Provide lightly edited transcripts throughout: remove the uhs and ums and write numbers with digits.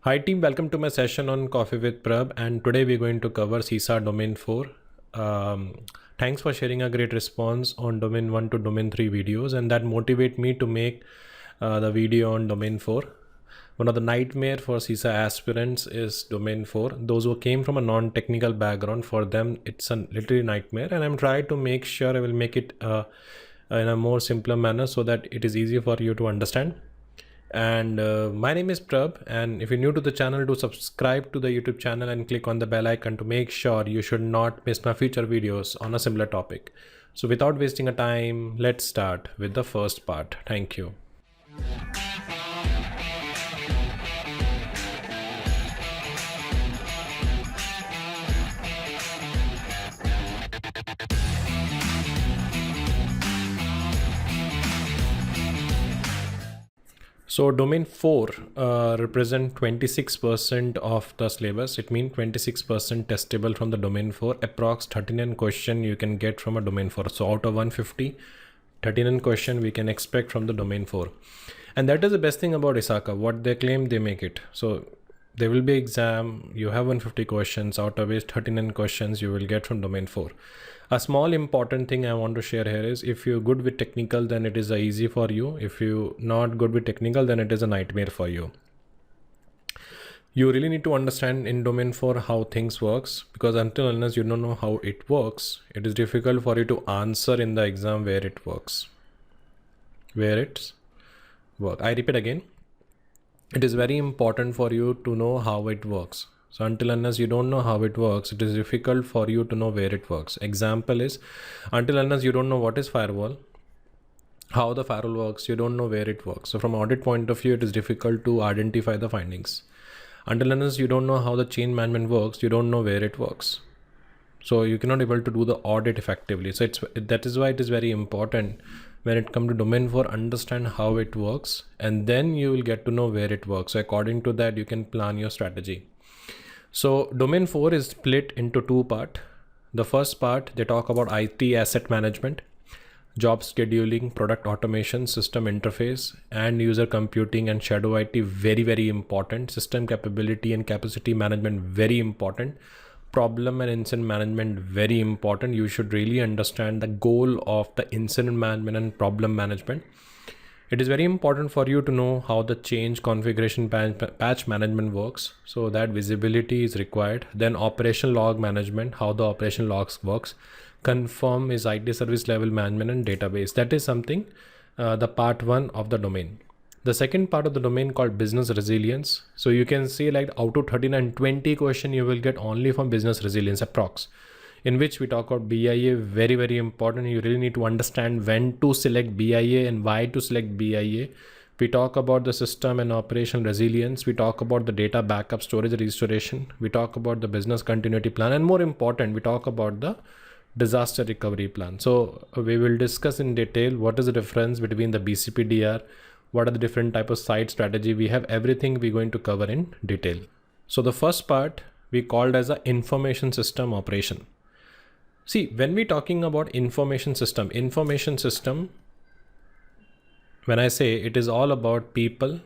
Hi team, welcome to my session on Coffee with Prabh, and today we're going to cover CISA Domain 4. Thanks for sharing a great response on Domain 1 to Domain 3 videos, and that motivate me to make the video on Domain 4. One of the nightmare for CISA aspirants is Domain 4. Those who came from a non-technical background, for them it's a literally nightmare, and I'm trying to make sure I will make it in a more simpler manner so that it is easy for you to understand. And my name is Prabh, and if you're new to the channel, do subscribe to the YouTube channel and click on the bell icon to make sure you should not miss my future videos on a similar topic. So without wasting a time, let's start with the first part. Thank you. So domain 4 represent 26% of the syllabus. It means 26% testable from the domain 4. Approx 39 question you can get from a domain 4. So out of 150, 39 question we can expect from the domain 4. And that is the best thing about ISACA. What they claim, they make it. So there will be exam, you have 150 questions, out of which 39 questions you will get from domain 4. A small important thing I want to share here is, if you're good with technical, then it is easy for you. If you're not good with technical, then it is a nightmare for you. You really need to understand in domain 4 how things works, because until unless you don't know how it works, it is difficult for you to answer in the exam where it works. I repeat again, it is very important for you to know how it works. So until unless you don't know how it works, it is difficult for you to know where it works. Example is, until unless you don't know what is firewall, how the firewall works, you don't know where it works. So from audit point of view, it is difficult to identify the findings. Until unless you don't know how the chain management works, you don't know where it works. So you cannot able to do the audit effectively. So that is why it is very important when it comes to domain 4, understand how it works, and then you will get to know where it works. So according to that, you can plan your strategy. So domain 4 is split into two parts. The first part, they talk about IT asset management, job scheduling, product automation, system interface, and user computing and shadow IT. Very, very important. System capability and capacity management, very important. Problem and incident management, very important. You should really understand the goal of the incident management and problem management. It is very important for you to know how the change configuration patch management works. So that visibility is required. Then operational log management, how the operation logs works. Confirm is IT service level management and database. That is something, the part 1 of the domain. The second part of the domain called business resilience. So you can see like out of 39, 20 question you will get only from business resilience approx, in which we talk about BIA, very, very important. You really need to understand when to select BIA and why to select BIA. We talk about the system and operational resilience. We talk about the data backup, storage, restoration. We talk about the business continuity plan. And more important, we talk about the disaster recovery plan. So we will discuss in detail what is the difference between the BCP DR, what are the different type of site strategy. We have everything we're going to cover in detail. So the first part we called as a information system operation. See, when we talking about information system, when I say, it is all about people,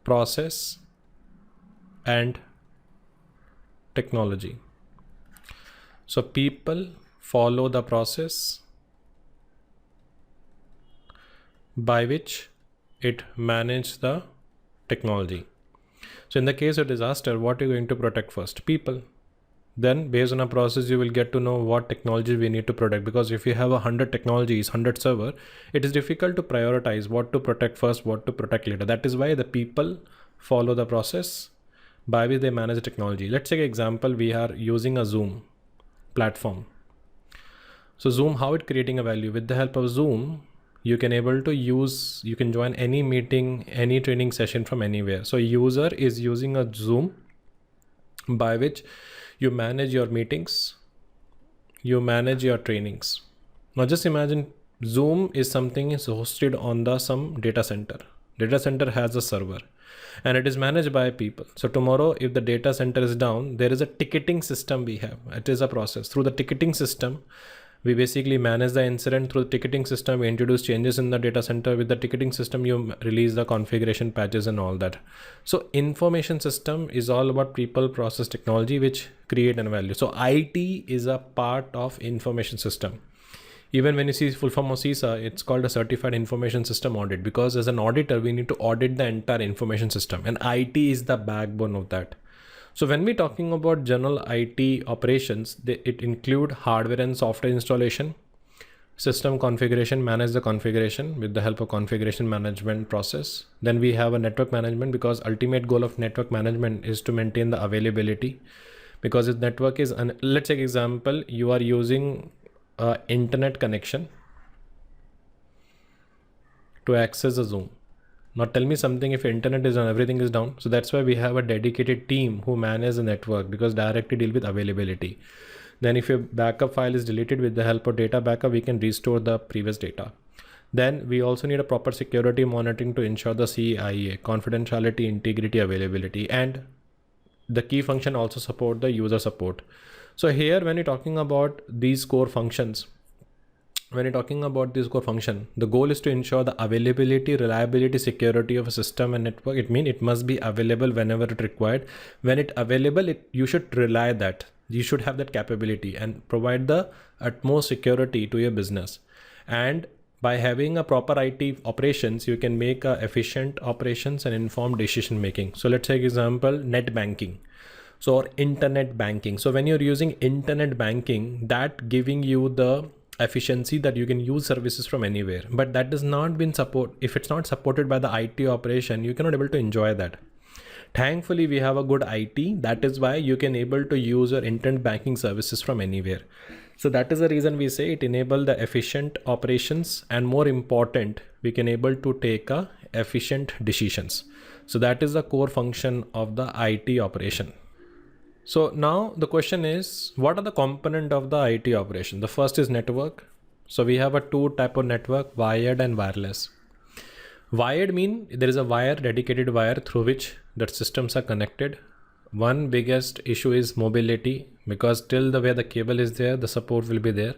process, and technology. So people follow the process by which it manages the technology. So in the case of disaster, what are you going to protect first? People. Then based on a process, you will get to know what technology we need to protect, because if you have 100 technologies, 100 server, it is difficult to prioritize what to protect first, what to protect later. That is why the people follow the process by which they manage the technology. Let's take an example. We are using a Zoom platform. So Zoom, how it creating a value? With the help of Zoom, you can join any meeting, any training session from anywhere. So user is using a Zoom by which you manage your meetings, you manage your trainings. Now just imagine Zoom is something is hosted on some data center. Data center has a server and it is managed by people. So tomorrow, if the data center is down, there is a ticketing system we have. It is a process. Through the ticketing system, We basically manage the incident through the ticketing system. We introduce changes in the data center. With the ticketing system, you release the configuration patches and all that. So information system is all about people, process, technology, which create an value. So IT is a part of information system. Even when you see full form of CISA, it's called a Certified Information System Audit, because as an auditor, we need to audit the entire information system, and IT is the backbone of that. So when we're talking about general IT operations, it include hardware and software installation, system configuration, manage the configuration with the help of configuration management process. Then we have a network management, because ultimate goal of network management is to maintain the availability, because if network is, let's take example, you are using internet connection to access a Zoom. Now tell me something, if internet is down, everything is down. So that's why we have a dedicated team who manage the network, because directly deal with availability. Then if your backup file is deleted, with the help of data backup, we can restore the previous data. Then we also need a proper security monitoring to ensure the CIA, confidentiality, integrity, availability, and the key function also support the user support. So here, when you're talking about these core functions, the goal is to ensure the availability, reliability, security of a system and network. It means it must be available whenever it required. When it available, you should rely that. You should have that capability and provide the utmost security to your business. And by having a proper IT operations, you can make efficient operations and informed decision making. So let's take example, net banking. So, or internet banking. So when you're using internet banking, that giving you the efficiency that you can use services from anywhere, but that does not been support. If it's not supported by the IT operation, you cannot able to enjoy that. Thankfully, we have a good IT. That is why you can able to use your internet banking services from anywhere. So that is the reason we say it enable the efficient operations, and more important, we can able to take efficient decisions. So that is the core function of the IT operation. So now the question is, what are the component of the IT operation? The first is network. So we have a two type of network, wired and wireless. Wired mean there is a wire, dedicated wire through which the systems are connected. One biggest issue is mobility, because till the way the cable is there, the support will be there.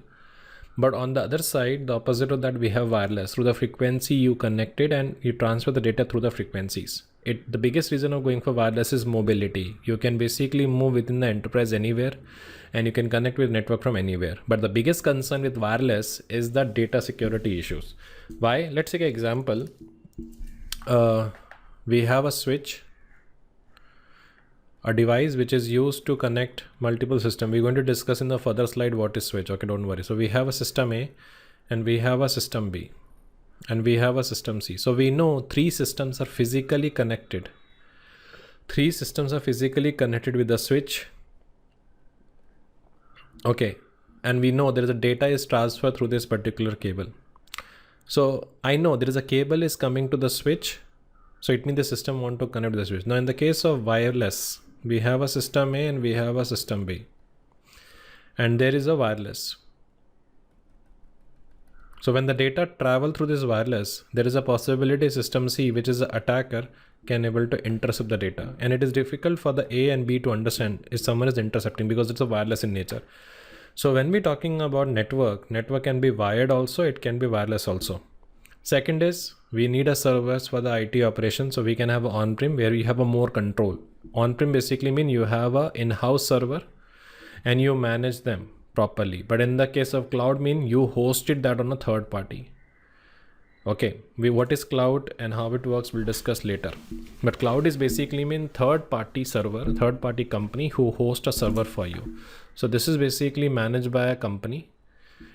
But on the other side, the opposite of that, we have wireless. Through the frequency you connected and you transfer the data through the frequencies. The biggest reason of going for wireless is mobility. You can basically move within the enterprise anywhere, and you can connect with network from anywhere. But the biggest concern with wireless is the data security issues. Why? Let's take an example. We have a switch, a device which is used to connect multiple systems. We're going to discuss in the further slide what is switch. Okay, don't worry. So we have a system A, and we have a system B, and we have a system C. So we know three systems are physically connected. Three systems are physically connected with the switch. Okay. And we know there is a data is transferred through this particular cable. So I know there is a cable is coming to the switch. So it means the system want to connect to the switch. Now in the case of wireless, we have a system A and we have a system B, and there is a wireless. So when the data travel through this wireless, there is a possibility system C, which is the attacker, can able to intercept the data. And it is difficult for the A and B to understand if someone is intercepting, because it's a wireless in nature. So when we're talking about network can be wired also, it can be wireless also. Second is we need a servers for the IT operation. So we can have an on-prem where we have a more control. On-prem basically mean you have a in-house server and you manage them properly. But in the case of cloud mean you hosted that on a third party. Okay, what is cloud and how it works we'll discuss later. But cloud is basically mean third party server, third party company who host a server for you. So this is basically managed by a company.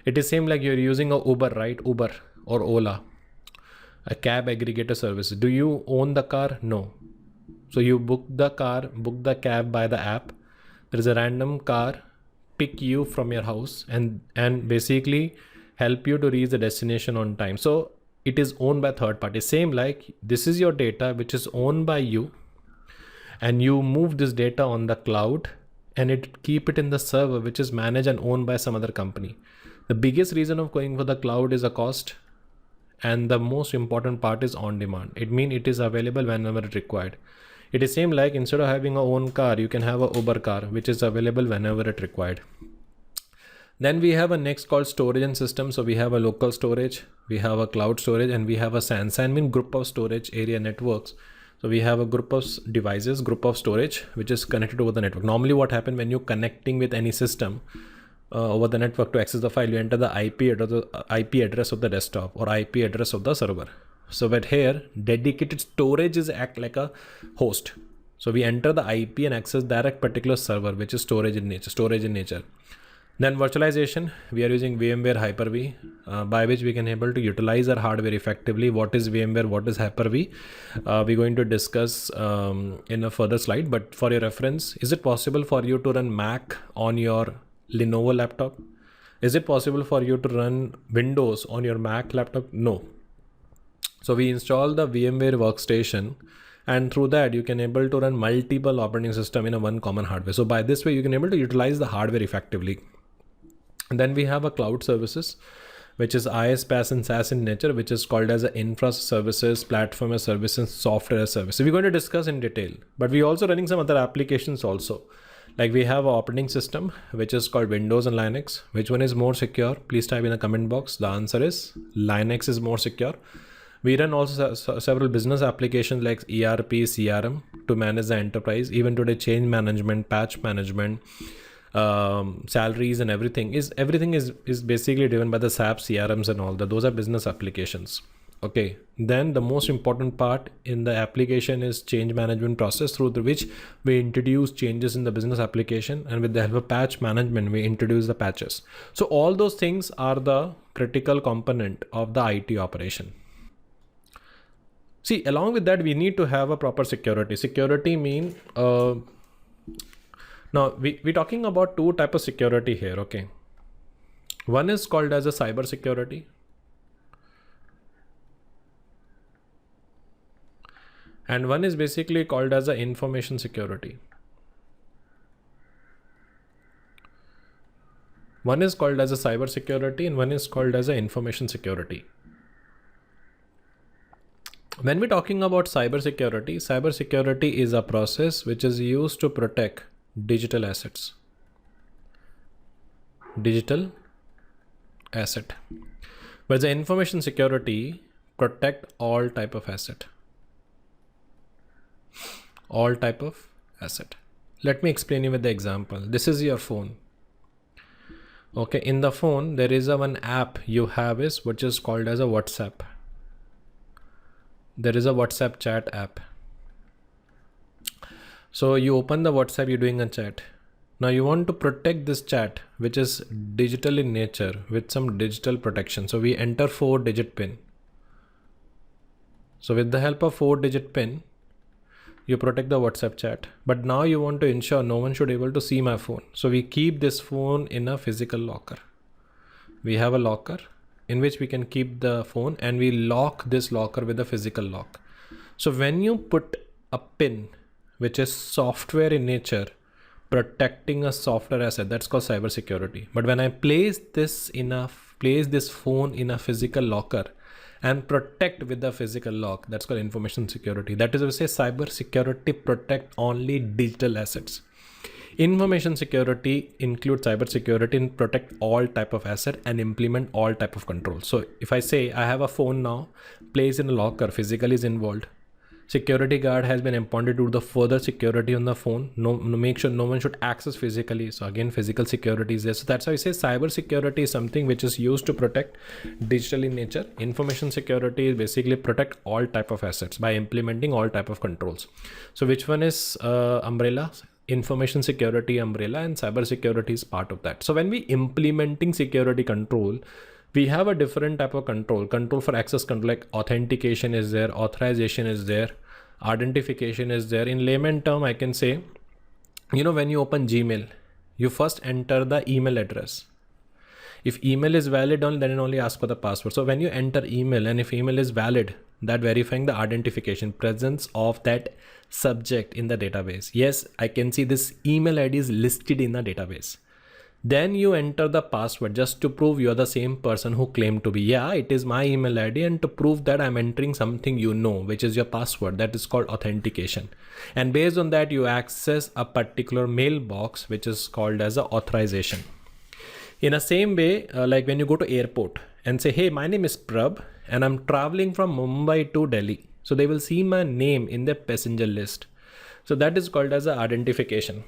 It is same like you're using a Uber, right? Uber or Ola, a cab aggregator service. Do you own the car? No. So you book the cab by the app. There is a random car pick you from your house and basically help you to reach the destination on time. So it is owned by third party. Same like this is your data which is owned by you, and you move this data on the cloud and it keep it in the server which is managed and owned by some other company. The biggest reason of going for the cloud is a cost, and the most important part is on demand. It means it is available whenever it required. It is same like instead of having a own car, you can have a Uber car which is available whenever it required. Then we have a next called storage and system. So we have a local storage, we have a cloud storage, and we have a SAN. SAN means group of storage area networks. So we have a group of devices, group of storage, which is connected over the network. Normally what happens when you're connecting with any system over the network to access the file, you enter the IP address of the desktop or IP address of the server. So but here dedicated storage is act like a host. So we enter the IP and access that particular server, which is storage in nature. Then virtualization, we are using VMware Hyper-V, by which we can able to utilize our hardware effectively. What is VMware? What is Hyper-V? We're going to discuss in a further slide, but for your reference, is it possible for you to run Mac on your Lenovo laptop? Is it possible for you to run Windows on your Mac laptop? No. So we install the VMware workstation, and through that you can able to run multiple operating system in a one common hardware. So by this way you can able to utilize the hardware effectively. And then we have a cloud services, which is IaaS, PaaS and SaaS in nature, which is called as a infra services, platform as service and software as service. So we're going to discuss in detail, but we're also running some other applications also. Like we have an operating system, which is called Windows and Linux. Which one is more secure? Please type in the comment box. The answer is Linux is more secure. We run also several business applications like ERP, CRM to manage the enterprise. Even today, change management, patch management, salaries and everything is basically driven by the SAP CRMs and all that. Those are business applications. Okay. Then the most important part in the application is change management process, through which we introduce changes in the business application, and with the help of patch management, we introduce the patches. So all those things are the critical component of the IT operation. See, along with that, we need to have a proper security. Security mean, now we're talking about two types of security here. Okay. One is called as a cyber security. And one is basically called as a information security. One is called as a cyber security and one is called as a information security. When we're talking about cyber security is a process which is used to protect digital assets. Digital asset. But the information security protect all type of asset. All type of asset. Let me explain you with the example. This is your phone. Okay, in the phone there is a one app you have is which is called as a WhatsApp. There is a WhatsApp chat app. So you open the WhatsApp, you're doing a chat. Now you want to protect this chat, which is digital in nature, with some digital protection. So we enter 4-digit PIN. So with the help of 4-digit PIN, you protect the WhatsApp chat. But now you want to ensure no one should be able to see my phone. So we keep this phone in a physical locker. We have a locker in which we can keep the phone, and we lock this locker with a physical lock. So when you put a PIN, which is software in nature, protecting a software asset, that's called cyber security. But when I place this phone in a physical locker and protect with the physical lock, that's called information security. That is to say, cyber security protect only digital assets. Information security includes cyber security and protect all type of asset and implement all type of control. So if I say I have a phone now placed in a locker, physically is involved. Security guard has been appointed to do the further security on the phone. Make sure no one should access physically. So again, physical security is there. So that's why I say cyber security is something which is used to protect digital in nature. Information security is basically protect all type of assets by implementing all type of controls. So which one is umbrella? Information security umbrella, and cyber security is part of that. So when we implementing security control, we have a different type of control for access control, like authentication is there, authorization is there, identification is there. In layman term, I can say, when you open Gmail, you first enter the email address. If email is valid, then only ask for the password. So when you enter email, and if email is valid, that verifying the identification, presence of that subject in the database. Yes, I can see this email ID is listed in the database. Then you enter the password just to prove you're the same person who claimed to be. Yeah, it is my email ID, and to prove that I'm entering something which is your password. That is called authentication. And based on that, you access a particular mailbox, which is called as a authorization. In a same way, like when you go to airport and say, hey, my name is Prabh and I'm traveling from Mumbai to Delhi. So they will see my name in the passenger list. So that is called as an identification.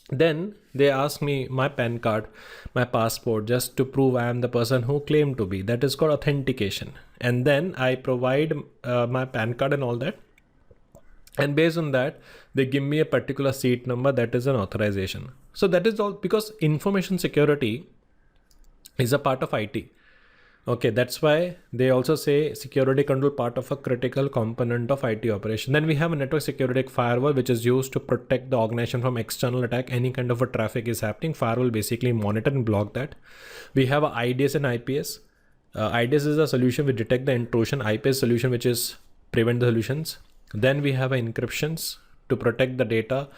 Then they ask me my PAN card, my passport, just to prove I am the person who claimed to be. That is called authentication. And then I provide my PAN card and all that. And based on that, they give me a particular seat number, that is an authorization. So that is all because information security is a part of IT. Okay, that's why they also say security control part of a critical component of IT operation. Then we have a network security firewall, which is used to protect the organization from external attack. Any kind of a traffic is happening, firewall basically monitor and block that. We have a IDS and IPS. IDS is a solution which detect the intrusion. IPS solution which is prevent the solutions. Then we have encryptions to protect the data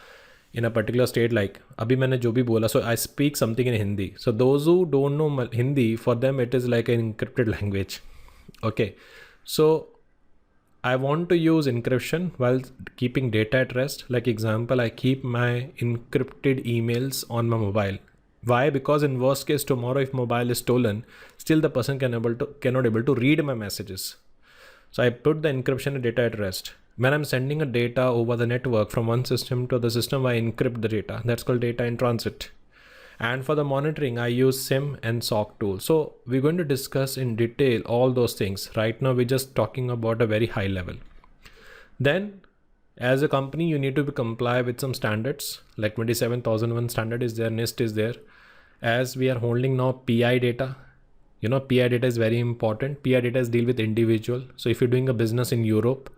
in a particular state. Like abhi maine jo bhi bola, so I speak something in Hindi. So those who don't know Hindi, for them it is like an encrypted language. Okay, so I want to use encryption while keeping data at rest. Like example, I keep my encrypted emails on my mobile. Why? Because in worst case tomorrow, if mobile is stolen, still the person cannot able to read my messages. So I put the encryption and data at rest. When I'm sending a data over the network from one system to the system, I encrypt the data. That's called data in transit. And for the monitoring, I use SIM and SOC tool. So we're going to discuss in detail all those things. Right now, we're just talking about a very high level. Then as a company, you need to comply with some standards like 27001 standard is there, NIST is there. As we are holding now PI data, you know, PI data is very important. PI data is deal with individual. So if you're doing a business in Europe,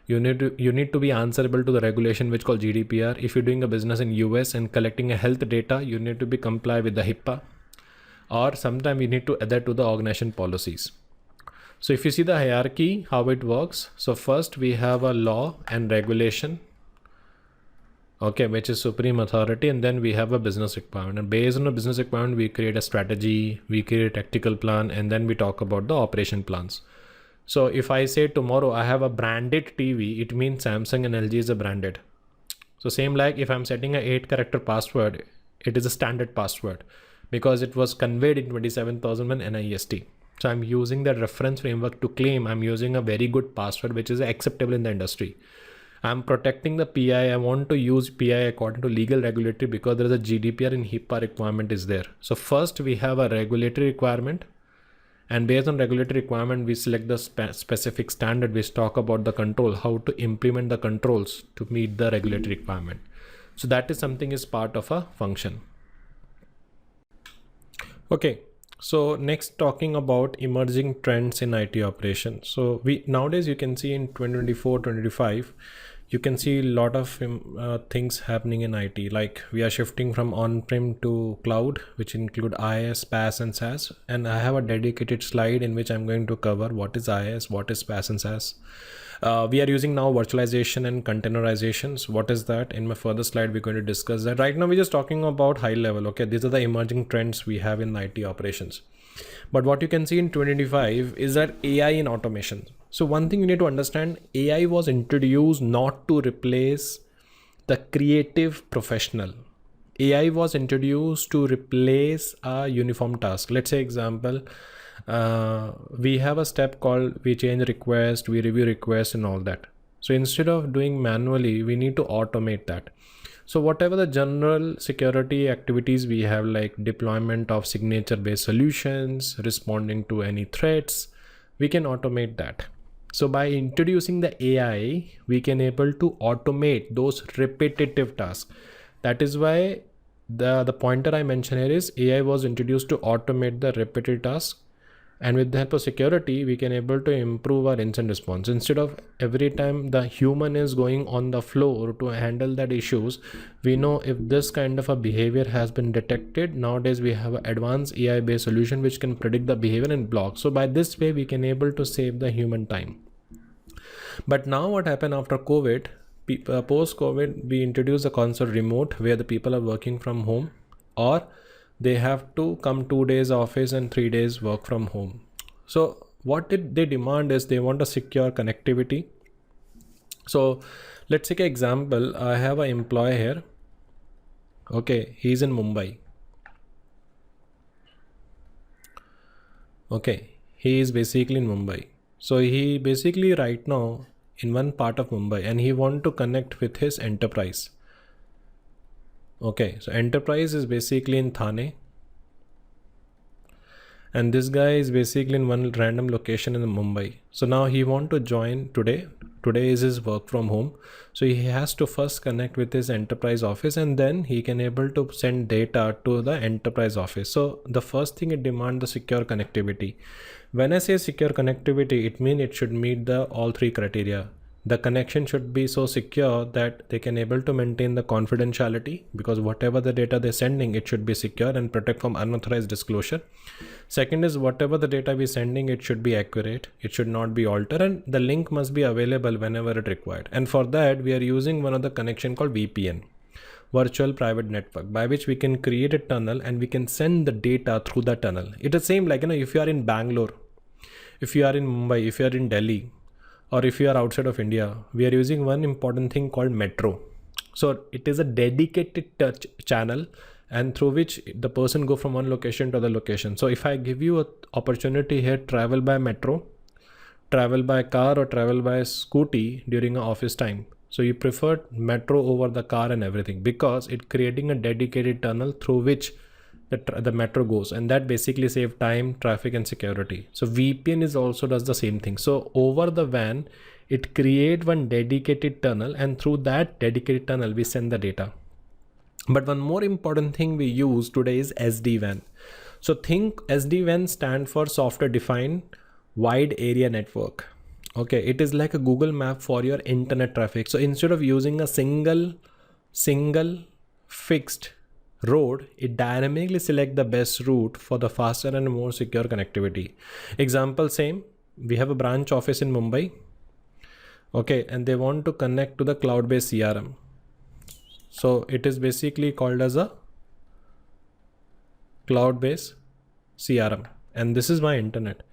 you need to be answerable to the regulation which called GDPR. If you're doing a business in US and collecting a health data, you need to be comply with the HIPAA, or sometime you need to adhere to the organization policies. So if you see the hierarchy, how it works. So first we have a law and regulation, okay, which is supreme authority, and then we have a business requirement. And based on a business requirement, we create a strategy, we create a tactical plan, and then we talk about the operation plans. So if I say tomorrow I have a branded TV, it means Samsung and LG is a branded. So same like if I'm setting a 8-character password, it is a standard password because it was conveyed in 27001 NIST. So I'm using the reference framework to claim I'm using a very good password which is acceptable in the industry. I'm protecting the PI. I want to use PI according to legal regulatory because there is a GDPR and HIPAA requirement is there. So first we have a regulatory requirement. And based on regulatory requirement, we select the specific standard, which talk about the control, how to implement the controls to meet the regulatory requirement. So that is something is part of a function. Okay, so next talking about emerging trends in IT operations. So nowadays you can see in 2024, 2025, you can see a lot of things happening in IT. Like we are shifting from on-prem to cloud, which include IaaS, PaaS, and SaaS. And I have a dedicated slide in which I'm going to cover what is IaaS, what is PaaS and SaaS. We are using now virtualization and containerizations. What is that? In my further slide, we're going to discuss that. Right now, we're just talking about high level. Okay, these are the emerging trends we have in IT operations. But what you can see in 2025 is that AI in automation. So one thing you need to understand, AI was introduced not to replace the creative professional. AI was introduced to replace a uniform task. Let's say example, we have a step called we change request, we review request and all that. So instead of doing manually, we need to automate that. So whatever the general security activities we have, like deployment of signature based solutions, responding to any threats, we can automate that. So by introducing the AI, we can able to automate those repetitive tasks. That is why the pointer I mentioned here is AI was introduced to automate the repetitive tasks. And with the help of security, we can able to improve our incident response. Instead of every time the human is going on the floor to handle that issues, we know if this kind of a behavior has been detected. Nowadays, we have an advanced AI based solution which can predict the behavior and block. So by this way, we can able to save the human time. But now what happened after COVID, post-COVID, we introduced the concept remote where the people are working from home, or they have to come 2 days office and 3 days work from home. So what they demand is they want a secure connectivity. So let's take an example. I have an employee here. Okay, he's in Mumbai. Okay, he is basically in Mumbai. So he basically right now in one part of Mumbai and he want to connect with his enterprise. Okay, so enterprise is basically in Thane. And this guy is basically in one random location in Mumbai. So now he want to join today. Today is his work from home. So he has to first connect with his enterprise office and then he can able to send data to the enterprise office. So the first thing it demand the secure connectivity. When I say secure connectivity, it means it should meet the all three criteria. The connection should be so secure that they can able to maintain the confidentiality, because whatever the data they're sending, it should be secure and protect from unauthorized disclosure. Second is whatever the data we're sending, it should be accurate. It should not be altered, and the link must be available whenever it required. And for that, we are using one of the connection called VPN, Virtual Private Network, by which we can create a tunnel and we can send the data through the tunnel. It is same like, if you are in Bangalore, if you are in Mumbai, if you are in Delhi, or if you are outside of India, we are using one important thing called metro. So it is a dedicated touch channel and through which the person go from one location to the location. So if I give you an opportunity here, travel by metro, travel by car or travel by scooty during an office time. So you prefer metro over the car and everything because it creating a dedicated tunnel through which the metro goes, and that basically save time, traffic and security. So VPN is also does the same thing. So over the WAN, it create one dedicated tunnel and through that dedicated tunnel, we send the data. But one more important thing we use today is SD-WAN. So think SD-WAN stand for software defined wide area network. Okay, it is like a Google map for your internet traffic. So instead of using a single fixed road, it dynamically select the best route for the faster and more secure connectivity. Example same, we have a branch office in Mumbai. Okay, and they want to connect to the cloud-based CRM. So it is basically called as a cloud-based CRM, and this is my internet.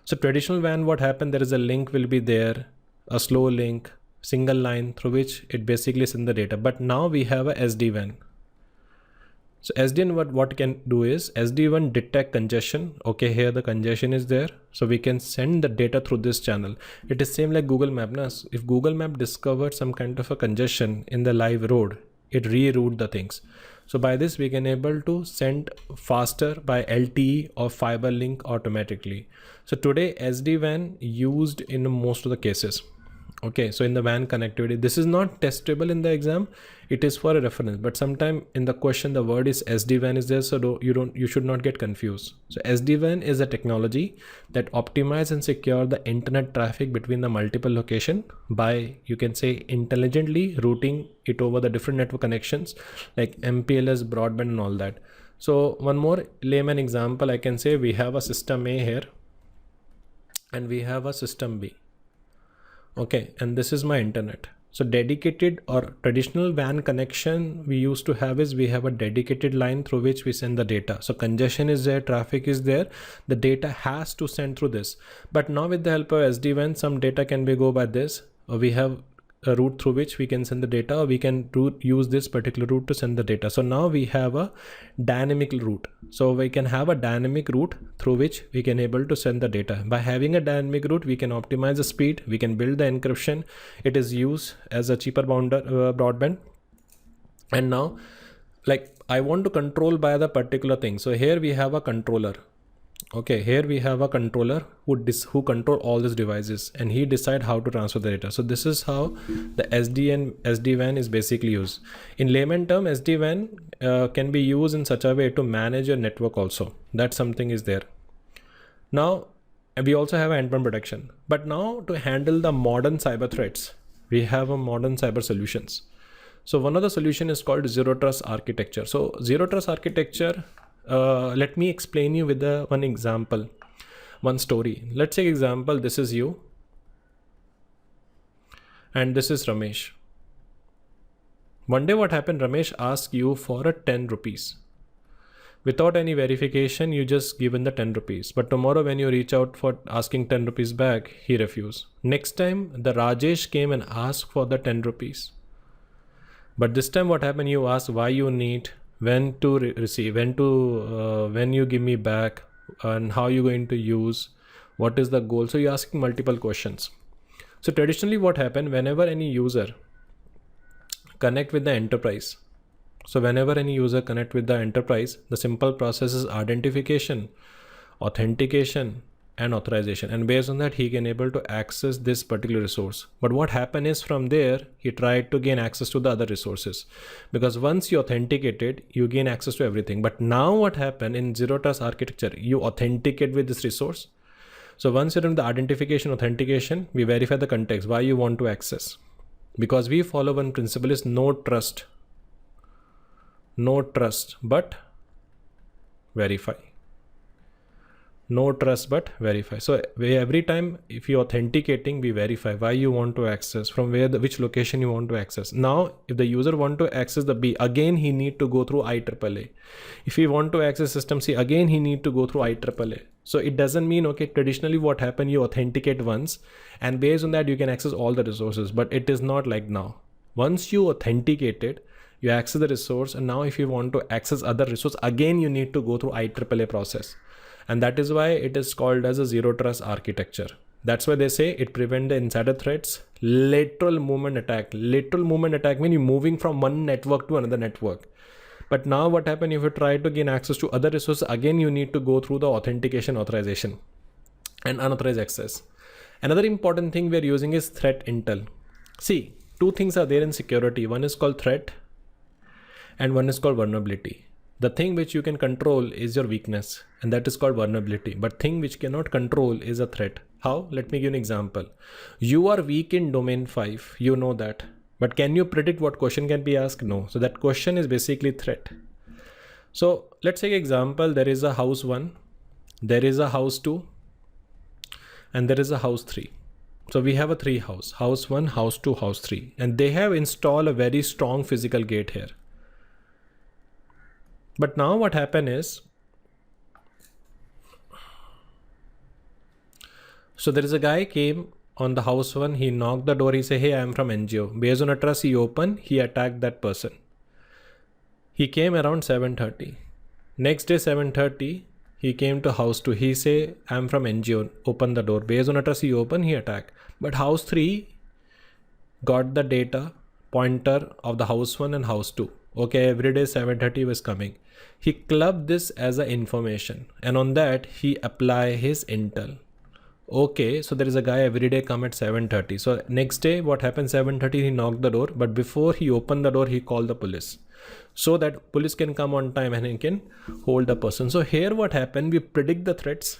So traditional WAN, what happened, there is a link will be there, a slow link, single line through which it basically send the data. But now we have a SD-WAN. So SD-WAN what can do is SD-WAN detect congestion. Okay, here the congestion is there. So we can send the data through this channel. It is same like Google Map. If Google Map discovered some kind of a congestion in the live road, it reroute the things. So by this we can able to send faster by LTE or fiber link automatically. So today SD-WAN used in most of the cases. Okay, so in the WAN connectivity, this is not testable in the exam, it is for a reference, but sometime in the question the word is SD-WAN is there, so you should not get confused. So SD-WAN is a technology that optimize and secure the internet traffic between the multiple location by, you can say, intelligently routing it over the different network connections like MPLS, broadband and all that. So one more layman example, I can say we have a system A here and we have a system B. Okay, and this is my internet. So dedicated or traditional WAN connection we used to have is we have a dedicated line through which we send the data. So congestion is there, traffic is there, the data has to send through this. But now with the help of SD-WAN, some data can be go by this, or we have a route through which we can send the data, or we can use this particular route to send the data. So now we have a dynamic route. So we can have a dynamic route through which we can able to send the data. By having a dynamic route, we can optimize the speed, we can build the encryption. It is used as a cheaper broadband. And now, like I want to control by the particular thing. So here we have a controller. Okay, here we have a controller who control all these devices and he decide how to transfer the data. So this is how the SD-WAN is basically used. In layman term, SD-WAN can be used in such a way to manage your network also. That something is there. Now, we also have endpoint protection. But now to handle the modern cyber threats, we have a modern cyber solutions. So one of the solution is called Zero Trust Architecture. So Zero Trust Architecture, let me explain you with one example, one story. Let's take example, this is you and this is Ramesh. One day what happened, Ramesh asked you for a 10 rupees. Without any verification, you just given the 10 rupees. But tomorrow when you reach out for asking 10 rupees back, he refused. Next time the Rajesh came and asked for the 10 rupees. But this time what happened, you asked why you need, when to receive, when you give me back, and how you're going to use, what is the goal. So you're asking multiple questions. So traditionally what happened, whenever any user connect with the enterprise, the simple process is identification, authentication, and authorization, and based on that he can able to access this particular resource. But what happened is, from there he tried to gain access to the other resources, because once you authenticated, you gain access to everything. But now what happened in zero trust architecture, you authenticate with this resource. So once you're in the identification, authentication, we verify the context why you want to access, because we follow one principle is no trust but verify. No trust but verify. So every time if you're authenticating, we verify why you want to access, from where, which location you want to access. Now if the user want to access the B, again he need to go through IAAA. If he want to access system C, again he need to go through IAAA. So it doesn't mean, okay, traditionally what happened, you authenticate once and based on that you can access all the resources, but it is not like now. Once you authenticated, you access the resource, and now if you want to access other resource, again you need to go through IAAA process. And that is why it is called as a zero trust architecture. That's why they say it prevents the insider threats, lateral movement attack. Lateral movement attack means you're moving from one network to another network. But now what happens if you try to gain access to other resources, again you need to go through the authentication, authorization, and unauthorized access. Another important thing we're using is threat intel. See, two things are there in security. One is called threat and one is called vulnerability. The thing which you can control is your weakness, and that is called vulnerability. But thing which cannot control is a threat. How? Let me give an example. You are weak in domain 5, you know that. But can you predict what question can be asked? No. So that question is basically threat. So let's take an example. There is a house 1, there is a house 2, and there is a house 3. So we have a 3 house, house 1, house 2, house 3, and they have installed a very strong physical gate here. But now what happened is, so there is a guy came on the house 1, he knocked the door, he said, hey, I am from NGO. Based on a trust, he opened, he attacked that person. He came around 7:30. Next day 7:30, he came to house 2. He say, I am from NGO, open the door. Based on a trust, he opened, he attacked. But house 3 got the data pointer of the house 1 and house 2. Okay, every day 7:30 was coming. He clubbed this as a information, and on that he apply his intel. Okay, so there is a guy every day come at 7:30. So next day what happened, 7:30 he knocked the door, but before he opened the door he called the police, so that police can come on time and he can hold the person. So here what happened, we predict the threats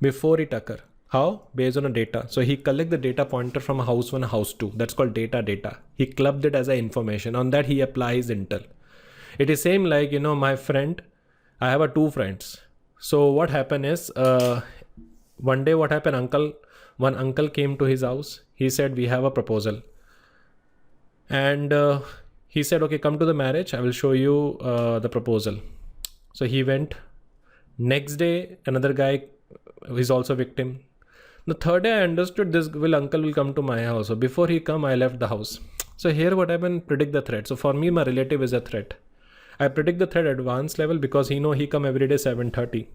before it occur. How? Based on a data. So he collect the data pointer from a house 1, house 2. That's called data. He clubbed it as a information. On that he applies intel. It is same like, you know, my friend, I have 2 friends. So what happened is, one day what happened, one uncle came to his house. He said, we have a proposal. And he said, okay, come to the marriage. I will show you the proposal. So he went. Next day, another guy is also victim. The third day I understood this uncle will come to my house. So before he come, I left the house. So here what happened, predict the threat. So for me, my relative is a threat. I predict the threat advanced level because he know he come every day 7:30.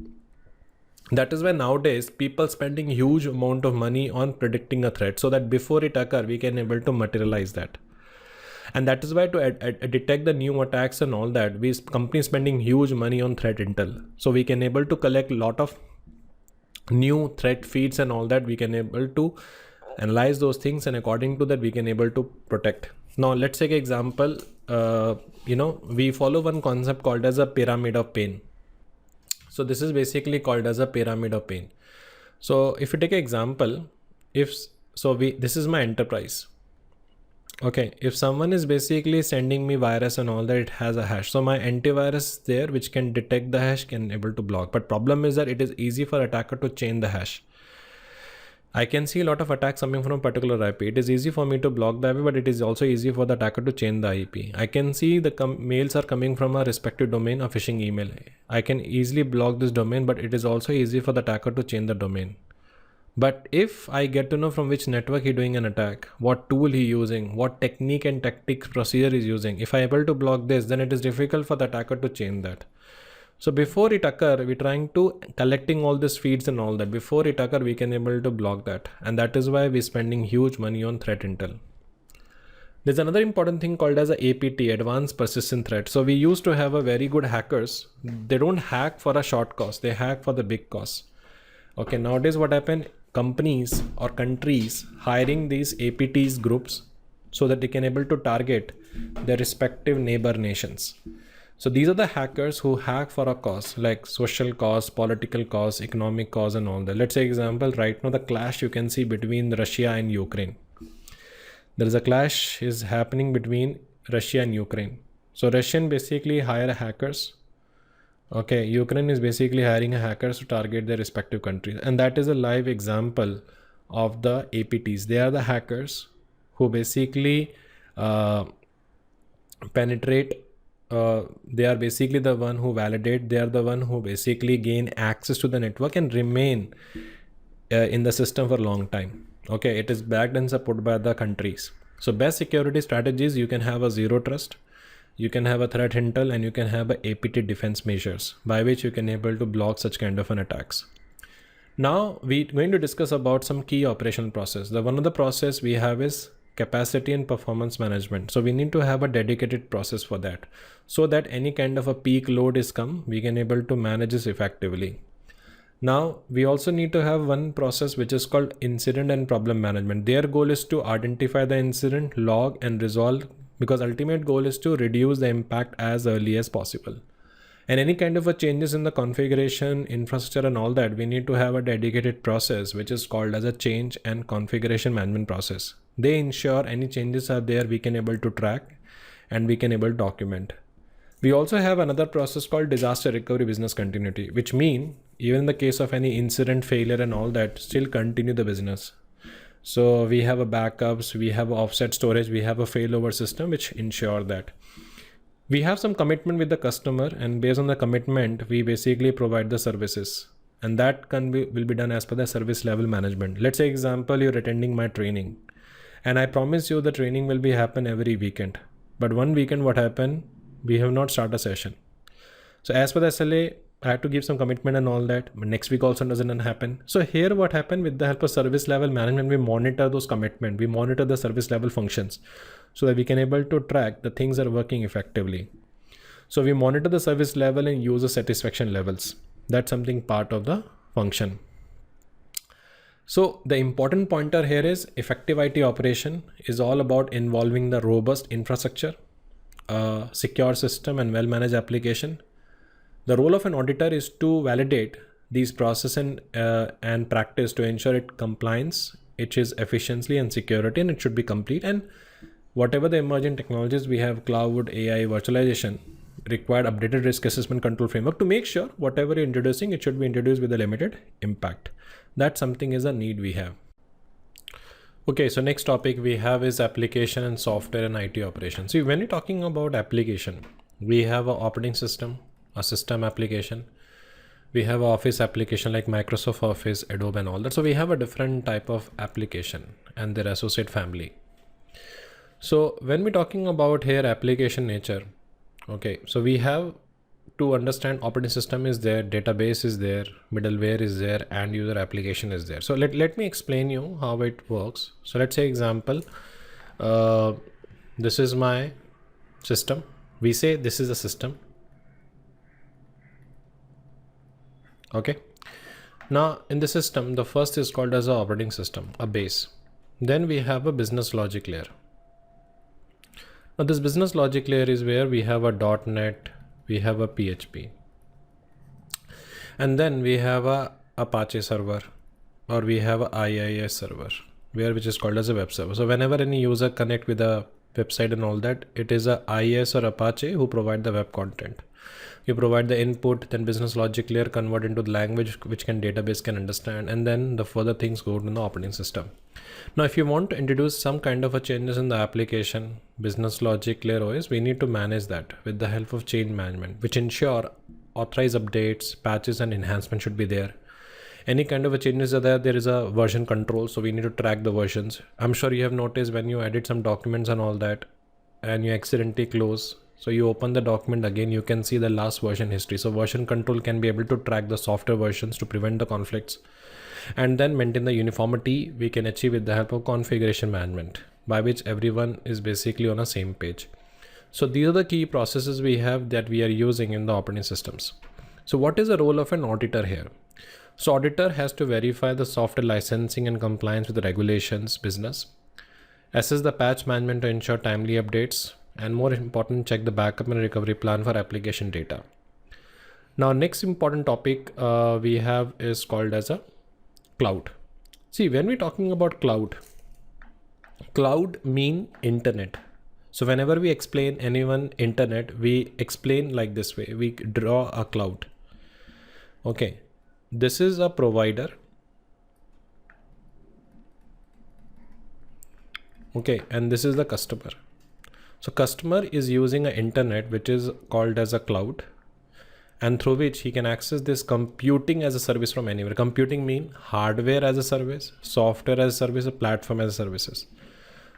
That is why nowadays people spending huge amount of money on predicting a threat, so that before it occur, we can able to materialize that. And that is why to detect the new attacks and all that, we companies spending huge money on threat intel. So we can able to collect a lot of new threat feeds and all that. We can able to analyze those things, and according to that we can able to protect. Now let's take an example. We follow one concept called as a pyramid of pain. So this is basically called as a pyramid of pain. So if you take an example, this is my enterprise. Okay, if someone is basically sending me virus and all that, it has a hash. So my antivirus there, which can detect the hash, can able to block. But problem is that it is easy for attacker to change the hash. I can see a lot of attacks coming from a particular IP. It is easy for me to block the IP, but it is also easy for the attacker to change the IP. I can see the mails are coming from a respective domain, a phishing email. I can easily block this domain, but it is also easy for the attacker to change the domain. But if I get to know from which network he doing an attack, what tool he using, what technique and tactics procedure is using, if I able to block this, then it is difficult for the attacker to change that. So before it occur, we're trying to collecting all these feeds and all that. Before it occur, we can able to block that. And that is why we're spending huge money on threat intel. There's another important thing called as a APT, Advanced Persistent Threat. So we used to have a very good hackers. They don't hack for a short cost. They hack for the big cost. Okay, nowadays what happened? Companies or countries hiring these APTs groups so that they can able to target their respective neighbor nations. So these are the hackers who hack for a cause, like social cause, political cause, economic cause, and all that. Let's say example, right now the clash you can see between Russia and Ukraine. There is a clash is happening between Russia and Ukraine. So Russian basically hire hackers. Okay, Ukraine is basically hiring hackers to target their respective countries. And that is a live example of the APTs. They are the hackers who basically penetrate. They are basically the one who validate. They are the one who basically gain access to the network and remain in the system for a long time. Okay, it is backed and supported by the countries. So best security strategies, you can have a zero trust, you can have a threat intel, and you can have a APT defense measures by which you can able to block such kind of an attacks. Now we're going to discuss about some key operational process. The one of the process we have is capacity and performance management. So we need to have a dedicated process for that, so that any kind of a peak load is come, we can able to manage this effectively. Now we also need to have one process which is called incident and problem management. Their goal is to identify the incident, log and resolve, because ultimate goal is to reduce the impact as early as possible. And any kind of a changes in the configuration, infrastructure and all that, we need to have a dedicated process which is called as a change and configuration management process. They ensure any changes are there, we can able to track and we can able to document. We also have another process called disaster recovery business continuity, which mean even in the case of any incident failure and all that, still continue the business. So we have a backups, we have offset storage, we have a failover system which ensure that. We have some commitment with the customer, and based on the commitment, we basically provide the services, and that will be done as per the service level management. Let's say example, you're attending my training and I promise you the training will be happen every weekend. But one weekend what happened? We have not started a session. So as per the SLA, I have to give some commitment and all that, but next week also doesn't happen. So here what happened, with the help of service level management, we monitor those commitment, we monitor the service level functions so that we can able to track the things are working effectively. So we monitor the service level and user satisfaction levels. That's something part of the function. So the important pointer here is effective IT operation is all about involving the robust infrastructure, secure system and well-managed application. The role of an auditor is to validate these process and practice to ensure it compliance, it is efficiency and security, and it should be complete. And whatever the emerging technologies we have, cloud, AI, virtualization, required updated risk assessment control framework to make sure whatever you're introducing, it should be introduced with a limited impact. That something is a need we have. Okay, so next topic we have is application and software and IT operations. See, when you're talking about application, we have an operating system, a system application. We have an office application like Microsoft Office, Adobe and all that. So we have a different type of application and their associate family. So when we're talking about here application nature, okay, so we have to understand operating system is there, database is there, middleware is there, and user application is there. So let me explain you how it works. So let's say example, this is my system. We say this is a system. Okay. Now in the system, the first is called as a operating system, a base. Then we have a business logic layer. Now this business logic layer is where we have a .NET, we have a PHP, and then we have a Apache server, or we have a IIS server, which is called as a web server. So whenever any user connect with a website and all that, it is a IIS or Apache who provide the web content. You provide the input, then business logic layer convert into the language which database can understand, and then the further things go to the operating system. Now if you want to introduce some kind of a changes in the application, business logic layer OS, we need to manage that with the help of change management, which ensure authorized updates, patches and enhancement should be there. Any kind of a changes are there is a version control, so we need to track the versions. I'm sure you have noticed when you edit some documents and all that and you accidentally close So you open the document again, you can see the last version history. So version control can be able to track the software versions to prevent the conflicts and then maintain the uniformity we can achieve with the help of configuration management, by which everyone is basically on the same page. So these are the key processes we have that we are using in the operating systems. So what is the role of an auditor here? So auditor has to verify the software licensing and compliance with the regulations business, assess the patch management to ensure timely updates, and more important, check the backup and recovery plan for application data. Now, next important topic we have is called as a cloud. See, when we're talking about cloud mean internet. So whenever we explain anyone internet, we explain like this way, we draw a cloud. Okay, this is a provider. Okay, and this is the customer. So customer is using an internet which is called as a cloud, and through which he can access this computing as a service from anywhere. Computing mean hardware as a service, software as a service, a platform as a services.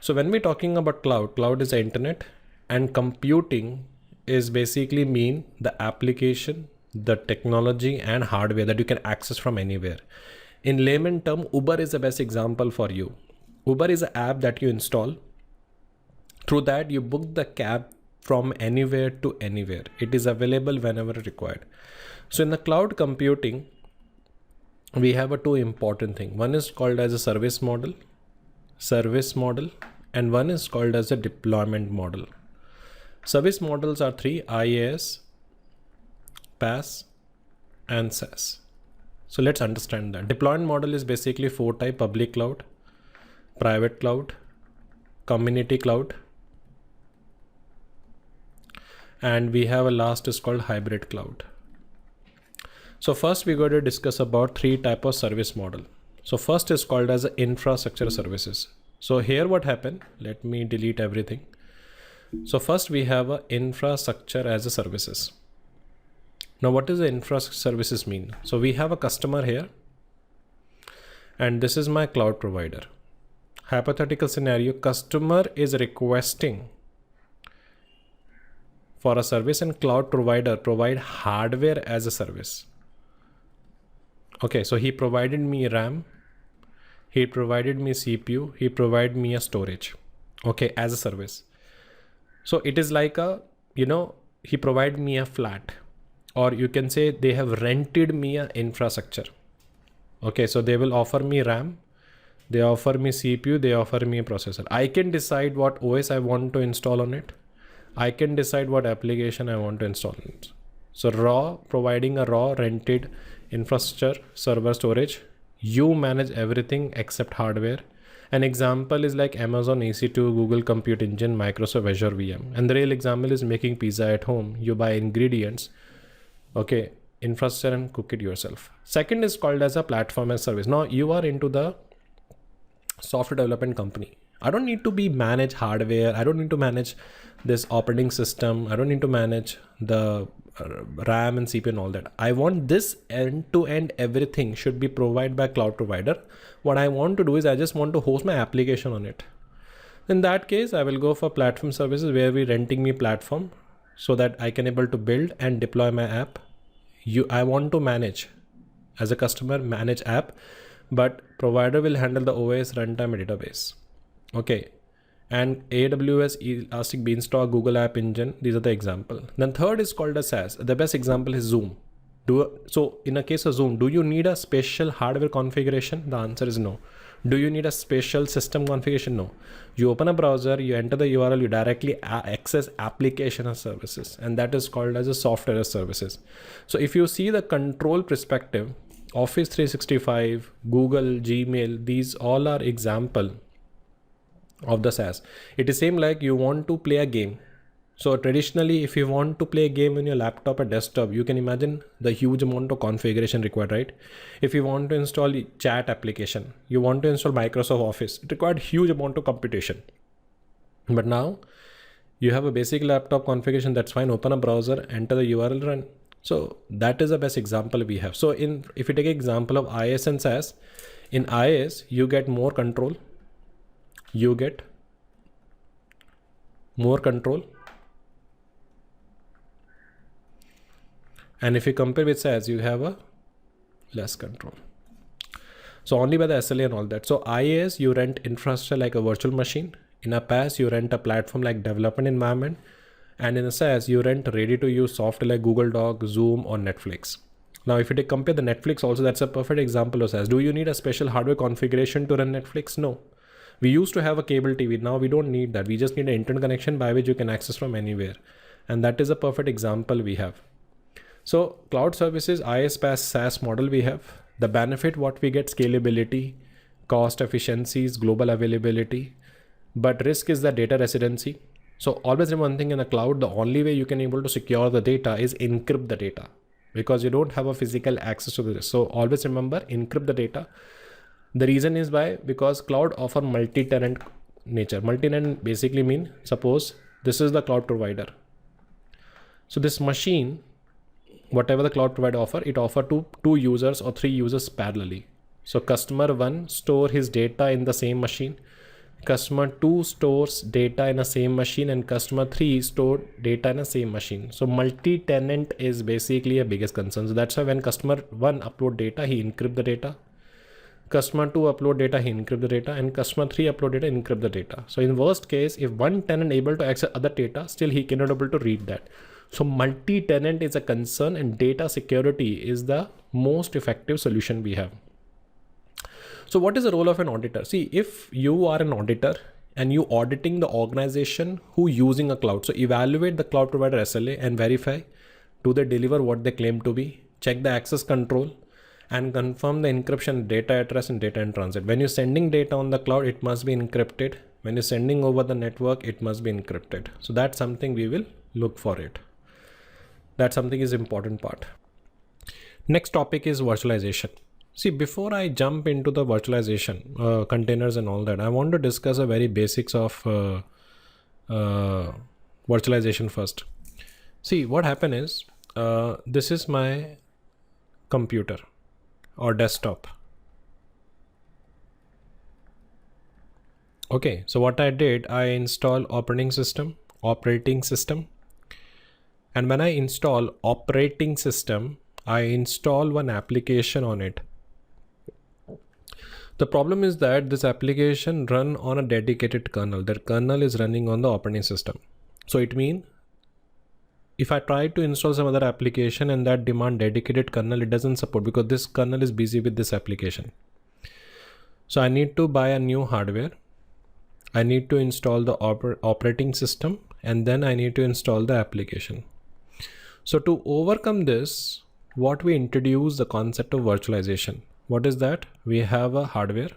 So when we're talking about cloud is the internet, and computing is basically mean the application, the technology and hardware that you can access from anywhere. In layman term, Uber is the best example for you. Uber is an app that you install. Through that, you book the cab from anywhere to anywhere. It is available whenever required. So in the cloud computing, we have a two important thing. One is called as a service model, and one is called as a deployment model. Service models are three: IaaS, PaaS, and SaaS. So let's understand that. Deployment model is basically four types: public cloud, private cloud, community cloud, and we have a last is called hybrid cloud. So first we're going to discuss about three types of service model. So first is called as infrastructure services. So here what happened, let me delete everything. So first we have a infrastructure as a services. Now what does the infrastructure services mean? So we have a customer here, and this is my cloud provider. Hypothetical scenario, customer is requesting for a service and cloud provider provide hardware as a service. Okay, so he provided me RAM, he provided me CPU, he provided me a storage, okay, as a service. So it is like a, he provided me a flat, or you can say they have rented me an infrastructure. Okay, so they will offer me RAM, they offer me CPU, they offer me a processor. I can decide what OS I want to install on it. I can decide what application I want to install on it. So providing a raw rented infrastructure, server, storage, you manage everything except hardware. An example is like Amazon EC2, Google Compute Engine, Microsoft Azure VM. And the real example is making pizza at home. You buy ingredients, okay, infrastructure, and cook it yourself. Second is called as a platform as service. Now you are into the software development company. I don't need to be manage hardware. I don't need to manage this operating system. I don't need to manage the RAM and CPU and all that. I want this end-to-end everything should be provided by cloud provider. What I want to do is I just want to host my application on it. In that case, I will go for platform services where we renting me platform so that I can able to build and deploy my app. I want to manage as a customer, manage app, but provider will handle the OS, runtime, and database. Okay. And AWS, Elastic Beanstalk, Google App Engine, these are the example. Then third is called a SaaS. The best example is Zoom. So in a case of Zoom, do you need a special hardware configuration? The answer is no. Do you need a special system configuration? No. You open a browser, you enter the URL, you directly access application as services, and that is called as a software as services. So if you see the control perspective, Office 365, Google, Gmail, these all are example of the SaaS. It is same like you want to play a game. So traditionally, if you want to play a game on your laptop or desktop, you can imagine the huge amount of configuration required, right? If you want to install chat application, you want to install Microsoft Office, it required huge amount of computation. But now you have a basic laptop configuration, that's fine. Open a browser, enter the URL, run. So that is the best example we have. So if you take an example of IaaS and SaaS, in IaaS, you get more control. You get more control. And if you compare with SaaS, you have a less control. So only by the SLA and all that. So IaaS, you rent infrastructure like a virtual machine. In a PaaS, you rent a platform like development environment. And in a SaaS, you rent ready to use software like Google Doc, Zoom, or Netflix. Now, if you compare the Netflix also, that's a perfect example of SaaS. Do you need a special hardware configuration to run Netflix? No. We used to have a cable TV. Now we don't need that. We just need an internet connection by which you can access from anywhere. And that is a perfect example we have. So cloud services, IaaS, PaaS, SaaS model we have. The benefit what we get, scalability, cost efficiencies, global availability. But risk is the data residency. So always remember one thing, in the cloud, the only way you can able to secure the data is encrypt the data, because you don't have a physical access to this. So always remember, encrypt the data. The reason is because cloud offer multi-tenant nature. Multi-tenant basically mean, suppose this is the cloud provider. So this machine, whatever the cloud provider offer, it offer to 2 users or 3 users parallelly. So customer 1 store his data in the same machine. Customer 2 stores data in the same machine, and customer 3 store data in the same machine. So multi-tenant is basically a biggest concern. So that's why when customer 1 upload data, he encrypt the data. Customer 2 upload data, he encrypt the data, and customer 3 upload data, encrypt the data. So in worst case, if one tenant able to access other data, still he cannot able to read that. So multi-tenant is a concern, and data security is the most effective solution we have. So what is the role of an auditor? See, if you are an auditor and you auditing the organization who using a cloud, so evaluate the cloud provider SLA and verify, do they deliver what they claim to be, check the access control, and confirm the encryption, data address, and data in transit. When you're sending data on the cloud, it must be encrypted. When you're sending over the network, it must be encrypted. So that's something we will look for it. That something is important part. Next topic is virtualization. See, before I jump into the virtualization, containers and all that, I want to discuss a very basics of virtualization first. See, what happened is, this is my computer or desktop. Okay, so what I did, I install operating system. And when I install operating system, I install one application on it. The problem is that this application run on a dedicated kernel. That kernel is running on the operating system. So it means if I try to install some other application and that demand dedicated kernel, it doesn't support because this kernel is busy with this application. So I need to buy a new hardware. I need to install the operating system, and then I need to install the application. So to overcome this, what we introduce the concept of virtualization. What is that? We have a hardware.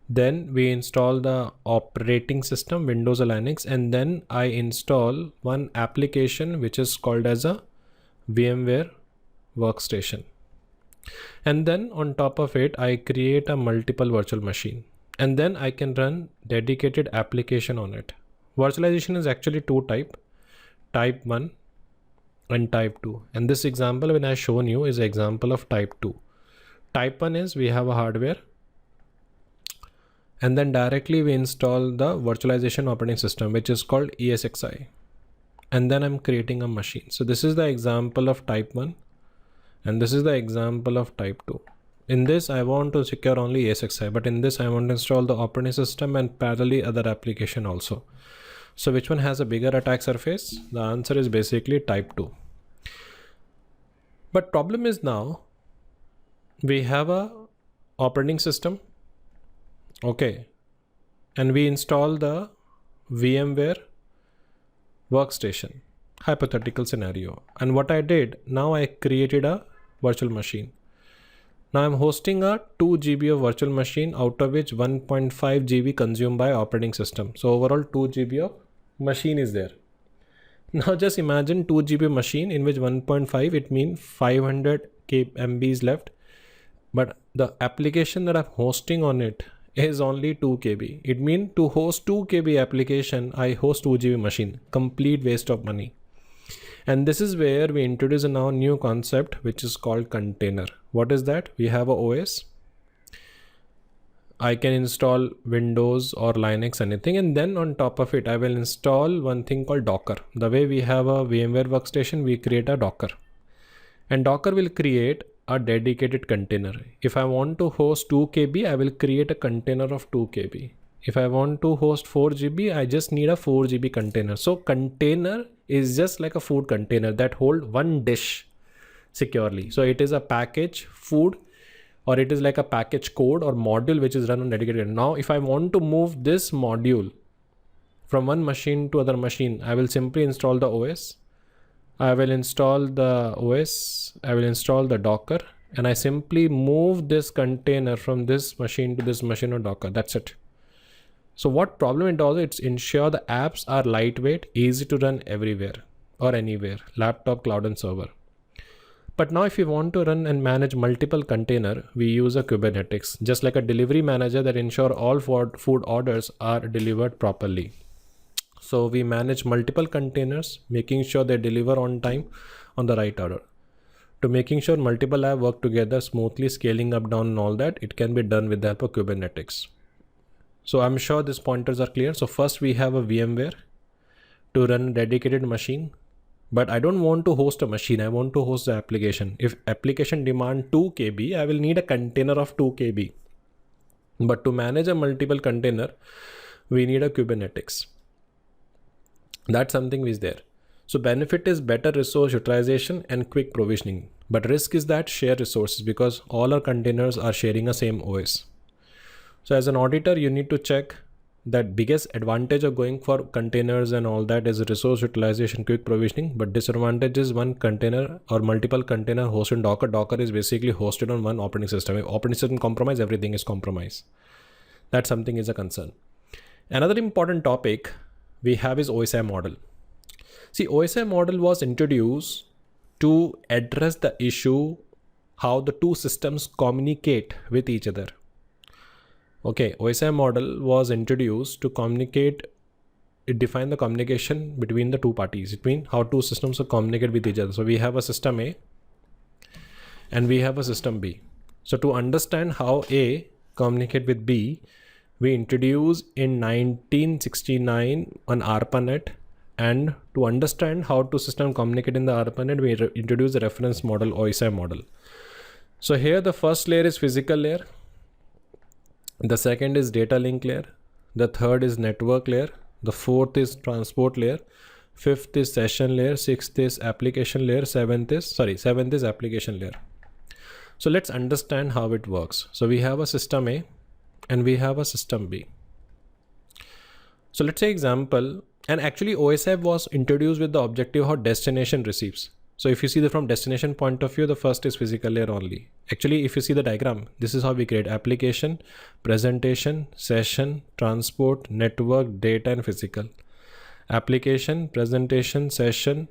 Then we install the operating system, Windows or Linux, and then I install one application which is called as a VMware workstation. And then on top of it, I create a multiple virtual machine, and then I can run dedicated application on it. Virtualization is actually 2 types, type 1 and type 2. And this example when I shown you is an example of type 2. Type 1 is we have a hardware, and then directly we install the virtualization operating system, which is called ISACA. And then I'm creating a machine. So this is the example of type 1, and this is the example of type 2. In this, I want to secure only ISACA, but in this I want to install the operating system and parallelly other application also. So which one has a bigger attack surface? The answer is basically type 2. But problem is now we have a operating system. Okay. And we install the VMware workstation, hypothetical scenario. And what I did, now I created a virtual machine. Now I'm hosting a 2 GB of virtual machine, out of which 1.5 GB consumed by operating system. So overall 2 GB of machine is there. Now just imagine 2 GB machine in which 1.5, it means 500 MB is left. But the application that I'm hosting on it is only 2 KB. It means to host 2 KB application, I host 2 GB machine. Complete waste of money. And this is where we introduce a now new concept which is called container. What is that? We have a OS. I can install Windows or Linux, anything, and then on top of it I will install one thing called Docker. The way we have a VMware workstation, we create a Docker, and Docker will create a dedicated container. If I want to host 2 KB, I will create a container of 2 KB. If I want to host 4 GB, I just need a 4 GB container. So container is just like a food container that hold one dish securely. So it is a package food, or it is like a package code or module which is run on dedicated. Now, if I want to move this module from one machine to other machine, I will simply install the OS. I will install the OS, I will install the Docker, and I simply move this container from this machine to this machine on Docker. That's it. So what problem it does, it's ensure the apps are lightweight, easy to run everywhere or anywhere, laptop, cloud, and server. But now if you want to run and manage multiple container, we use a Kubernetes, just like a delivery manager that ensure all food orders are delivered properly. So we manage multiple containers, making sure they deliver on time on the right order. To making sure multiple apps work together smoothly, scaling up, down, and all that, it can be done with the help of Kubernetes. So I'm sure these pointers are clear. So first we have a VMware to run a dedicated machine, but I don't want to host a machine. I want to host the application. If application demand 2 KB, I will need a container of 2 KB. But to manage a multiple container, we need a Kubernetes. That's something is there. So benefit is better resource utilization and quick provisioning. But risk is that share resources, because all our containers are sharing a same OS. So as an auditor, you need to check that biggest advantage of going for containers and all that is resource utilization, quick provisioning. But disadvantage is one container or multiple container hosted in Docker. Docker is basically hosted on one operating system. If operating system compromise, everything is compromised. That something is a concern. Another important topic we have is OSI model. See, OSI model was introduced to address the issue how the two systems communicate with each other. Okay, OSI model was introduced to communicate, it defined the communication between the two parties. It means how two systems will communicate with each other. So we have a system A and we have a system B. So to understand how A communicate with B, we introduced in 1969 an ARPANET, and to understand how two systems communicate in the ARPANET, we introduced the reference model, OSI model. So here the first layer is physical layer. The second is data link layer. The third is network layer. The fourth is transport layer. Fifth is session layer. Sixth is application layer. Seventh is application layer. So let's understand how it works. So we have a system A and we have a system B. So let's say example, and actually OSI was introduced with the objective how destination receives. So if you see the from destination point of view, the first is physical layer only. Actually, if you see the diagram, this is how we create application, presentation, session, transport, network, data, and physical. Application, presentation, session,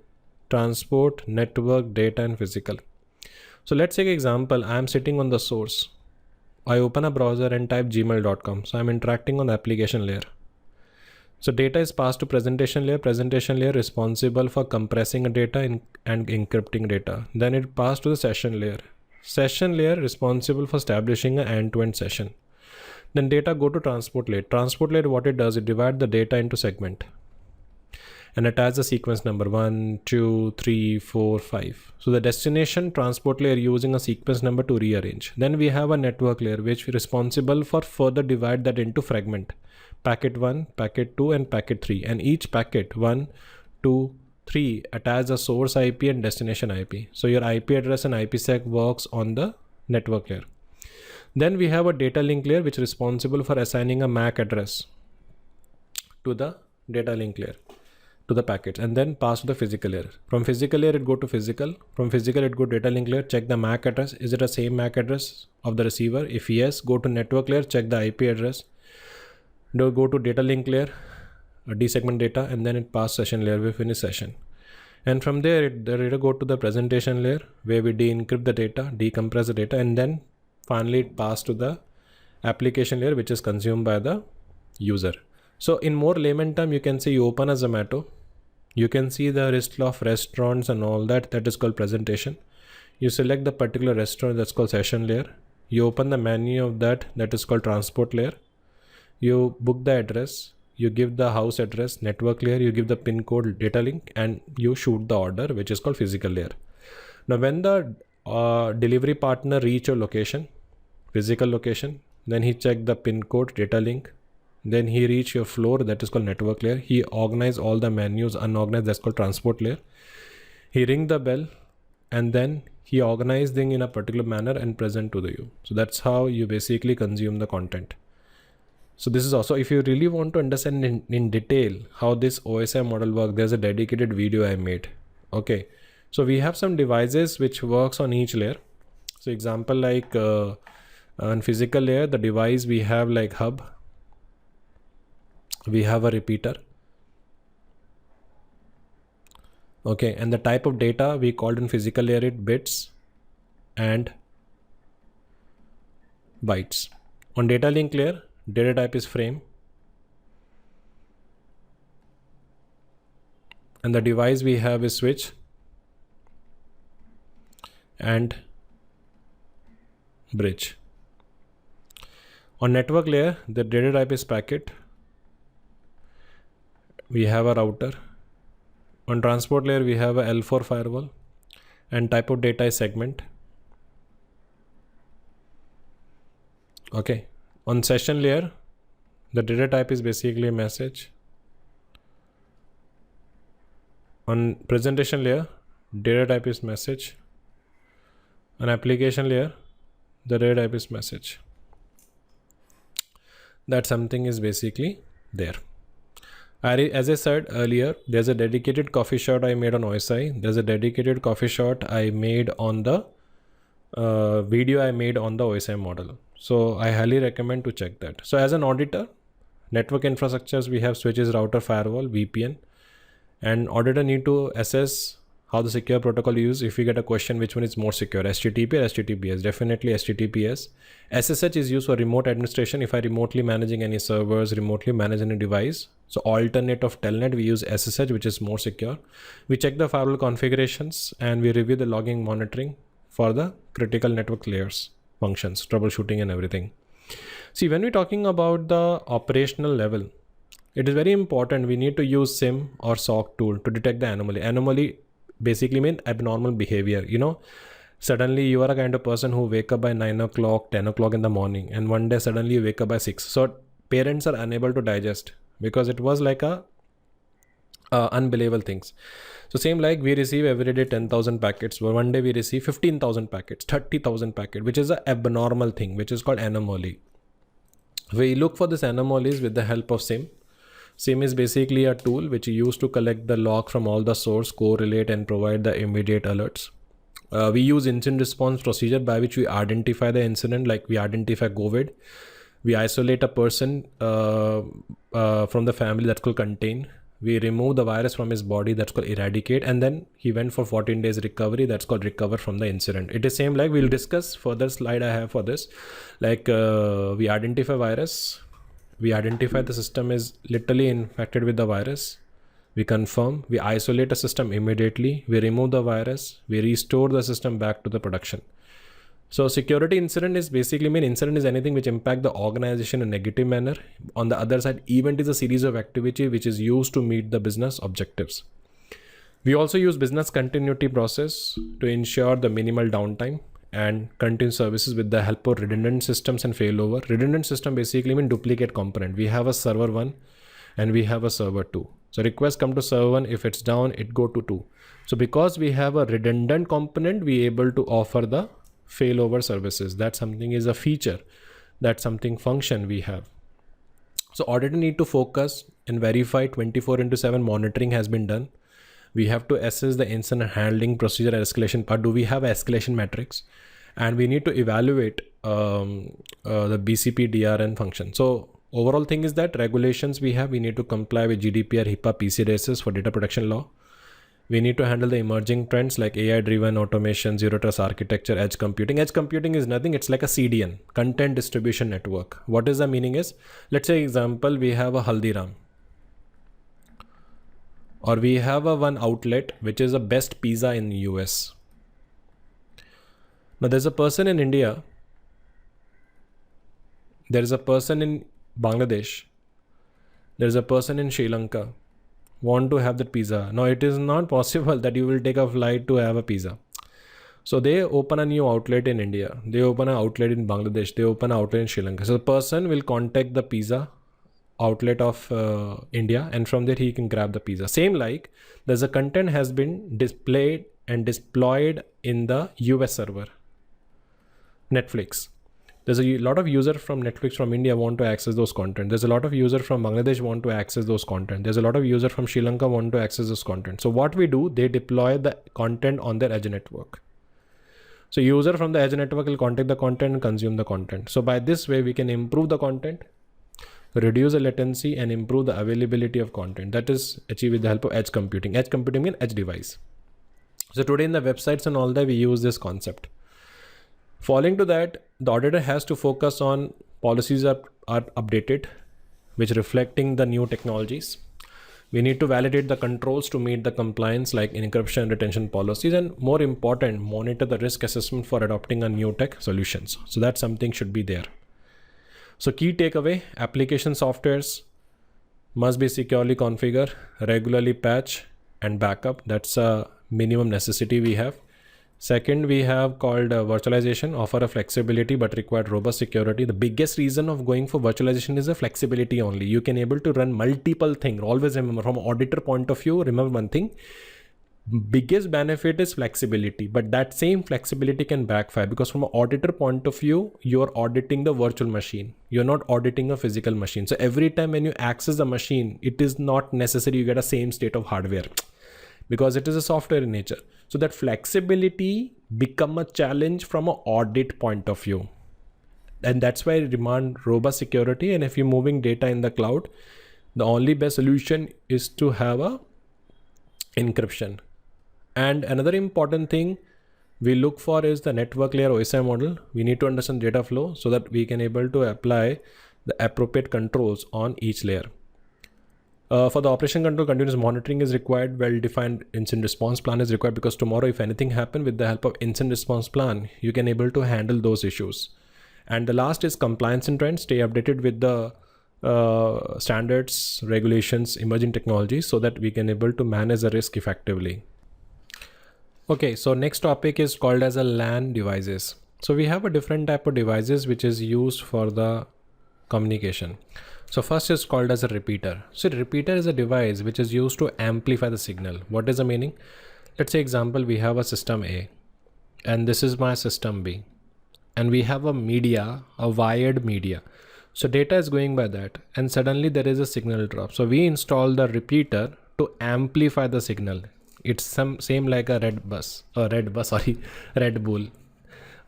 transport, network, data, and physical. So let's take example. I am sitting on the source. I open a browser and type gmail.com. So I'm interacting on the application layer. So data is passed to presentation layer responsible for compressing data and encrypting data. Then it passed to the session layer responsible for establishing an end-to-end session. Then data go to transport layer, what it does, it divides the data into segment and attach the sequence number 1, 2, 3, 4, 5. So the destination transport layer using a sequence number to rearrange. Then we have a network layer which is responsible for further divide that into fragment. Packet 1, packet 2, and packet 3. And each packet 1, 2, 3 attach a source IP and destination IP. So your IP address and IPsec works on the network layer. Then we have a data link layer which is responsible for assigning a MAC address to the data link layer, to the packets, and then pass to the physical layer. From physical layer it go to physical. From physical it go to data link layer, check the MAC address. Is it the same MAC address of the receiver? If yes, go to network layer, check the IP address. Go to data link layer, desegment data, and then it pass session layer, we finish session. And from there it go to the presentation layer where we de-encrypt the data, decompress the data, and then finally it pass to the application layer which is consumed by the user. So in more layman term, you can say you open a Zomato, you can see the list of restaurants and all that, that is called presentation. You select the particular restaurant, that's called session layer. You open the menu of that is called transport layer. You book the address, you give the house address, network layer, you give the pin code, data link, and you shoot the order, which is called physical layer. Now when the delivery partner reach your location, physical location, then he check the pin code, data link, then he reach your floor, that is called network layer. He organize all the menus, unorganized, that's called transport layer. He ring the bell, and then he organize thing in a particular manner and present to you. So that's how you basically consume the content. So this is also, if you really want to understand in detail how this OSI model works, there's a dedicated video I made. Okay, so we have some devices which works on each layer. So example, like on physical layer, the device we have like hub, we have a repeater. Okay, and the type of data we called in physical layer it bits and bytes. On data link layer, data type is frame, and the device we have is switch and bridge. On network layer, the data type is packet, we have a router. On transport layer, we have a L4 firewall, and type of data is segment. Okay, on session layer, the data type is basically a message. On presentation layer, data type is message. On application layer, the data type is message. That something is basically there. As I said earlier, there's a dedicated coffee shot I made on OSI. There's a dedicated coffee shot I made on the video I made on the OSI model. So I highly recommend to check that. So as an auditor, network infrastructures, we have switches, router, firewall, VPN, and auditor need to assess how the secure protocol you use. If you get a question, which one is more secure, HTTP or HTTPS? Definitely HTTPS. SSH is used for remote administration. If I remotely managing any servers, remotely manage any device. So alternate of Telnet, we use SSH, which is more secure. We check the firewall configurations and we review the logging monitoring for the critical network layers, functions, troubleshooting and everything. See, when we're talking about the operational level, it is very important. We need to use SIM or SOC tool to detect the anomaly. Anomaly basically means abnormal behavior. You know, suddenly you are a kind of person who wake up by 9 o'clock, 10 o'clock in the morning, and one day suddenly you wake up by 6. So parents are unable to digest because it was like a unbelievable things. So same like we receive every day 10,000 packets, but one day we receive 15,000 packets, 30,000 packets, which is an abnormal thing, which is called anomaly. We look for this anomalies with the help of SIM. SIM is basically a tool which you use to collect the log from all the source, correlate and provide the immediate alerts. We use incident response procedure by which we identify the incident, like we identify COVID. We isolate a person from the family, that's called contain. We remove the virus from his body, that's called eradicate. And then he went for 14 days recovery, that's called recover from the incident. It is same like we'll discuss further slide I have for this. Like we identify virus. We identify the system is literally infected with the virus. We confirm, we isolate a system immediately. We remove the virus. We restore the system back to the production. So security incident is basically incident is anything which impact the organization in a negative manner. On the other side, event is a series of activity which is used to meet the business objectives. We also use business continuity process to ensure the minimal downtime and continue services with the help of redundant systems and failover. Redundant system basically mean duplicate component. We have a server 1 and we have a server 2. So request come to server 1, if it's down, it go to 2. So because we have a redundant component, we able to offer the failover services. That something is a feature, that something function we have. So auditor need to focus and verify 24/7 monitoring has been done. We have to assess the incident handling procedure escalation part. Do we have escalation metrics? And we need to evaluate the BCP DRN function. So overall thing is that regulations we have, we need to comply with GDPR, HIPAA, PCDSS for data protection law. We need to handle the emerging trends like AI-driven automation, zero trust architecture, edge computing. Edge computing is nothing. It's like a CDN, content distribution network. What is the meaning is, let's say example, we have a Haldiram. Or we have a one outlet, which is the best pizza in the US. Now there's a person in India There is a person in Bangladesh, there is a person in Sri Lanka want to have that pizza. Now it is not possible that you will take a flight to have a pizza. So they open a new outlet in India, they open an outlet in Bangladesh, they open an outlet in Sri Lanka. So the person will contact the pizza outlet of India, and from there he can grab the pizza. Same like there's a content has been displayed and deployed in the US server, Netflix. There's a lot of users from Netflix from India want to access those content. There's a lot of users from Bangladesh want to access those content. There's a lot of users from Sri Lanka want to access those content. So what we do, they deploy the content on their edge network. So user from the edge network will contact the content and consume the content. So by this way, we can improve the content, reduce the latency, and improve the availability of content. That is achieved with the help of edge computing. Edge computing means edge device. So today in the websites and all that, we use this concept. Following to that, the auditor has to focus on policies are updated, which reflecting the new technologies. We need to validate the controls to meet the compliance like encryption, retention policies, and more important, monitor the risk assessment for adopting a new tech solutions. So that something should be there. So key takeaway, application softwares must be securely configured, regularly patch and backup. That's a minimum necessity we have. Second, we have called virtualization, offer a flexibility but required robust security. The biggest reason of going for virtualization is the flexibility only. You can able to run multiple things. Always remember, from an auditor point of view, remember one thing, biggest benefit is flexibility, but that same flexibility can backfire because from an auditor point of view, you're auditing the virtual machine. You're not auditing a physical machine. So every time when you access the machine, it is not necessary you get a same state of hardware because it is a software in nature. So that flexibility become a challenge from an audit point of view. And that's why I demand robust security. And if you're moving data in the cloud, the only best solution is to have a encryption. And another important thing we look for is the network layer OSI model. We need to understand data flow so that we can able to apply the appropriate controls on each layer. For the operation control, continuous monitoring is required. Well-defined incident response plan is required because tomorrow, if anything happen with the help of incident response plan, you can able to handle those issues. And the last is compliance and trends. Stay updated with the standards, regulations, emerging technologies so that we can able to manage the risk effectively. Okay, so next topic is called as a LAN devices. So we have a different type of devices which is used for the communication. So first is called as a repeater. So repeater is a device which is used to amplify the signal. What is the meaning? Let's say example, we have a system A and this is my system B and we have a media, a wired media. So data is going by that and suddenly there is a signal drop. So we install the repeater to amplify the signal. It's same like a Red Bull.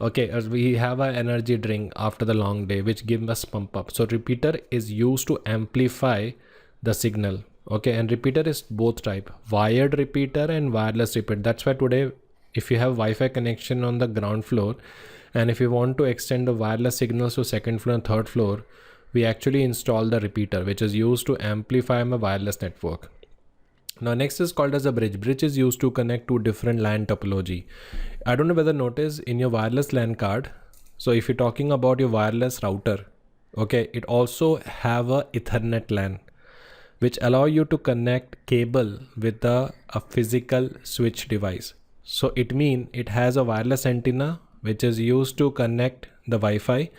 Okay, as we have an energy drink after the long day, which gives us pump up. So repeater is used to amplify the signal. Okay, and repeater is both type, wired repeater and wireless repeater. That's why today, if you have Wi-Fi connection on the ground floor, and if you want to extend the wireless signals to second floor and third floor, we actually install the repeater, which is used to amplify my wireless network. Now next is called as a bridge. Bridge is used to connect to different LAN topology. I don't know whether notice in your wireless LAN card. So if you're talking about your wireless router, okay, it also have a Ethernet LAN, which allow you to connect cable with a physical switch device. So it means it has a wireless antenna, which is used to connect the Wi-Fi,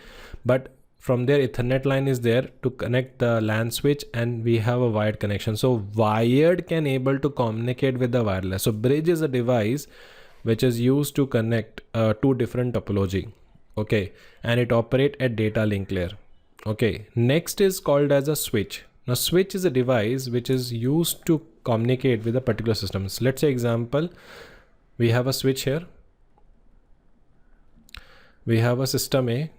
but from there Ethernet line is there to connect the LAN switch and we have a wired connection. So wired can able to communicate with the wireless. So bridge is a device which is used to connect two different topology. Okay. And it operate at data link layer. Okay. Next is called as a switch. Now switch is a device which is used to communicate with a particular system. So let's say example, we have a switch here. We have a system A.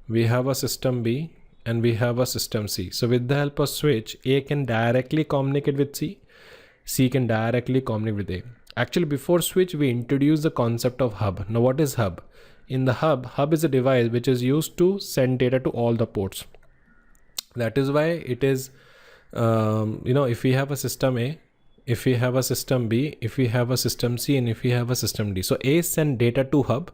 We have a system B and we have a system C. So with the help of switch, A can directly communicate with C, C can directly communicate with A. Actually, before switch, we introduced the concept of hub. Now what is hub? In the hub is a device which is used to send data to all the ports. That is why it is, if we have a system A, if we have a system B, if we have a system C, and if we have a system D. So A send data to hub.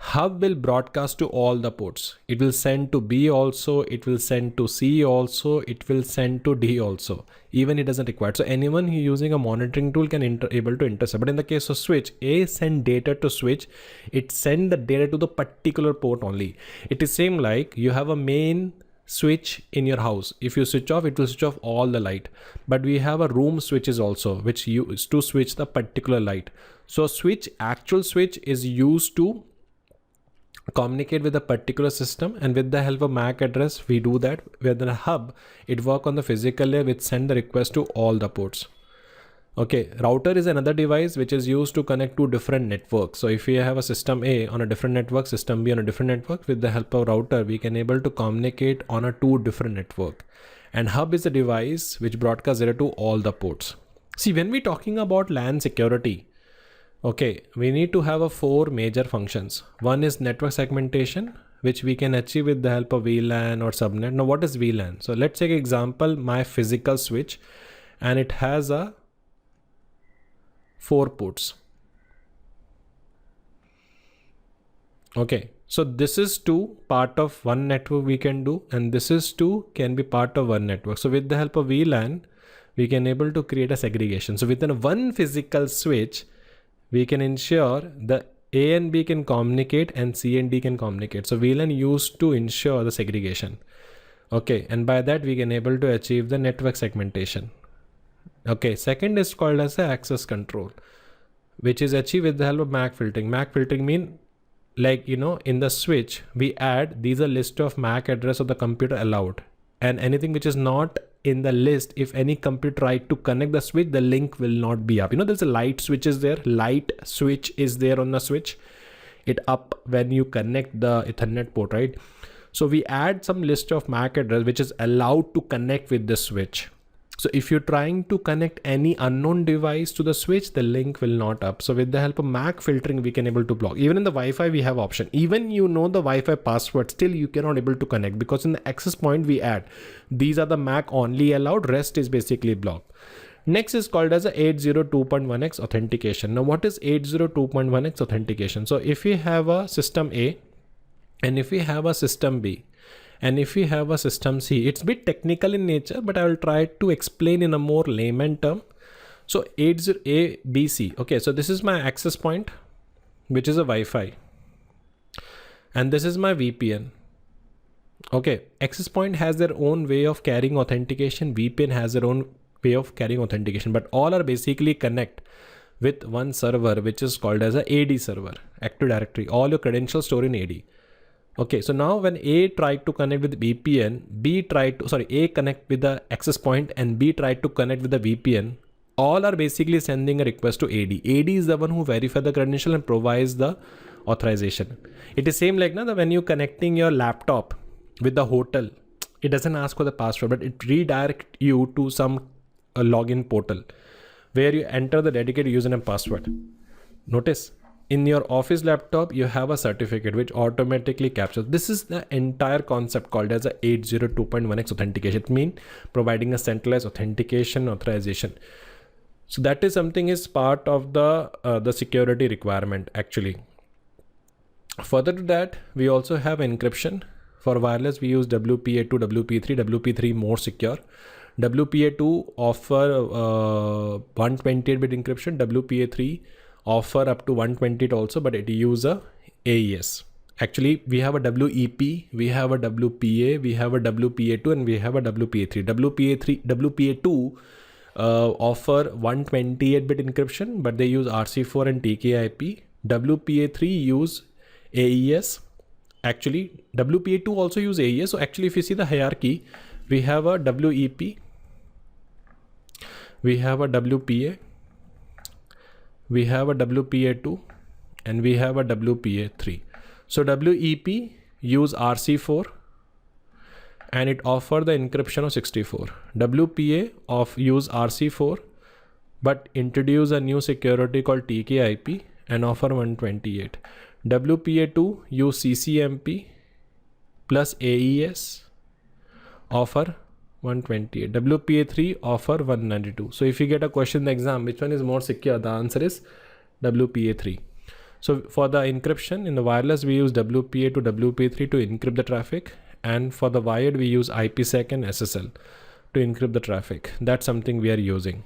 Hub will broadcast to all the ports. It will send to B also, it will send to C also, it will send to D also. Even it doesn't require. So anyone who using a monitoring tool can able to intercept. But in the case of switch, A send data to switch, it send the data to the particular port only. It is same like you have a main switch in your house. If you switch off, it will switch off all the light. But we have a room switches also, which use to switch the particular light. So actual switch is used to communicate with a particular system, and with the help of MAC address we do that. With the hub, it work on the physical layer, which send the request to all the ports. Okay, router is another device which is used to connect to different networks. So if we have a system A on a different network, system B on a different network, with the help of router we can able to communicate on a two different network. And hub is a device which broadcasts data to all the ports. See, when we talking about LAN security, okay, we need to have a four major functions. One is network segmentation, which we can achieve with the help of VLAN or subnet. Now, what is VLAN? So let's take example, my physical switch, and it has a 4 ports. Okay, so this is two part of one network we can do, and this is two can be part of one network. So with the help of VLAN, we can able to create a segregation. So within one physical switch, we can ensure the A and B can communicate and C and D can communicate. So VLAN used to ensure the segregation. Okay, and by that we can able to achieve the network segmentation. Okay, second is called as the access control, which is achieved with the help of MAC filtering. MAC filtering mean, like, you know, in the switch we add these are list of MAC address of the computer allowed, and anything which is not in the list, if any computer try to connect the switch, the link will not be up. You know, there's a light switch is there, light switch is there on the switch, it up when you connect the Ethernet port, right? So we add some list of MAC address which is allowed to connect with the switch. So if you're trying to connect any unknown device to the switch, the link will not up. So with the help of MAC filtering, we can able to block. Even in the Wi-Fi, we have option. Even you know the Wi-Fi password, still you cannot able to connect, because in the access point we add, these are the MAC only allowed, rest is basically blocked. Next is called as a 802.1x authentication. Now what is 802.1x authentication? So if we have a system A, and if we have a system B, and if we have a system C, it's a bit technical in nature, but I will try to explain in a more layman term. So 80ABC. Okay, so this is my access point, which is a Wi-Fi, and this is my VPN. Okay, access point has their own way of carrying authentication. VPN has their own way of carrying authentication, but all are basically connect with one server, which is called as a AD server, Active Directory. All your credentials stored in AD. Okay, so now when A tried to connect with VPN, A connect with the access point and B tried to connect with the VPN, all are basically sending a request to AD. AD is the one who verifies the credential and provides the authorization. It is same like now that when you connecting your laptop with the hotel, it doesn't ask for the password, but it redirect you to some login portal where you enter the dedicated username and password. Notice, in your office laptop, you have a certificate which automatically captures. This is the entire concept called as a 802.1x authentication. It means providing a centralized authentication authorization. So that is something is part of the security requirement actually. Further to that, we also have encryption. For wireless, we use WPA2, WP3, WP3 more secure. WPA2 offer 128-bit encryption. WPA3 offer up to 128 also, but it use a AES. Actually, we have a WEP, we have a WPA, we have a WPA2, and we have a WPA3. WPA2 offer 128-bit encryption, but they use RC4 and TKIP. WPA3 use AES. Actually, WPA2 also use AES. So actually, if you see the hierarchy, we have a WEP, we have a WPA, we have a WPA2, and we have a WPA3. So WEP use RC4 and it offer the encryption of 64. WPA use RC4 but introduce a new security called TKIP and offer 128. WPA2 use CCMP plus AES, offer 128. WPA3 offer 192. So if you get a question in the exam, which one is more secure? The answer is WPA3. So for the encryption in the wireless, we use WPA to WP3 to encrypt the traffic. And for the wired, we use IPsec and SSL to encrypt the traffic. That's something we are using.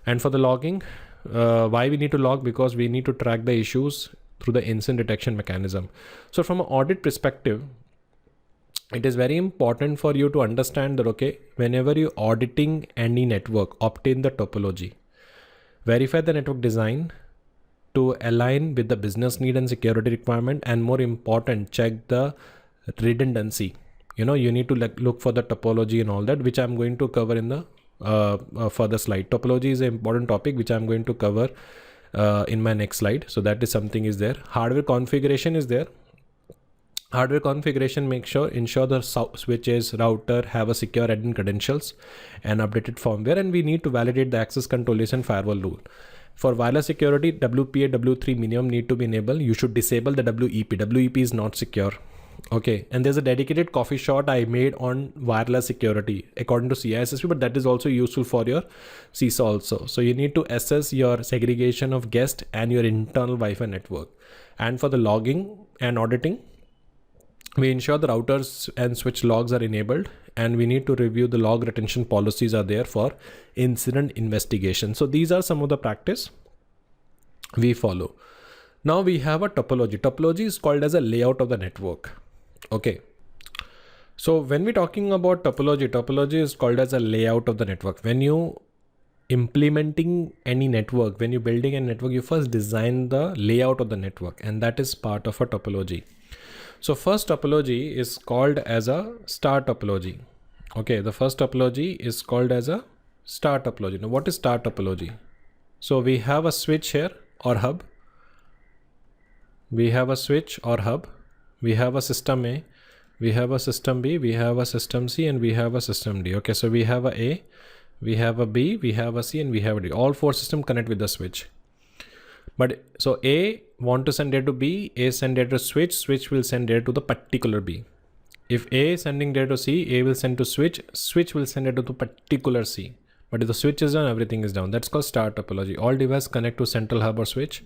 And for the logging, why we need to log? Because we need to track the issues through the incident detection mechanism. So from an audit perspective, it is very important for you to understand that, okay, whenever you're auditing any network, obtain the topology, verify the network design to align with the business need and security requirement, and more important, check the redundancy. You need to look for the topology and all that, which I'm going to cover in the further slide. Topology is an important topic which I'm going to cover in my next slide. So that is something is there. Hardware configuration is there. Hardware configuration, ensure the switches, router have a secure admin credentials and updated firmware, and we need to validate the access control list and firewall rule. For wireless security, WPA W3 minimum need to be enabled. You should disable the WEP. WEP is not secure. Okay, and there's a dedicated coffee shot I made on wireless security according to CISA, but that is also useful for your CISA also. So you need to assess your segregation of guest and your internal Wi-Fi network. And for the logging and auditing, we ensure the routers and switch logs are enabled, and we need to review the log retention policies are there for incident investigation. So these are some of the practice we follow. Now we have a topology. Topology is called as a layout of the network. Okay. So when we're talking about topology is called as a layout of the network. When you implementing any network, when you're building a network, you first design the layout of the network, and that is part of a topology. So first topology is called as a star topology. Okay, the first topology is called as a star topology. Now what is star topology? So we have a switch here or hub. We have a switch or hub. We have a system A. We have a system B. We have a system C, and we have a system D. Okay, so we have a, we have a B, we have a C, and we have a D. All four systems connect with the switch. But so A want to send data to B, A send data to switch, switch will send data to the particular B. If A is sending data to C, A will send to switch, switch will send data to particular C. But if the switch is down, everything is down. That's called star topology. All devices connect to central hub or switch.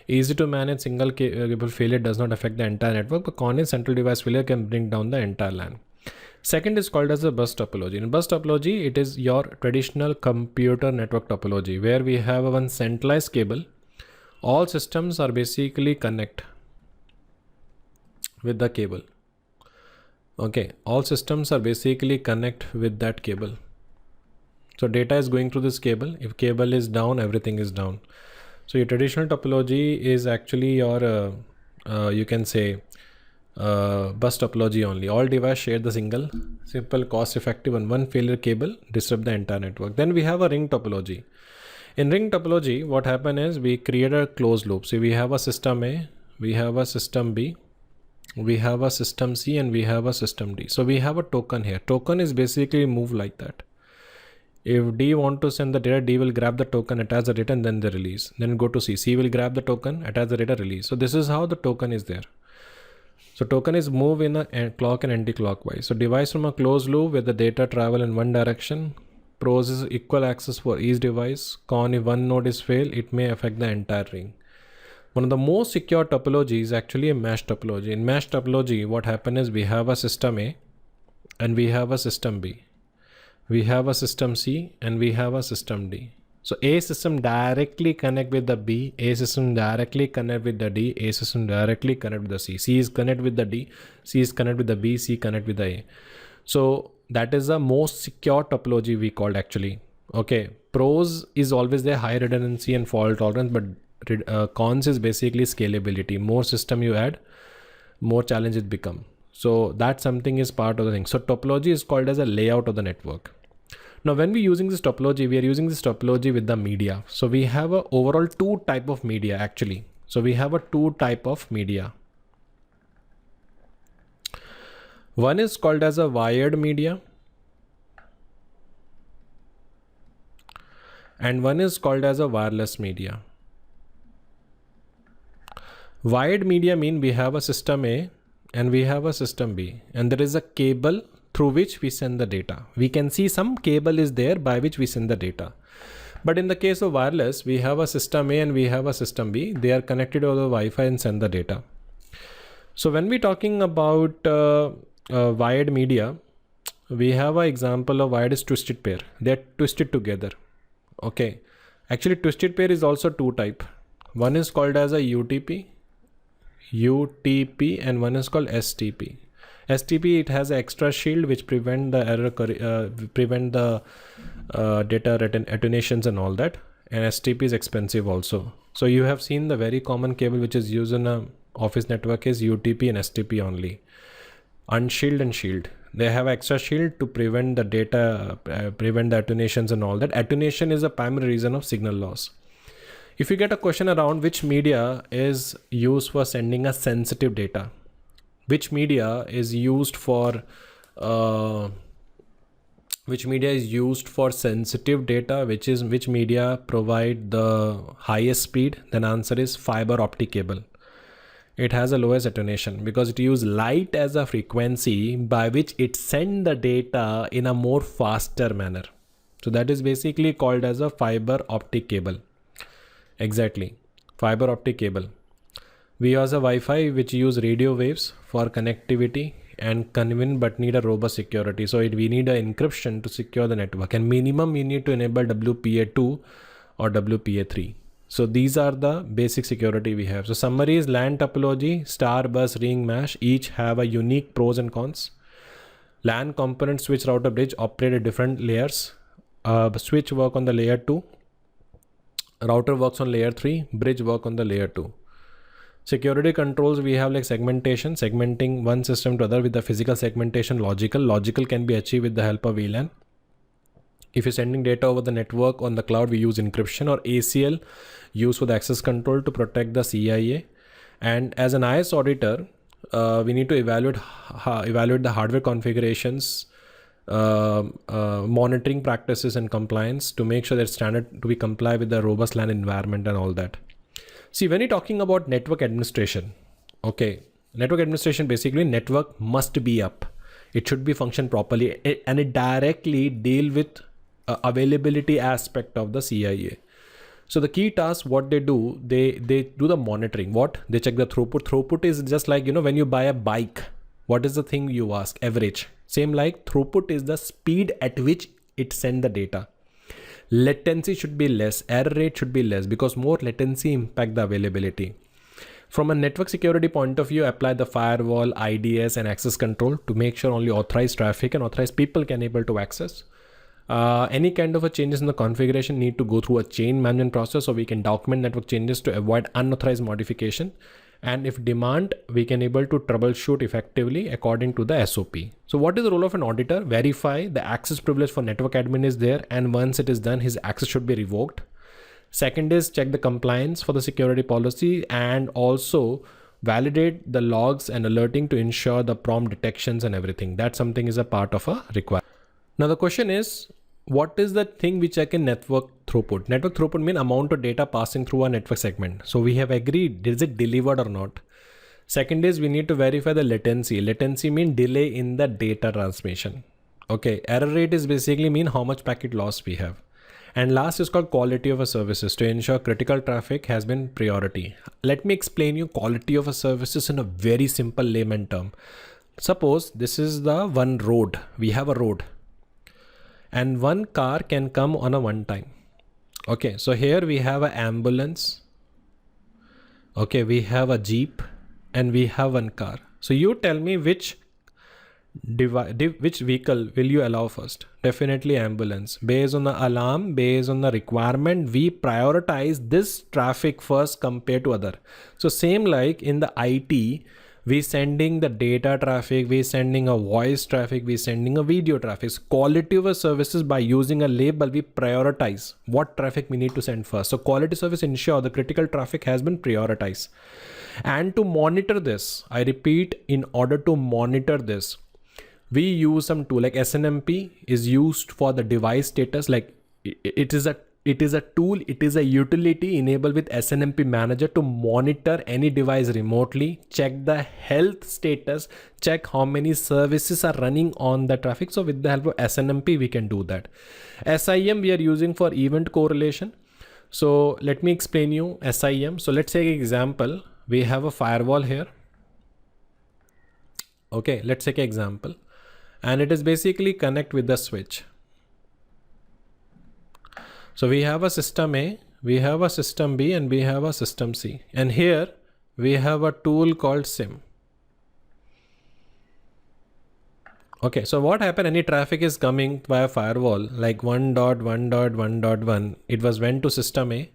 Easy to manage, single cable failure does not affect the entire network, but con is central device failure can bring down the entire LAN. Second is called as a bus topology. In bus topology, it is your traditional computer network topology, where we have one centralized cable. All systems are basically connect with the cable. Okay, all systems are basically connect with that cable. So data is going through this cable. If cable is down, everything is down. So your traditional topology is actually your, you can say, bus topology only. All devices share the simple, cost-effective, and one failure cable disrupt the entire network. Then we have a ring topology. In ring topology, what happen is we create a closed loop. So we have a system A, we have a system B, we have a system C, and we have a system D. So we have a token here. Token is basically moved like that. If D want to send the data, D will grab the token, attach the data, and then they release. Then go to C. C will grab the token, attach the data, release. So this is how the token is there. So token is move in a clock and anti-clockwise. So device from a closed loop where the data travel in one direction. Pros is equal access for each device. Con, if one node is failed, it may affect the entire ring. One of the most secure topology is actually a mesh topology. In mesh topology, what happens is we have a system A and we have a system B. We have a system C and we have a system D. So A system directly connect with the B, A system directly connect with the D, A system directly connect with the C. C is connect with the D, C is connect with the B, C connect with the A. So that is the most secure topology we called actually. Okay, pros is always there, high redundancy and fault tolerance, but cons is basically scalability. More system you add, more challenge it become. So that something is part of the thing. So topology is called as a layout of the network. Now when we're using this topology, we are using this topology with the media. So we have a overall two type of media actually. So we have a two type of media. One is called as a wired media and one is called as a wireless media. Wired media mean we have a system A and we have a system B, and there is a cable through which we send the data. We can see some cable is there by which we send the data. But in the case of wireless, we have a system A and we have a system B. They are connected over the Wi-Fi and send the data. So when we're talking about wired media, we have an example of wired is twisted pair. They're twisted together. Okay. Actually, twisted pair is also two type. One is called as a UTP, and one is called STP. STP, it has an extra shield which prevent the error, prevent the data attenuations and all that. And STP is expensive also. So you have seen the very common cable which is used in a office network is UTP and STP only. Unshield and shield. They have extra shield to prevent the data, prevent the attenuations and all that. Attenuation is a primary reason of signal loss. If you get a question around which media is used for sending a sensitive data, which media is used for sensitive data, which media provide the highest speed, then answer is fiber optic cable. It has the lowest attenuation because it uses light as a frequency by which it sends the data in a more faster manner. So that is basically called as a fiber optic cable. Exactly, fiber optic cable. We use a Wi-Fi which use radio waves for connectivity and convenient but need a robust security. So we need an encryption to secure the network, and minimum we need to enable WPA2 or WPA3. So these are the basic security we have. So summary is LAN topology, star, bus, ring, mesh, each have a unique pros and cons. LAN component, switch, router, bridge operate at different layers. Switch work on the layer 2. Router works on layer 3. Bridge work on the layer 2. Security controls, we have like segmentation, segmenting one system to other with the physical segmentation. Logical can be achieved with the help of VLAN. If you're sending data over the network on the cloud, we use encryption or ACL used for the access control to protect the CIA. And as an IS auditor, we need to evaluate the hardware configurations, monitoring practices and compliance to make sure that standard to be comply with the robust LAN environment and all that. See, when you're talking about network administration, okay, network administration, basically network must be up. It should be function properly, and it directly deal with availability aspect of the CIA. So the key task, what they do, they do the monitoring. What they check the throughput. Throughput is just like, when you buy a bike, what is the thing you ask? Average. Same like throughput is the speed at which it send the data. Latency should be less, error rate should be less, because more latency impact the availability. From a network security point of view, apply the firewall, IDS and access control to make sure only authorized traffic and authorized people can able to access. Any kind of a changes in the configuration need to go through a chain management process, so we can document network changes to avoid unauthorized modification. And if demand, we can able to troubleshoot effectively according to the SOP. So what is the role of an auditor? Verify the access privilege for network admin is there, and once it is done, his access should be revoked. Second is check the compliance for the security policy, and also validate the logs and alerting to ensure the prompt detections and everything. That something is a part of a requirement. Now the question is, what is the thing we check in network throughput? Network throughput means amount of data passing through a network segment. So we have agreed, is it delivered or not? Second is we need to verify the latency. Latency means delay in the data transmission. Okay, error rate is basically mean how much packet loss we have. And last is called quality of a services to ensure critical traffic has been priority. Let me explain you quality of a services in a very simple layman term. Suppose this is the one road. We have a road, and one car can come on a one time. Okay, so here we have an ambulance. Okay, we have a jeep, and we have one car. So you tell me which vehicle will you allow first? Definitely ambulance. Based on the alarm, based on the requirement, we prioritize this traffic first compared to other. So same like in the IT, we sending the data traffic, we sending a voice traffic, we sending a video traffic. So quality of a services, by using a label, we prioritize what traffic we need to send first. So quality service ensure the critical traffic has been prioritized. And to monitor this, I repeat, in order to monitor this, we use some tool like SNMP is used for the device status. Like it is a it is a tool, it is a utility enabled with SNMP manager to monitor any device remotely, check the health status, check how many services are running on the traffic. So with the help of SNMP, we can do that. SIM we are using for event correlation. So let me explain you SIM. So let's take an example. We have a firewall here. Okay, let's take an example. And it is basically connect with the switch. So we have a system A, we have a system B, and we have a system C. And here we have a tool called SIM. Okay, so what happened? Any traffic is coming via firewall like 1.1.1.1. It went to system A,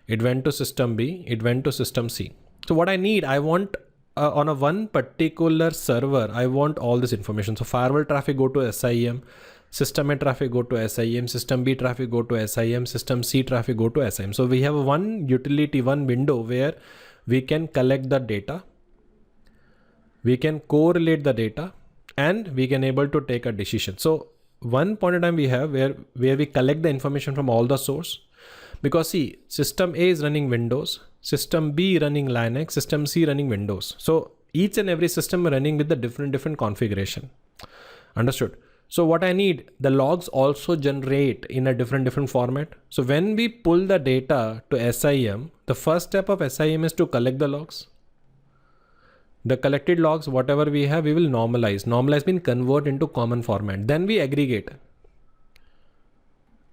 it went to system B, it went to system C. So what I need, I want on a one particular server, I want all this information. So firewall traffic go to SIM, system A traffic go to SIM, system B traffic go to SIM, system C traffic go to SIM. So we have one utility, one window where we can collect the data, we can correlate the data, and we can able to take a decision. So one point in time we have where we collect the information from all the source, because see, system A is running Windows, system B running Linux, system C running Windows. So each and every system running with the different configuration. Understood? So what I need, the logs also generate in a different format. So when we pull the data to SIM, the first step of SIM is to collect the logs. The collected logs, whatever we have, we will normalize. Normalize means convert into common format. Then we aggregate.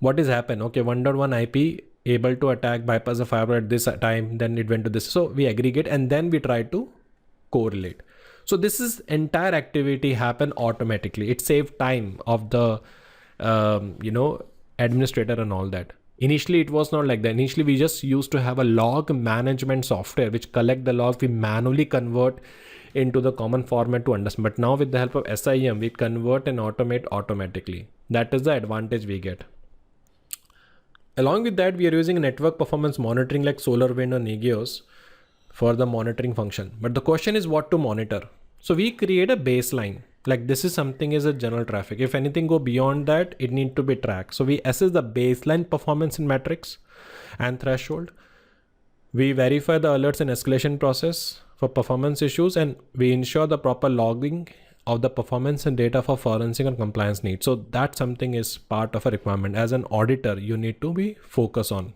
What is happened? Okay, 1.1 IP able to attack, bypass the firewall at this time, then it went to this. So we aggregate and then we try to correlate. So this is entire activity happen automatically. It saves time of the, administrator and all that. Initially, it was not like that. Initially, we just used to have a log management software, which collect the logs, we manually convert into the common format to understand. But now with the help of SIM, we convert and automate automatically. That is the advantage we get. Along with that, we are using network performance monitoring like SolarWinds or Nagios for the monitoring function. But the question is what to monitor. So we create a baseline. Like this is something is a general traffic. If anything go beyond that, it need to be tracked. So we assess the baseline performance in metrics and threshold. We verify the alerts and escalation process for performance issues, and we ensure the proper logging of the performance and data for forensic and compliance needs. So that something is part of a requirement. As an auditor, you need to be focused on.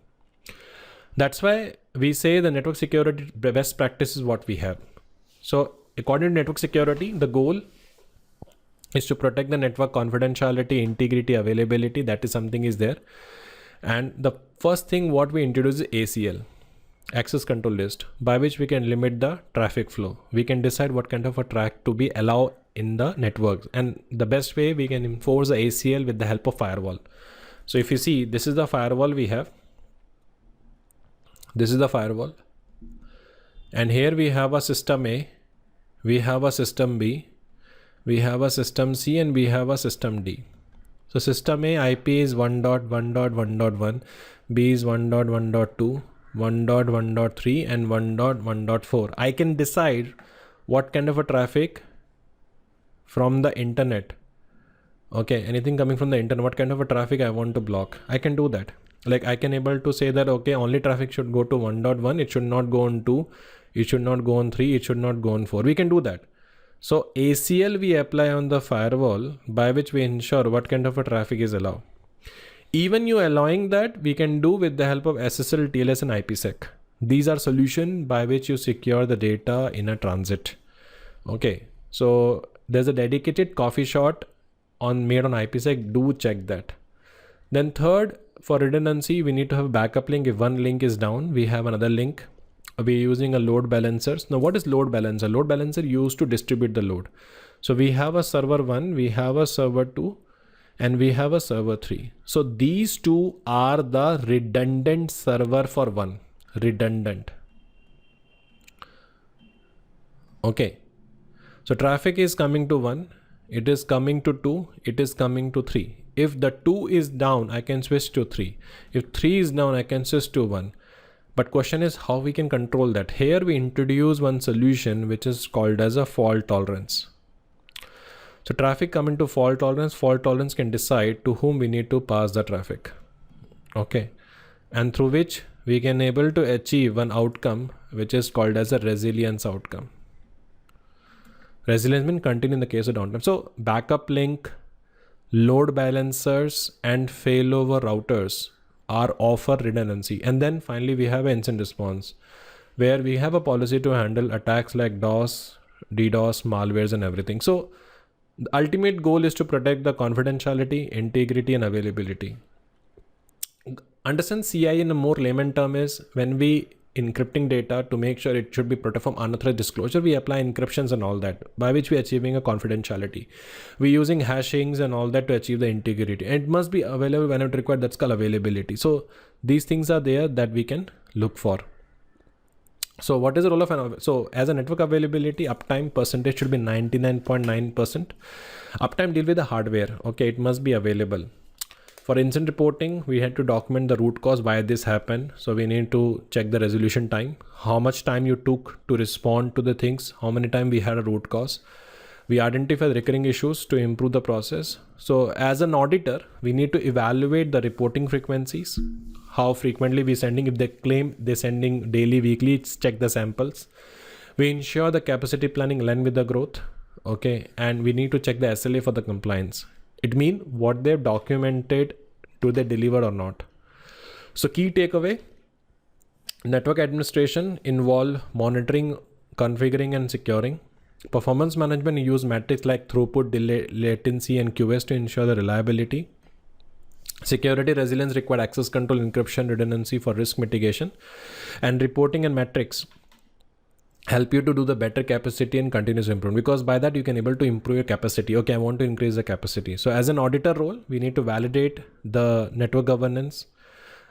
That's why we say the network security best practice is what we have. So according to network security, the goal is to protect the network confidentiality, integrity, availability. That is something is there. And the first thing what we introduce is ACL, access control list, by which we can limit the traffic flow. We can decide what kind of a track to be allowed in the network. And the best way we can enforce the ACL with the help of firewall. So if you see, this is the firewall we have. This is the firewall. And here we have a system A, we have a system B, we have a system C, and we have a system D. So system A IP is 1.1.1.1, B is 1.1.2, 1.1.3 and 1.1.4. I can decide what kind of a traffic from the internet. Okay, anything coming from the internet, what kind of a traffic I want to block. I can do that. Like I can able to say that, okay, only traffic should go to 1.1. It should not go on 2. It should not go on 3. It should not go on 4. We can do that. So ACL we apply on the firewall, by which we ensure what kind of a traffic is allowed. Even you allowing that, we can do with the help of SSL, TLS and IPsec. These are solutions by which you secure the data in a transit. Okay, so there's a dedicated coffee shop made on IPsec. Do check that. Then third, for redundancy, we need to have a backup link. If one link is down, we have another link. We're using a load balancers. Now, what is load balancer? Load balancer used to distribute the load. So we have a server 1, we have a server 2, and we have a server 3. So these two are the redundant server for one. Redundant. Okay. So traffic is coming to 1, it is coming to 2, it is coming to 3. If the 2 is down, I can switch to 3. If 3 is down, I can switch to 1. But question is how we can control that. Here we introduce one solution which is called as a fault tolerance. So traffic coming to fault tolerance can decide to whom we need to pass the traffic. Okay. And through which we can able to achieve an outcome which is called as a resilience outcome. Resilience means continue in the case of downtime. So backup link, load balancers and failover routers are offer redundancy. And then finally we have incident response, where we have a policy to handle attacks like DOS, DDoS, malwares and everything. So the ultimate goal is to protect the confidentiality, integrity and availability. Understand CI in a more layman term is when we encrypting data to make sure it should be protected from unauthorized disclosure, we apply encryptions and all that, by which we are achieving a confidentiality. We're using hashings and all that to achieve the integrity. And it must be available when it required, that's called availability. So these things are there that we can look for. So what is the role of so as a network availability, uptime percentage should be 99.9%. Uptime deal with the hardware. Okay, it must be available. For incident reporting, we had to document the root cause why this happened. So we need to check the resolution time, how much time you took to respond to the things, how many time we had a root cause. We identify the recurring issues to improve the process. So as an auditor, we need to evaluate the reporting frequencies, how frequently we sending. If they claim they're sending daily, weekly, check the samples. We ensure the capacity planning align with the growth. Okay, and we need to check the SLA for the compliance. It means what they've documented, do they deliver or not. So key takeaway, network administration involve monitoring, configuring and securing. Performance management use metrics like throughput, delay, latency and QoS to ensure the reliability. Security resilience required access control, encryption, redundancy for risk mitigation. And reporting and metrics help you to do the better capacity and continuous improvement, because by that you can able to improve your capacity. Okay, I want to increase the capacity. So as an auditor role, we need to validate the network governance,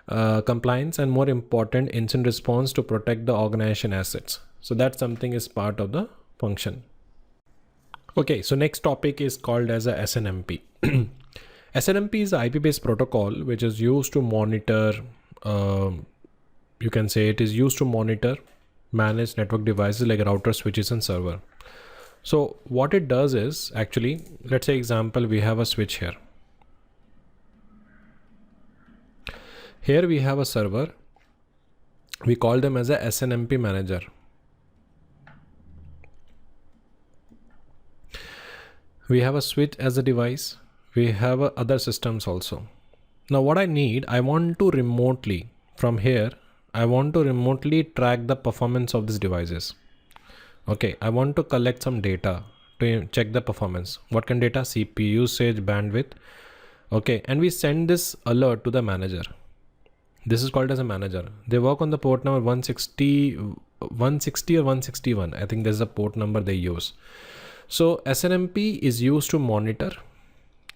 compliance, and more important, incident response to protect the organization assets. So that something is part of the function. Okay, so next topic is called as a SNMP. SNMP is an IP-based protocol which is used to monitor, you can say it is used to monitor, manage network devices like router, switches and server. So what it does is, actually, let's say example, we have a switch here. Here we have a server. We call them as a SNMP manager. We have a switch as a device. We have other systems also. Now what I need, I want to remotely from here, I want to remotely track the performance of these devices. Okay, I want to collect some data to check the performance. What kind of data? CPU usage, bandwidth. Okay, and we send this alert to the manager. This is called as a manager. They work on the port number 160 or 161. I think there's a port number they use. So SNMP is used to monitor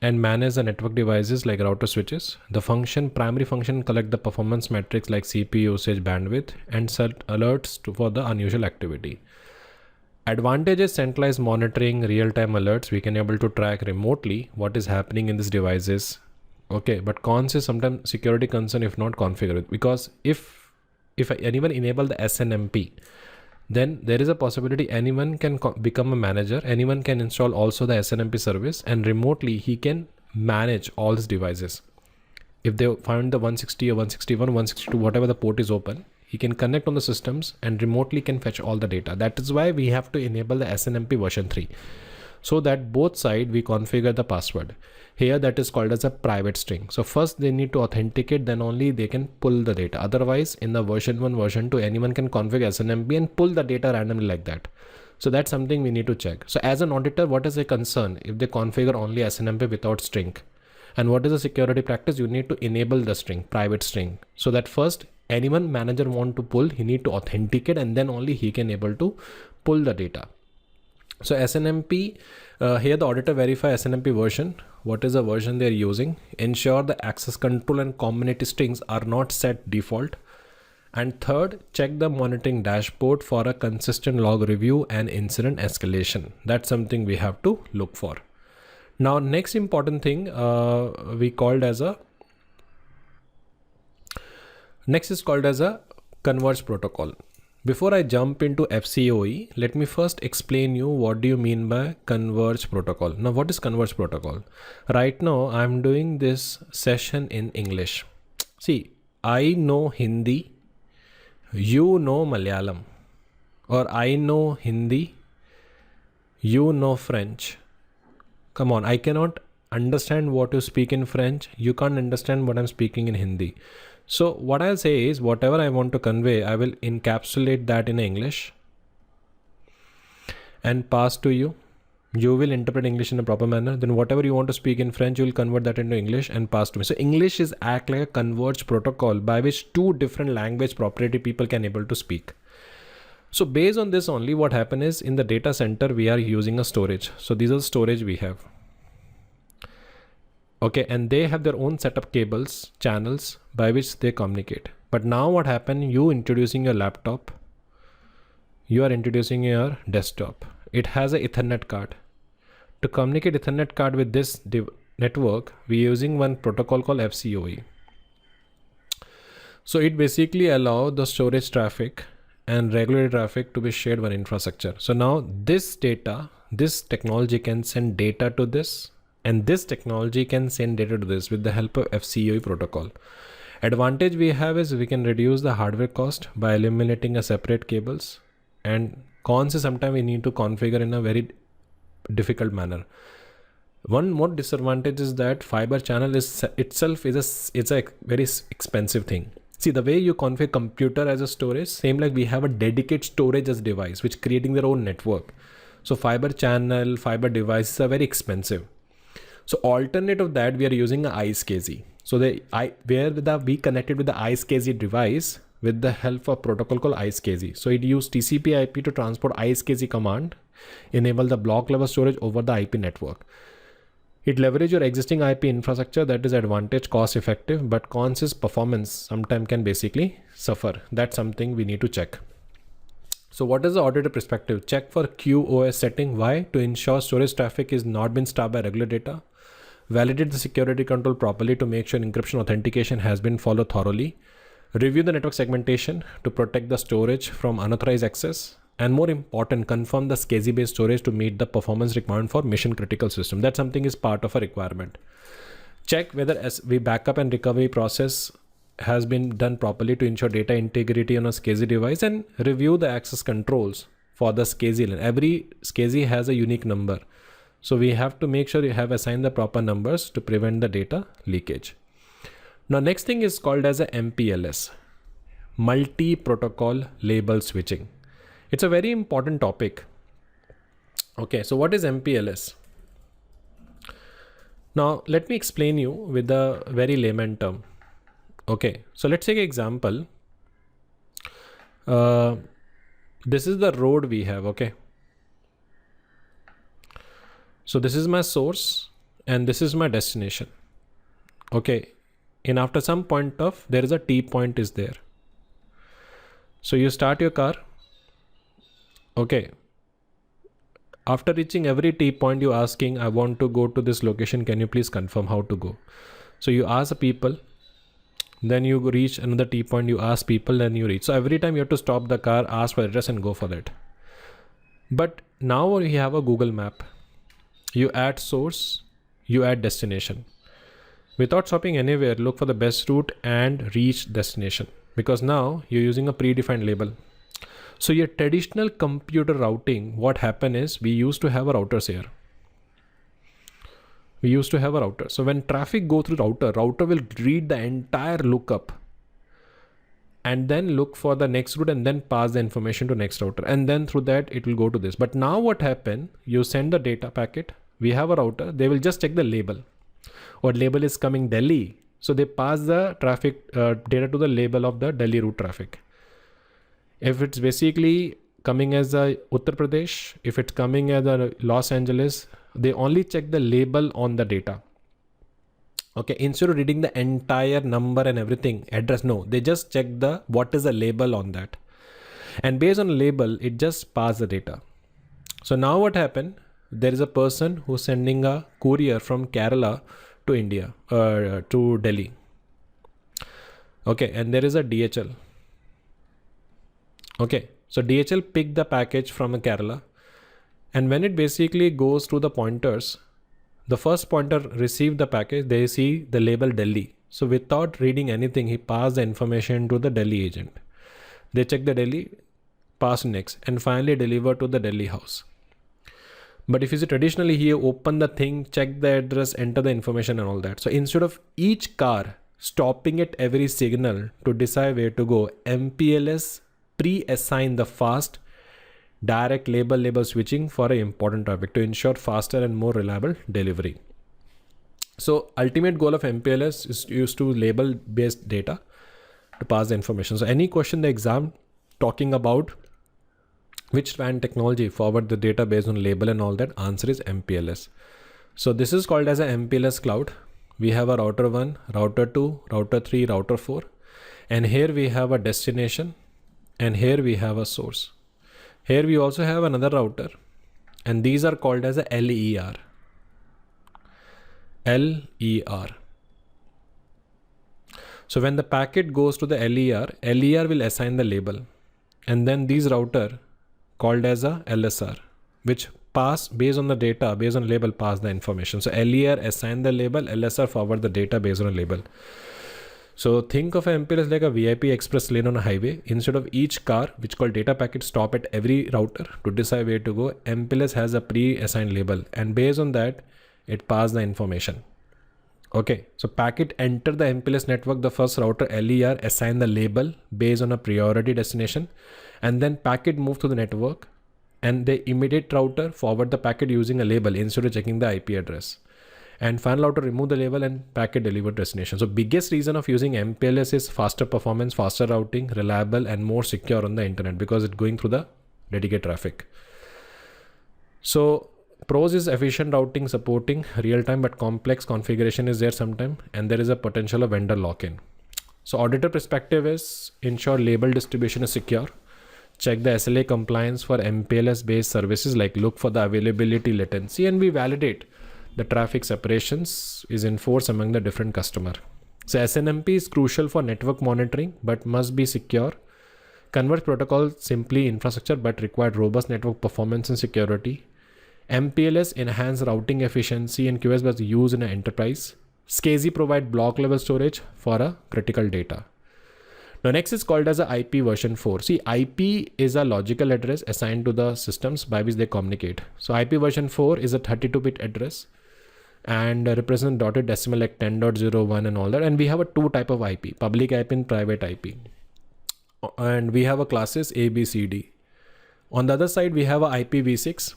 and manage the network devices like router, switches. The primary function collect the performance metrics like CPU usage, bandwidth, and set alerts for the unusual activity. Advantage is centralized monitoring, real-time alerts. We can able to track remotely what is happening in these devices. Okay, but cons is sometimes security concern if not configured, because if anyone enable the SNMP, then there is a possibility anyone can become a manager, anyone can install also the SNMP service, and remotely he can manage all these devices. If they find the 160 or 161, 162, whatever the port is open, he can connect on the systems and remotely can fetch all the data. That is why we have to enable the SNMP version 3. So that both side we configure the password. Here that is called as a private string. So first they need to authenticate, then only they can pull the data. Otherwise in the version 1, version 2, anyone can configure SNMP and pull the data randomly like that. So that's something we need to check. So as an auditor, what is a concern if they configure only SNMP without string? And what is the security practice? You need to enable the string, private string. So that first anyone manager want to pull, he need to authenticate and then only he can able to pull the data. So SNMP, here the auditor verify SNMP version. What is the version they're using? Ensure the access control and combinatorial strings are not set default. And third, check the monitoring dashboard for a consistent log review and incident escalation. That's something we have to look for. Now, next important thing we called as a, next is called as a Converged Protocol. Before I jump into FCOE, let me first explain you what do you mean by Converged Protocol. Now, what is Converged Protocol? Right now, I'm doing this session in English. See, I know Hindi, you know Malayalam, or I know Hindi, you know French. Come on, I cannot understand what you speak in French. You can't understand what I'm speaking in Hindi. So what I'll say is whatever I want to convey, I will encapsulate that in English and pass to you. You will interpret English in a proper manner. Then whatever you want to speak in French, you will convert that into English and pass to me. So English is act like a converged protocol by which two different language proprietary people can able to speak. So based on this only, what happen is in the data center, we are using a storage. So these are the storage we have. Okay, and they have their own setup cables, channels by which they communicate. But now what happened, you introducing your laptop, you are introducing your desktop. It has a Ethernet card. To communicate Ethernet card with this network, we are using one protocol called FCOE. So it basically allows the storage traffic and regular traffic to be shared one infrastructure. So now this data, this technology can send data to this, and this technology can send data to this with the help of FCOE protocol. Advantage we have is we can reduce the hardware cost by eliminating a separate cables, and cons is sometimes we need to configure in a very difficult manner. One more disadvantage is that fiber channel is itself is it's a very expensive thing. See, the way you configure computer as a storage, same like we have a dedicated storage as device which creating their own network. So fiber channel, fiber devices are very expensive. So alternative of that, we are using a ISACA. So we connected with the ISACA device with the help of protocol called ISACA. So it used TCP IP to transport ISACA command, enable the block level storage over the IP network. It leverages your existing IP infrastructure, that is advantage, cost effective, but cons is performance sometimes can basically suffer. That's something we need to check. So what is the auditor perspective? Check for QoS setting. Why? To ensure storage traffic is not been stopped by regular data. Validate the security control properly to make sure encryption authentication has been followed thoroughly. Review the network segmentation to protect the storage from unauthorized access. And more important, confirm the SCSI based storage to meet the performance requirement for mission critical system. That something is part of a requirement. Check whether SV backup and recovery process has been done properly to ensure data integrity on a SCSI device, and review the access controls for the SCSI. Every SCSI has a unique number. So we have to make sure you have assigned the proper numbers to prevent the data leakage. Now next thing is called as a MPLS, multi-protocol label switching. It's a very important topic. Okay, so what is MPLS? Now let me explain you with a very layman term. Okay, so let's take an example. This is the road we have, okay? So this is my source and this is my destination. Okay, and after some point of, there is a T point is there. So you start your car. Okay, after reaching every T point, you asking, I want to go to this location. Can you please confirm how to go? So you ask the people, then you reach another T point, you ask people, then you reach. So every time you have to stop the car, ask for address and go for that. But now you have a Google map. You add source, you add destination. Without stopping anywhere, look for the best route and reach destination, because now you're using a predefined label. So your traditional computer routing, what happened is we used to have a routers here. We used to have a router. So when traffic go through router will read the entire lookup and then look for the next route and then pass the information to next router. And then through that, it will go to this. But now what happened, you send the data packet, we have a router, they will just check the label. What label is coming Delhi. So they pass the traffic data to the label of the Delhi route traffic. If it's basically coming as a Uttar Pradesh, if it's coming as a Los Angeles, they only check the label on the data. Okay, instead of reading the entire number and everything, address, no, they just check the what is the label on that. And based on label, it just pass the data. So now what happened? There is a person who's sending a courier from Kerala to India, to Delhi. Okay, and there is a DHL. Okay, so DHL picked the package from Kerala, and when it basically goes to the pointers, the first pointer received the package, they see the label Delhi. So without reading anything, he passed the information to the Delhi agent. They check the Delhi, pass next, and finally deliver to the Delhi house. But if you see traditionally, he open the thing, check the address, enter the information and all that. So instead of each car stopping at every signal to decide where to go, MPLS pre-assign the fast direct label switching for an important traffic to ensure faster and more reliable delivery. So ultimate goal of MPLS is used to label based data to pass the information. So any question the exam talking about which WAN technology forward the data based on label and all that, answer is MPLS. So this is called as a MPLS cloud. We have a router 1, router 2, router 3, router 4. And here we have a destination and here we have a source. Here we also have another router and these are called as a LER. LER. So when the packet goes to the LER will assign the label and then these router called as a LSR, which pass based on the data, based on label, pass the information. So LER assign the label, LSR forward the data based on a label. So think of MPLS like a VIP express lane on a highway. Instead of each car, which called data packet, stop at every router to decide where to go, MPLS has a pre-assigned label and based on that, it pass the information. Okay, so packet enter the MPLS network, the first router LER assign the label based on a priority destination and then packet move to the network and the immediate router forward the packet using a label instead of checking the IP address. And final router remove the label and packet delivered destination. So biggest reason of using MPLS is faster performance, faster routing, reliable and more secure on the internet because it's going through the dedicated traffic. So pros is efficient routing, supporting real time, but complex configuration is there sometime and there is a potential of vendor lock-in. So auditor perspective is ensure label distribution is secure. Check the SLA compliance for MPLS based services, like look for the availability latency and we validate the traffic separations is enforced among the different customer. So SNMP is crucial for network monitoring but must be secure. Converged Protocol simply infrastructure but required robust network performance and security. MPLS enhance routing efficiency and QoS was used in an enterprise. SCSI provide block level storage for a critical data. Now next is called as a IP version 4. See, IP is a logical address assigned to the systems by which they communicate. So IP version 4 is a 32-bit address and represent dotted decimal like 10.01 and all that. And we have a two type of IP, public IP and private IP. And we have a classes A, B, C, D. On the other side, we have a IPv6.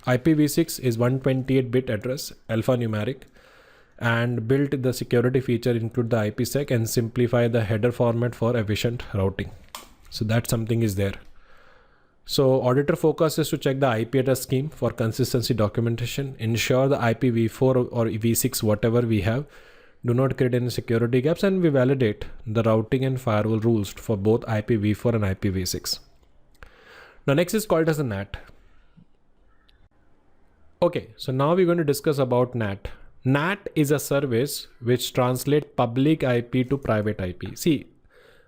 IPv6 is 128-bit address, alphanumeric, and built the security feature include the IPsec and simplify the header format for efficient routing. So that something is there. So auditor focus is to check the IP address scheme for consistency documentation, ensure the IPv4 or v6 whatever we have do not create any security gaps, and we validate the routing and firewall rules for both IPv4 and IPv6. Now next is called as a NAT. Okay, so now we're going to discuss about NAT. NAT is a service which translates public IP to private IP. See,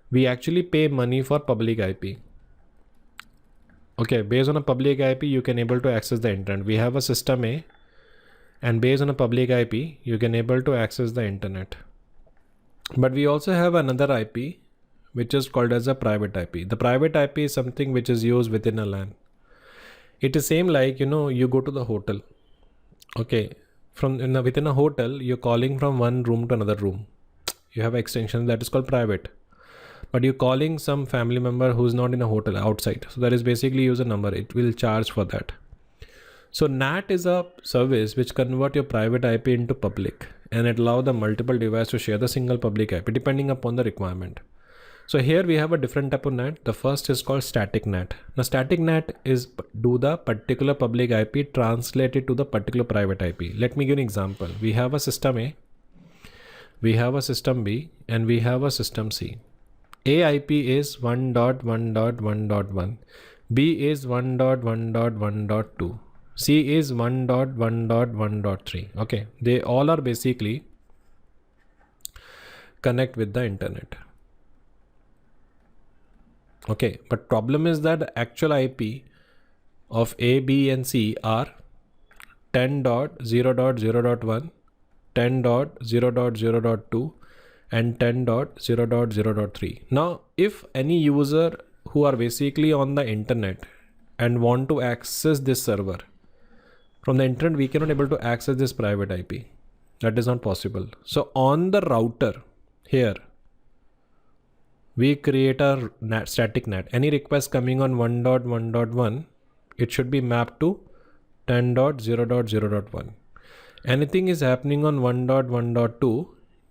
we actually pay money for public IP. Okay, based on a public IP, you can able to access the internet. We have a system A, and based on a public IP, you can able to access the internet. But we also have another IP, which is called as a private IP. The private IP is something which is used within a LAN. It is same like, you go to the hotel. Okay. Within a hotel, you're calling from one room to another room. You have an extension that is called private, but you're calling some family member who's not in a hotel outside. So that is basically use a number. It will charge for that. So NAT is a service which convert your private IP into public and it allow the multiple devices to share the single public IP depending upon the requirement. So here we have a different type of NAT. The first is called static NAT. Now static NAT is do the particular public IP translated to the particular private IP. Let me give an example. We have a system A, we have a system B, and we have a system C. A IP is 1.1.1.1, B is 1.1.1.2, C is 1.1.1.3. Okay, they all are basically connect with the internet. Okay, but problem is that the actual IP of A, B and C are 10.0.0.1, 10.0.0.2 and 10.0.0.3. Now, if any user who are basically on the internet and want to access this server from the internet, we cannot able to access this private IP. That is not possible. So on the router here, we create a NAT, static NAT. Any request coming on 1.1.1, it should be mapped to 10.0.0.1. Anything is happening on 1.1.2,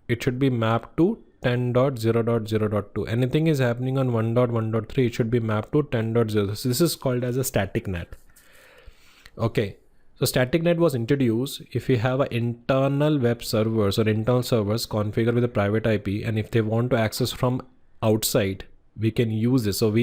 it should be mapped to 10.0.0.2. Anything is happening on 1.1.3, it should be mapped to 10.0. So this is called as a static NAT. Okay. So static NAT was introduced if we have an internal web servers or internal servers configured with a private IP, and if they want to access from outside, we can use this. So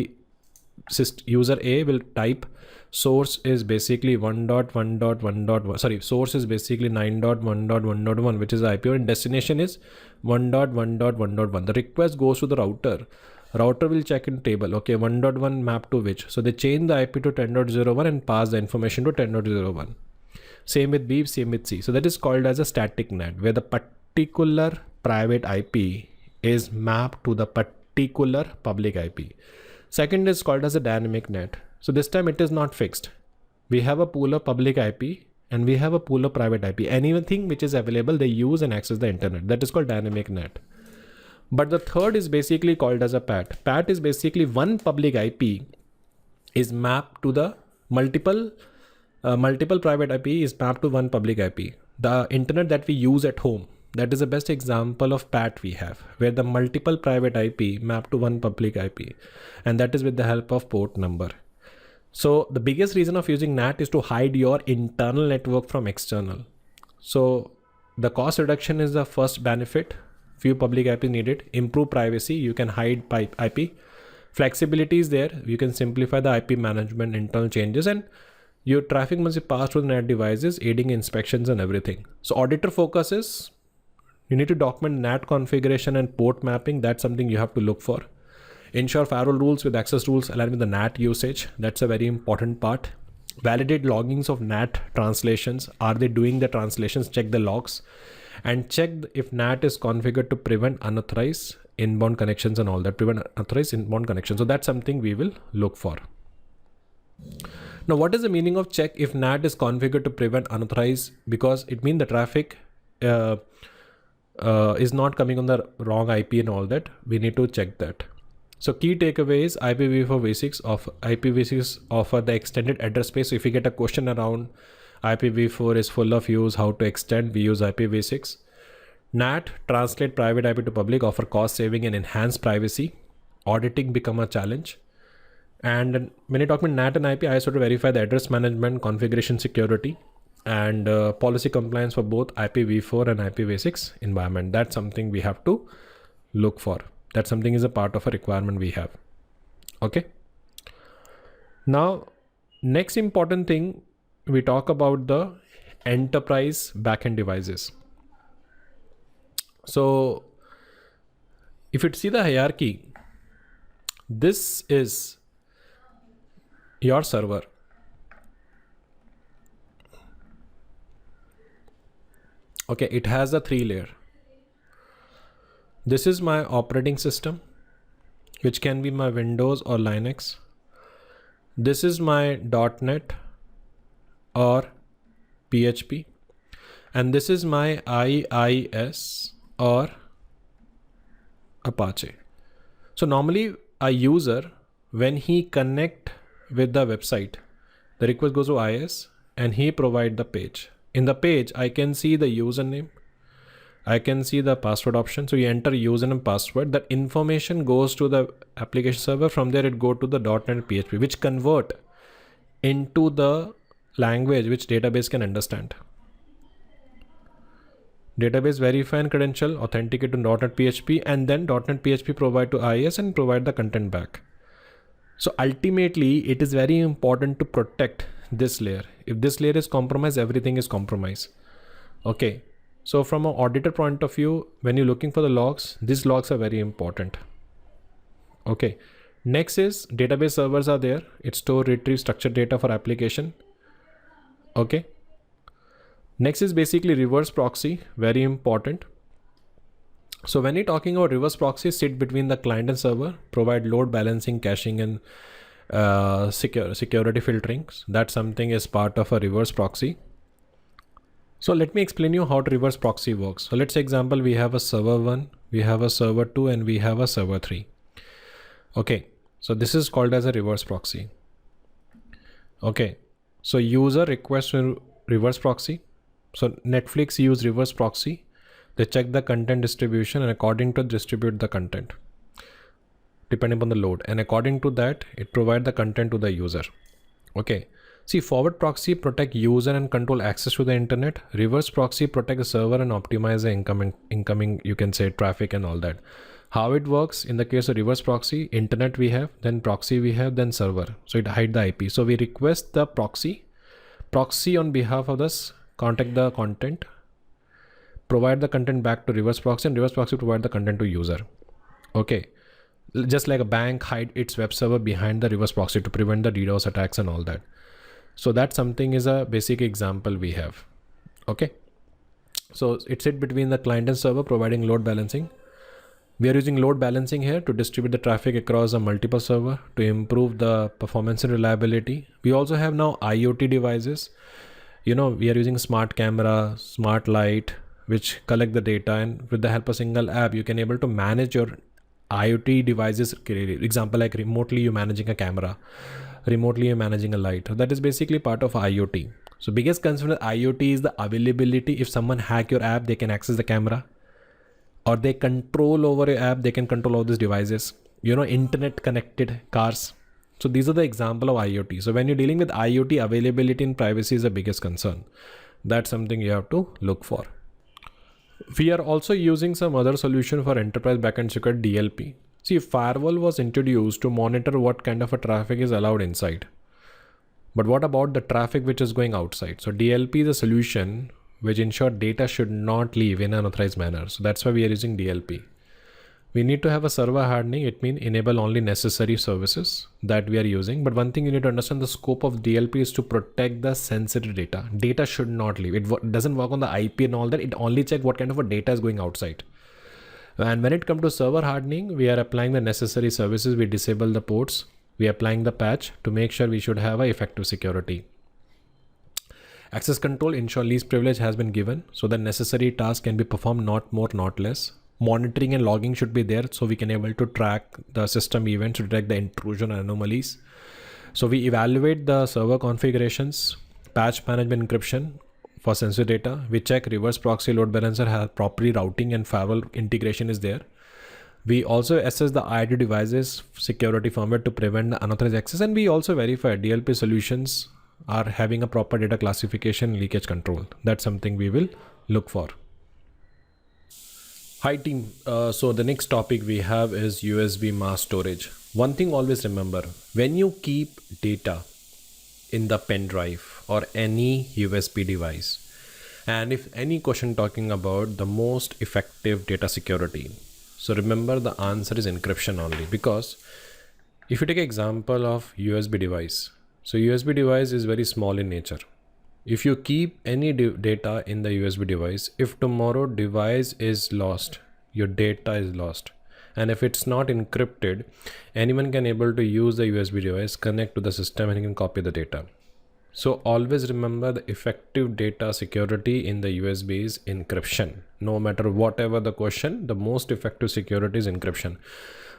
user A will type source is basically 1.1.1.1. Sorry, source is basically 9.1.1.1, which is the IP, and destination is 1.1.1.1. The request goes to the router. Router will check in table. Okay, 1.1 map to which? So they change the IP to 10.01 and pass the information to 10.01. Same with B, same with C. So that is called as a static NAT, where the particular private IP is mapped to the particular public IP. Second is called as a dynamic NAT. So this time it is not fixed. We have a pool of public IP and we have a pool of private IP. Anything which is available, they use and access the internet. That is called dynamic NAT. But the third is basically called as a PAT. PAT is basically one public IP is mapped to the multiple private IP is mapped to one public IP. The internet that we use at home, that is the best example of PAT we have, where the multiple private IP mapped to one public IP, and that is with the help of port number. So the biggest reason of using NAT is to hide your internal network from external. So the cost reduction is the first benefit. Few public IP needed. Improve privacy. You can hide IP. Flexibility is there. You can simplify the IP management, internal changes, and your traffic must be passed through the NAT devices, aiding inspections and everything. So auditor focus is you need to document NAT configuration and port mapping. That's something you have to look for. Ensure firewall rules with access rules align with the NAT usage. That's a very important part. Validate loggings of NAT translations. Are they doing the translations? Check the logs. And check if NAT is configured to prevent unauthorized inbound connections and all that. Prevent unauthorized inbound connections. So that's something we will look for. Now, what is the meaning of check if NAT is configured to prevent unauthorized? Because it means the traffic is not coming on the wrong IP and all that. We need to check that. So key takeaway is IPv4 IPv6 offer the extended address space. So if you get a question around IPv4 is full of use, how to extend, we use IPv6. NAT translate private IP to public, offer cost saving and enhance privacy. Auditing become a challenge. And when you talk about NAT and IP, I also to verify the address management, configuration security, and policy compliance for both IPv4 and IPv6 environment. That's something we have to look for. That something is a part of a requirement we have. Okay. Now, next important thing, we talk about the enterprise backend devices. So if you see the hierarchy, this is your server. Okay, it has a 3 layer. This is my operating system, which can be my Windows or Linux. This is my .NET or PHP. And this is my IIS or Apache. So normally a user, when he connect with the website, the request goes to IIS and he provide the page. In the page, I can see the username. I can see the password option. So you enter username and password. That information goes to the application server. From there, it go to the .NET PHP, which convert into the language which database can understand. Database verify and credential, authenticate to .NET PHP, and then .NET PHP provide to IIS and provide the content back. So ultimately, it is very important to protect this layer. If this layer is compromised, everything is compromised. Okay. So from an auditor point of view, when you're looking for the logs, these logs are very important. Okay. Next is database servers are there. It store, retrieve structured data for application. Okay. Next is basically reverse proxy, very important. So when you're talking about reverse proxy, sit between the client and server, provide load balancing, caching, and security filtering. That's something is part of a reverse proxy. So let me explain you how to reverse proxy works. So let's say example, we have a server 1, we have a server 2, and we have a server 3. Okay, so this is called as a reverse proxy. Okay, so user requests reverse proxy. So Netflix use reverse proxy. They check the content distribution and according to distribute the content depending upon the load, and according to that it provide the content to the user. Okay, see, forward proxy protect user and control access to the internet. Reverse proxy protect the server and optimize the incoming you can say traffic and all that. How it works in the case of reverse proxy, internet we have, then proxy we have, then server. So it hide the IP. So we request the proxy on behalf of this contact the content, provide the content back to reverse proxy, and reverse proxy provide the content to user. Okay, just like a bank hide its web server behind the reverse proxy to prevent the DDoS attacks and all that. So that something is a basic example we have. Okay, so it sit between the client and server, providing load balancing. We are using load balancing here to distribute the traffic across a multiple server to improve the performance and reliability. We also have now IoT devices. We are using smart camera, smart light, which collect the data, and with the help of single app, you can able to manage your IoT devices. Example, like remotely you're managing a camera, remotely you're managing a light. That is basically part of IoT. So biggest concern with IoT is the availability. If someone hack your app, they can access the camera, or they control over your app, they can control all these devices, internet connected cars. So these are the example of IoT. So when you're dealing with IoT, availability and privacy is the biggest concern. That's something you have to look for. We are also using some other solution for enterprise backend security, DLP. See, firewall was introduced to monitor what kind of a traffic is allowed inside. But what about the traffic which is going outside? So DLP is a solution which ensure data should not leave in an unauthorized manner. So that's why we are using DLP. We need to have a server hardening. It means enable only necessary services that we are using. But one thing you need to understand, the scope of DLP is to protect the sensitive data. Data should not leave. It doesn't work on the IP and all that. It only check what kind of a data is going outside. And when it comes to server hardening, we are applying the necessary services. We disable the ports. We are applying the patch to make sure we should have a effective security. Access control, ensure least privilege has been given so the necessary task can be performed, not more, not less. Monitoring and logging should be there so we can able to track the system events to detect the intrusion and anomalies. So we evaluate the server configurations, patch management encryption for sensitive data. We check reverse proxy load balancer has properly routing and firewall integration is there. We also assess the ID devices security firmware to prevent the unauthorized access, and we also verify DLP solutions are having a proper data classification leakage control. That's something we will look for. Hi team, so the next topic we have is USB mass storage. One thing always remember, when you keep data in the pen drive or any USB device, and if any question talking about the most effective data security, so remember the answer is encryption only. Because if you take an example of USB device, so USB device is very small in nature. If you keep any data in the USB device, if tomorrow device is lost, your data is lost. And if it's not encrypted, anyone can able to use the USB device, connect to the system, and he can copy the data. So always remember the effective data security in the USB is encryption. No matter whatever the question, the most effective security is encryption.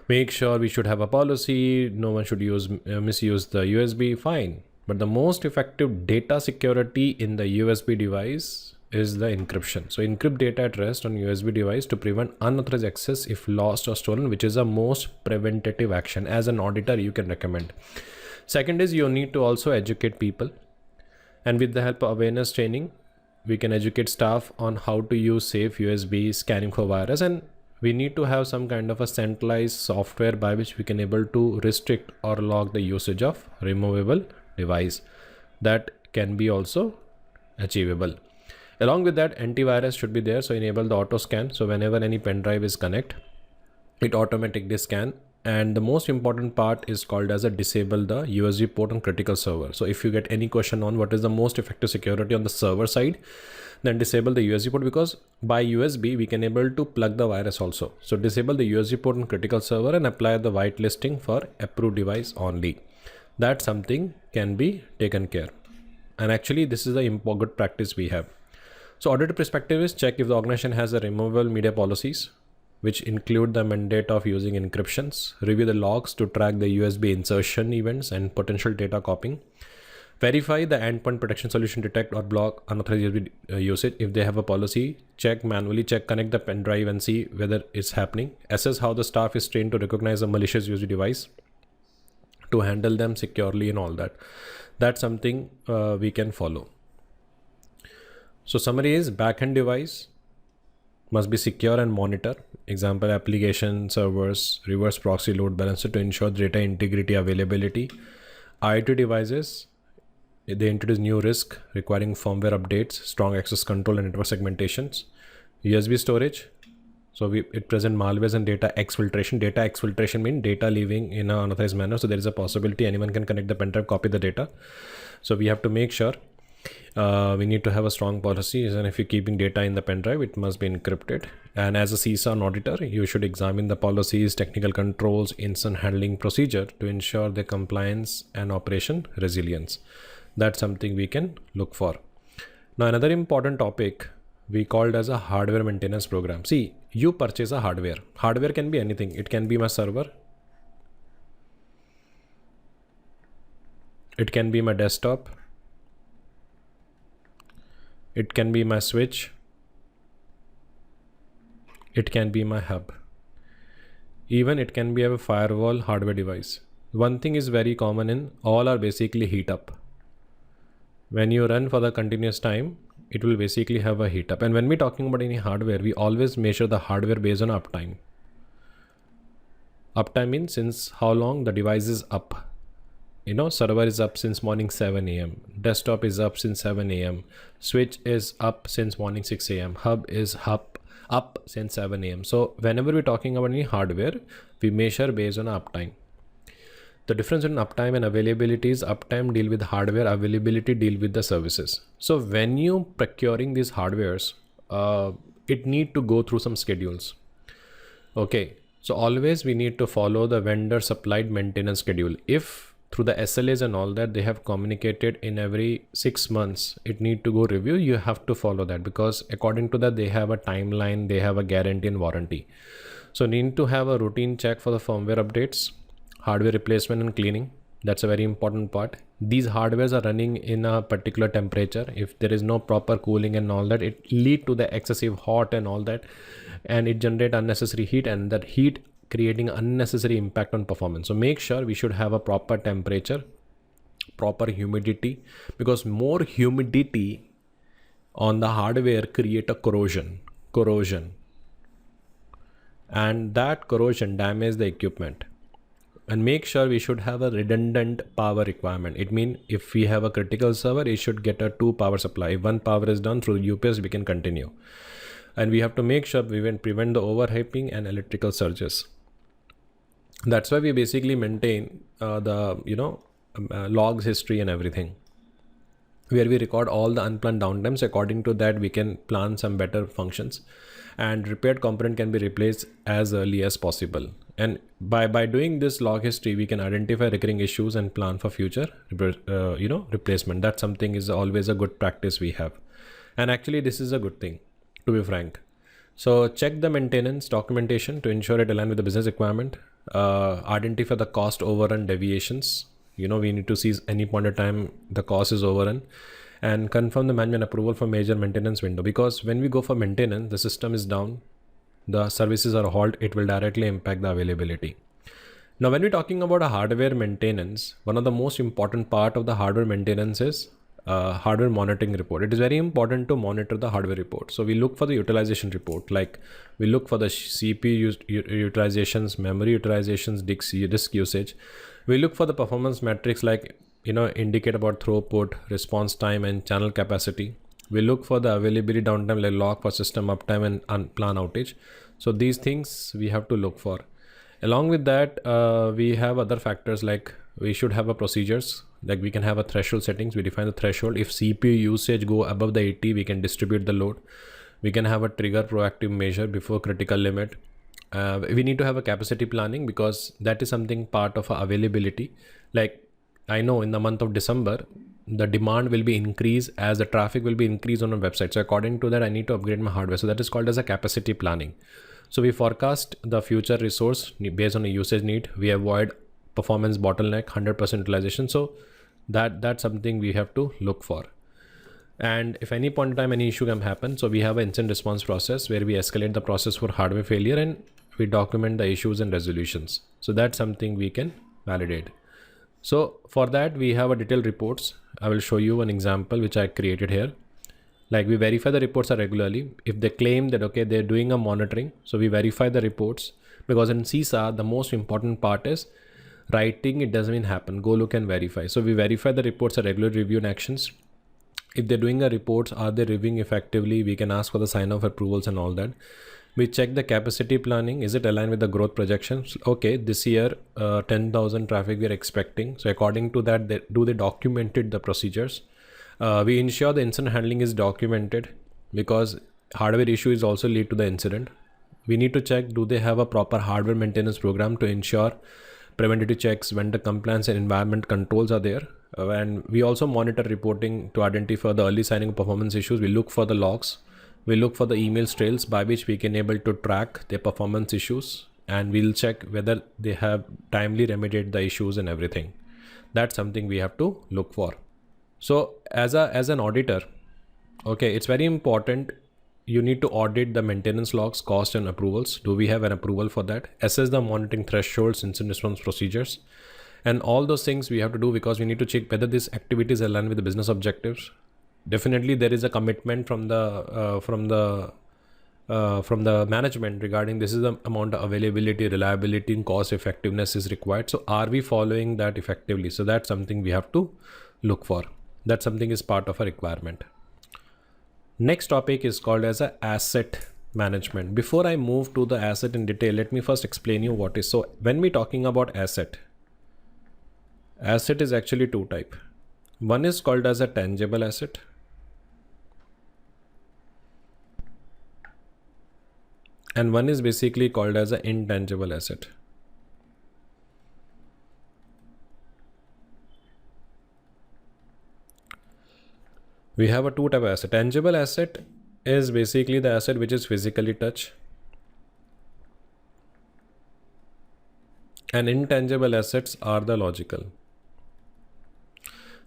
Make sure we should have a policy. No one should misuse the USB, fine. But the most effective data security in the USB device is the encryption. So encrypt data at rest on USB device to prevent unauthorized access if lost or stolen, which is a most preventative action. As an auditor, you can recommend. Second is you need to also educate people. And with the help of awareness training, we can educate staff on how to use safe USB, scanning for virus, and we need to have some kind of a centralized software by which we can able to restrict or log the usage of removable device. That can be also achievable. Along with that, antivirus should be there. So enable the auto scan. So whenever any pen drive is connect, it automatically scan And the most important part is called as a disable the USB port on critical server. So if you get any question on what is the most effective security on the server side, then disable the USB port, because by USB we can able to plug the virus also. So disable the USB port on critical server and apply the whitelisting for approved device only. That something can be taken care. And actually this is a good practice we have. So auditor perspective is check if the organization has a removable media policies, which include the mandate of using encryptions, review the logs to track the USB insertion events and potential data copying, verify the endpoint protection solution detect or block unauthorized USB usage. If they have a policy, check manually, connect the pen drive and see whether it's happening, assess how the staff is trained to recognize a malicious USB device to handle them securely and all that. That's something we can follow. So summary is backend device must be secure and monitor. Example, application servers, reverse proxy load balancer to ensure data integrity, availability. IoT devices, they introduce new risk requiring firmware updates, strong access control and network segmentations. USB storage, so it present malwares and data exfiltration. Data exfiltration means data leaving in an unauthorized manner. So there is a possibility anyone can connect the pen drive, copy the data. So we have to make sure we need to have a strong policy, and if you're keeping data in the pen drive, it must be encrypted. And as a CISA auditor, you should examine the policies, technical controls, incident handling procedure to ensure the compliance and operation resilience. That's something we can look for. Now another important topic we called as a hardware maintenance program. See, you purchase a hardware. Hardware can be anything. It can be my server. It can be my desktop. It can be my switch. It can be my hub. Even it can be a firewall hardware device. One thing is very common in all are basically heat up. When you run for the continuous time, it will basically have a heat up. And when we're talking about any hardware, we always measure the hardware based on uptime. Uptime means since how long the device is up. You know, server is up since morning 7 a.m. Desktop is up since 7 a.m. Switch is up since morning 6 a.m. Hub is up since 7 a.m. So whenever we're talking about any hardware, we measure based on uptime. The difference in uptime and availability is uptime deal with hardware, availability deal with the services. So when you procuring these hardwares, it need to go through some schedules. Okay, so always we need to follow the vendor supplied maintenance schedule. If through the SLAs and all that they have communicated in every 6 months, it need to go review, you have to follow that, because according to that they have a timeline, they have a guarantee and warranty. So need to have a routine check for the firmware updates, hardware replacement and cleaning. That's a very important part. These hardwares are running in a particular temperature. If there is no proper cooling and all that, it lead to the excessive hot and all that, and it generate unnecessary heat, and that heat creating unnecessary impact on performance. So make sure we should have a proper temperature, proper humidity, because more humidity on the hardware create a corrosion, and that corrosion damage the equipment. And make sure we should have a redundant power requirement. It means if we have a critical server, it should get a 2 power supply. If one power is done through UPS, we can continue. And we have to make sure we prevent the overhyping and electrical surges. That's why we basically maintain the logs history and everything, where we record all the unplanned downtimes. According to that, we can plan some better functions, and repaired component can be replaced as early as possible. And by doing this log history, we can identify recurring issues and plan for future replacement. That something is always a good practice we have. And actually this is a good thing, to be frank. So check the maintenance documentation to ensure it aligns with the business requirement. Identify the cost overrun deviations. We need to see any point of time the cost is overrun, and confirm the management approval for major maintenance window, because when we go for maintenance, the system is down, the services are halt, it will directly impact the availability. Now when we're talking about a hardware maintenance, one of the most important part of the hardware maintenance is hardware monitoring report. It is very important to monitor the hardware report. So we look for the utilization report, like we look for the CPU utilizations, memory utilizations, disk usage. We look for the performance metrics like indicate about throughput, response time, and channel capacity. We look for the availability downtime, like log for system uptime and unplanned outage. So these things we have to look for. Along with that, we have other factors like we should have a procedures, like we can have a threshold settings. We define the threshold. If CPU usage go above the 80, we can distribute the load. We can have a trigger proactive measure before critical limit. We need to have a capacity planning because that is something part of our availability. Like I know in the month of December, the demand will be increased as the traffic will be increased on a website. So according to that, I need to upgrade my hardware. So that is called as a capacity planning. So we forecast the future resource based on a usage need. We avoid performance bottleneck, 100% utilization. So that's something we have to look for. And if any point in time any issue can happen, so we have an incident response process where we escalate the process for hardware failure and we document the issues and resolutions. So that's something we can validate. So for that we have a detailed reports. I will show you an example which I created here. Like we verify the reports regularly. If they claim that, okay, they're doing a monitoring, so we verify the reports, because in CISA, the most important part is writing. It doesn't mean happen. Go look and verify. So we verify the reports are regular review and actions. If they're doing a reports, are they reviewing effectively? We can ask for the sign off approvals and all that. We check the capacity planning. Is it aligned with the growth projections? Okay, this year, 10,000 traffic we are expecting. So according to that, they documented the procedures. We ensure the incident handling is documented because hardware issues also lead to the incident. We need to check, do they have a proper hardware maintenance program to ensure preventative checks, vendor compliance and environment controls are there. And we also monitor reporting to identify the early signing of performance issues. We look for the logs. We look for the email trails by which we can able to track their performance issues, and we'll check whether they have timely remedied the issues and everything. That's something we have to look for. So as an auditor, okay, it's very important. You need to audit the maintenance logs, cost and approvals. Do we have an approval for that? Assess the monitoring thresholds, incident response procedures, and all those things we have to do because we need to check whether these activities align with the business objectives. Definitely there is a commitment from the management regarding this is the amount of availability, reliability and cost effectiveness is required. So are we following that effectively? So that's something we have to look for. That something is part of a requirement. Next topic is called as a asset management. Before I move to the asset in detail, let me first explain you what is. So when we're talking about asset is actually two types. One is called as a tangible asset. And one is basically called as an intangible asset. We have a two type of asset. Tangible asset is basically the asset which is physically touched. And intangible assets are the logical.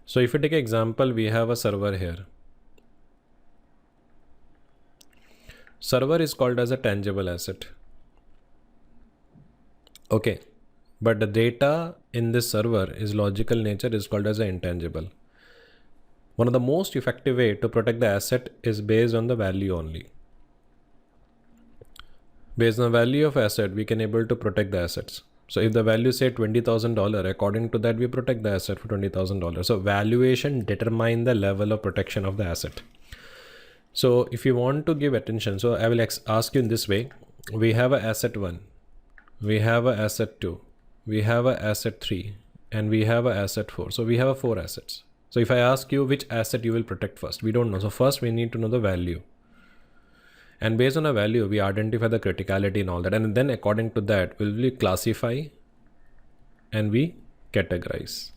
So if you take an example, we have a server here. Server is called as a tangible asset. Okay. But the data in this server is logical nature is called as an intangible. One of the most effective way to protect the asset is based on the value only. Based on the value of asset, we can able to protect the assets. So if the value say $20,000, according to that, we protect the asset for $20,000. So valuation determine the level of protection of the asset. So if you want to give attention, so I will ask you in this way, we have a asset 1, we have a asset 2, we have a asset 3, and we have a asset 4. So we have 4 assets. So if I ask you which asset you will protect first, we don't know. So first we need to know the value. And based on a value, we identify the criticality and all that. And then according to that, we'll classify and we categorize.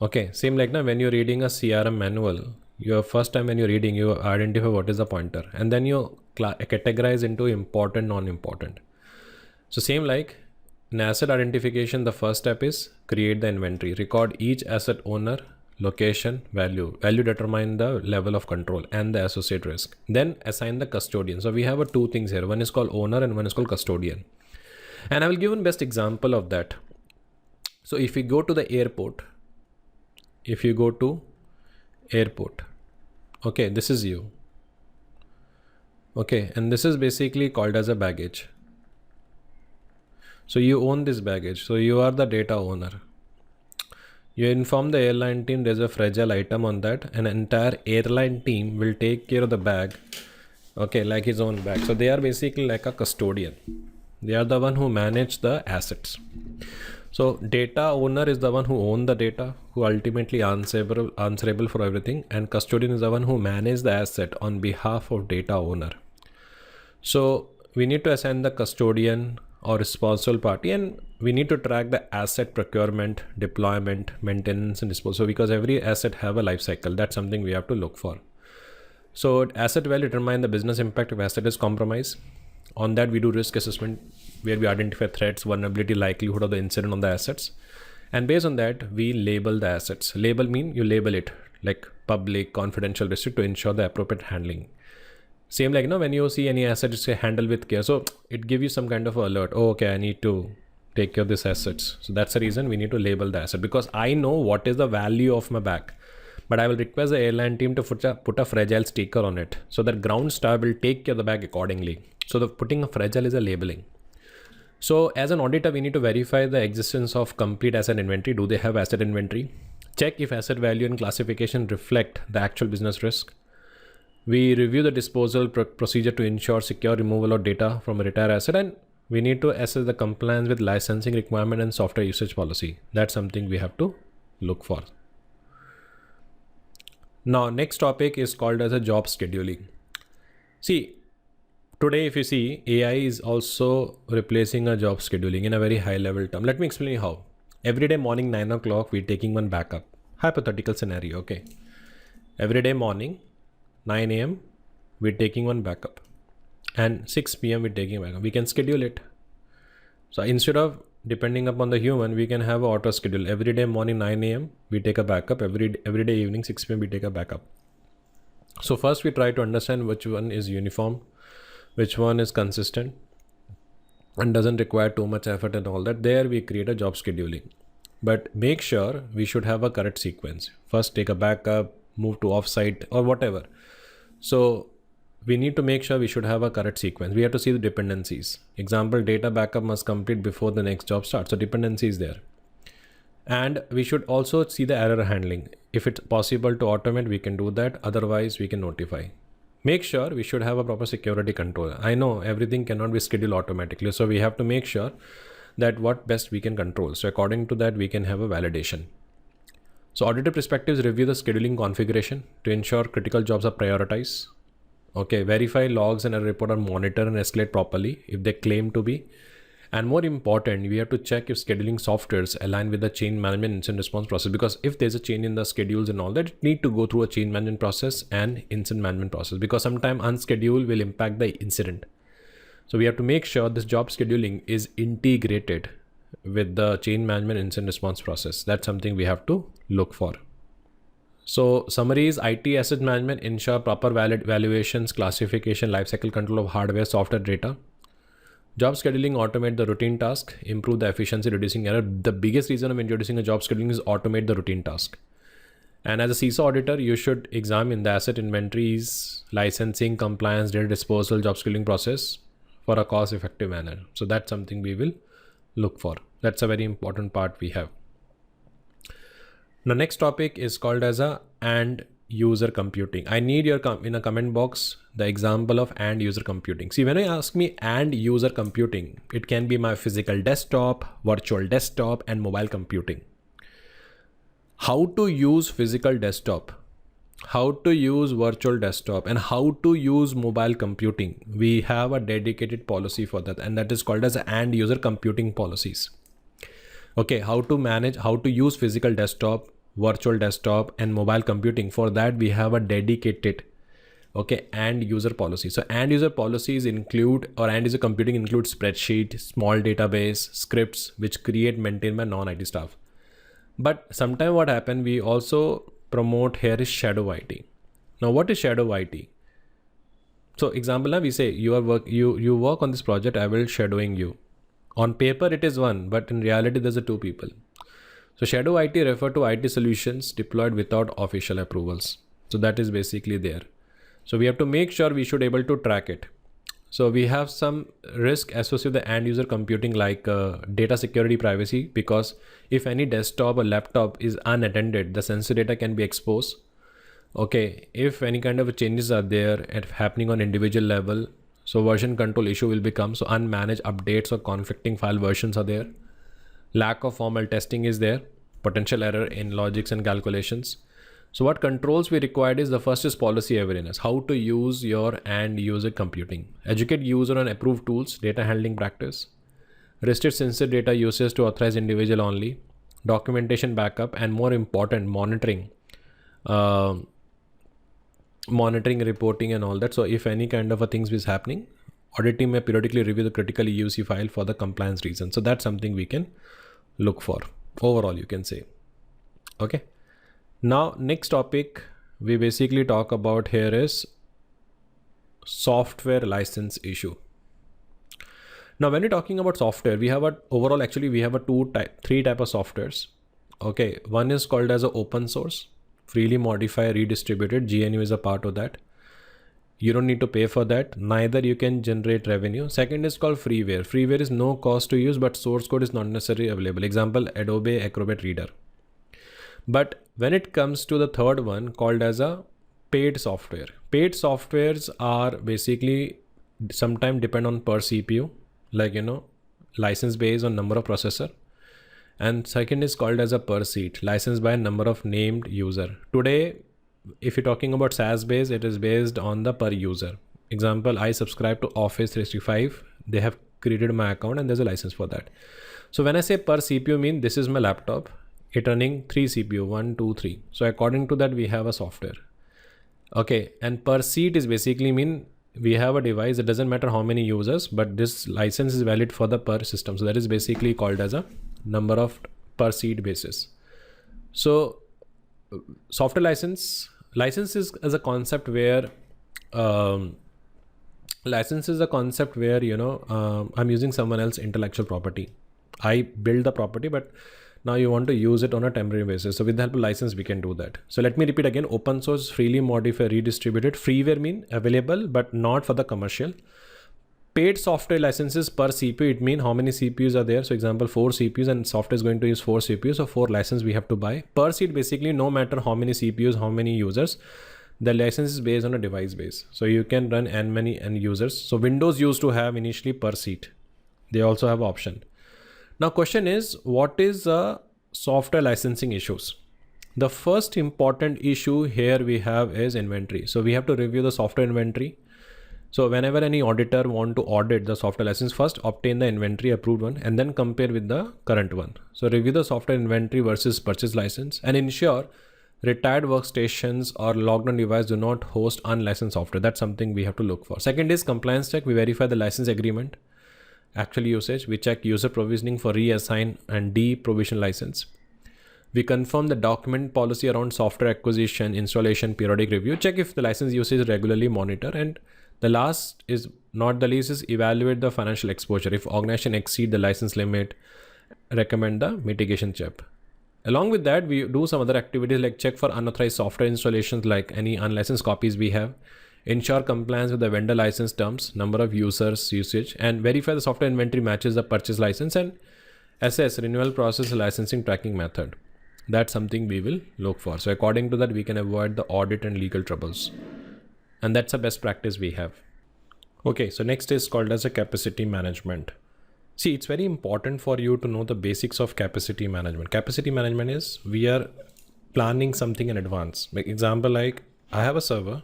Okay, same like now when you're reading a CRM manual, your first time when you're reading, you identify what is the pointer. And then you categorize into important, non-important. So same like in asset identification, the first step is create the inventory. Record each asset owner, location, value. Value determine the level of control and the associate risk. Then assign the custodian. So we have two things here. One is called owner and one is called custodian. And I will give one best example of that. So if you go to the airport, okay, this is you. Okay, and this is basically called as a baggage. So you own this baggage. So you are the data owner. You inform the airline team there's a fragile item on that, and an entire airline team will take care of the bag, okay, like his own bag. So they are basically like a custodian. They are the one who manage the assets. So data owner is the one who own the data, who ultimately answerable for everything, and custodian is the one who manage the asset on behalf of data owner. So we need to assign the custodian or responsible party, and we need to track the asset procurement, deployment, maintenance, and disposal, because every asset have a life cycle. That's something we have to look for. So asset value determine the business impact if asset is compromised. On that, we do risk assessment where we identify threats, vulnerability, likelihood of the incident on the assets. And based on that, we label the assets. Label mean you label it like public, confidential, restrict to ensure the appropriate handling. Same like, when you see any asset, it's handle with care. So it gives you some kind of alert. Oh, okay, I need to take care of these assets. So that's the reason we need to label the asset, because I know what is the value of my bag. But I will request the airline team to put a fragile sticker on it, so that ground staff will take care of the bag accordingly. So the putting a fragile is a labeling. So as an auditor, we need to verify the existence of complete asset inventory. Do they have asset inventory? Check if asset value and classification reflect the actual business risk. We review the disposal procedure to ensure secure removal of data from a retired asset, and we need to assess the compliance with licensing requirement and software usage policy. That's something we have to look for. Now, next topic is called as a job scheduling. See, today, if you see, AI is also replacing a job scheduling in a very high level term. Let me explain you how. Every day morning, 9 o'clock, we're taking one backup. Hypothetical scenario, okay. Every day morning, 9 a.m., we're taking one backup. And 6 p.m., we're taking a backup. We can schedule it. So instead of depending upon the human, we can have an auto schedule. Every day morning 9 a.m. we take a backup. Every day evening 6 p.m. we take a backup. So first we try to understand which one is uniform, which one is consistent and doesn't require too much effort and all that. There we create a job scheduling. But make sure we should have a correct sequence. First take a backup, move to offsite or whatever. So we need to make sure we should have a correct sequence. We have to see the dependencies. Example, data backup must complete before the next job starts. So dependency is there. And we should also see the error handling. If it's possible to automate, we can do that. Otherwise, we can notify. Make sure we should have a proper security control. I know everything cannot be scheduled automatically. So we have to make sure that what best we can control. So according to that, we can have a validation. So auditor perspectives review the scheduling configuration to ensure critical jobs are prioritized. Okay, verify logs and a report are monitored and escalate properly if they claim to be. And more important, we have to check if scheduling softwares align with the change management incident response process, because if there's a change in the schedules and all that, it need to go through a change management process and incident management process, because sometimes unscheduled will impact the incident. So we have to make sure this job scheduling is integrated with the change management incident response process. That's something we have to look for. So summary is IT asset management ensure proper valuations, classification, lifecycle control of hardware, software, data. Job scheduling automate the routine task, improve the efficiency, reducing error. The biggest reason of introducing a job scheduling is automate the routine task. And as a CISA auditor, you should examine the asset inventories, licensing, compliance, data disposal, job scheduling process for a cost-effective manner. So that's something we will look for. That's a very important part we have. The next topic is called as a and user computing. I need your in a comment box the example of and user computing. See, when I ask me and user computing, it can be my physical desktop, virtual desktop, and mobile computing. How to use physical desktop, how to use virtual desktop, and how to use mobile computing. We have a dedicated policy for that, and that is called as and user computing policies. Okay, how to manage, how to use physical desktop, virtual desktop, and mobile computing. For that, we have a dedicated, okay, and user policy. So and user policies include, or and user computing includes spreadsheet, small database, scripts, which create maintained by non-IT staff. But sometimes what happen, we also promote here is shadow IT. Now, what is shadow IT? So example, now we say you work on this project, I will shadowing you. On paper, it is one, but in reality, there's a two people. So shadow IT refer to IT solutions deployed without official approvals. So that is basically there. So we have to make sure we should able to track it. So we have some risk associated with the end user computing, like data security, privacy, because if any desktop or laptop is unattended, the sensitive data can be exposed. Okay, if any kind of changes are there and happening on individual level, So version control issue will become, so unmanaged updates or conflicting file versions are there. Lack of formal testing is there. Potential error in logics and calculations. So what controls we required is, the first is policy awareness, how to use your end user computing. Educate user on approved tools, data handling practice. Restrict sensitive data usage to authorized individual only. Documentation backup, and more important, monitoring. Monitoring, reporting and all that. So if any kind of a things is happening, audit team may periodically review the critical EUC file for the compliance reason. So that's something we can look for. Overall, you can say. Okay. Now, next topic we basically talk about here is software license issue. Now, when we're talking about software, we have we have three type of softwares. Okay. One is called as a open source, freely modify, redistributed. GNU is a part of that. You don't need to pay for that. Neither you can generate revenue. Second is called freeware. Freeware is no cost to use, but source code is not necessarily available. Example, Adobe Acrobat Reader. But when it comes to the third one, called as a paid software. Paid softwares are basically sometimes depend on per CPU, like, license based on number of processor. And second is called as a per seat, license by number of named user. Today, if you're talking about SaaS based, it is based on the per user. Example, I subscribe to Office 365. They have created my account and there's a license for that. So when I say per CPU, mean this is my laptop. It running 3 CPU, 1, 2, 3. So according to that, we have a software. Okay. And per seat is basically mean we have a device. It doesn't matter how many users, but this license is valid for the per system. So that is basically called as a number of per seat basis. So software license is as a concept where, I'm using someone else's intellectual property. I build the property, but now you want to use it on a temporary basis. So with the help of license, we can do that. So let me repeat again, open source, freely modify, redistributed. Freeware mean available, but not for the commercial. Paid software licenses per CPU, it mean how many CPUs are there. So example, 4 CPUs and software is going to use 4 CPUs. So 4 license we have to buy. Per seat, basically no matter how many CPUs, how many users, the license is based on a device base. So you can run many users. So Windows used to have initially per seat. They also have option. Now question is, what is software licensing issues? The first important issue here we have is inventory. So we have to review the software inventory. So whenever any auditor want to audit the software license, first obtain the inventory approved one and then compare with the current one. So review the software inventory versus purchase license and ensure retired workstations or logged on device do not host unlicensed software. That's something we have to look for. Second is compliance check. We verify the license agreement, actual usage. We check user provisioning for reassign and deprovision license. We confirm the document policy around software acquisition, installation, periodic review. Check if the license usage is regularly monitored. And the last is not the least is evaluate the financial exposure. If organization exceed the license limit, recommend the mitigation check. Along with that, we do some other activities like check for unauthorized software installations, like any unlicensed copies we have. Ensure compliance with the vendor license terms, number of users, usage, and verify the software inventory matches the purchase license, and assess renewal process licensing tracking method. That's something we will look for. So according to that, we can avoid the audit and legal troubles. And that's a best practice we have. Okay, so next is called as a capacity management. See, it's very important for you to know the basics of capacity management. Capacity management is we are planning something in advance. Like example, like I have a server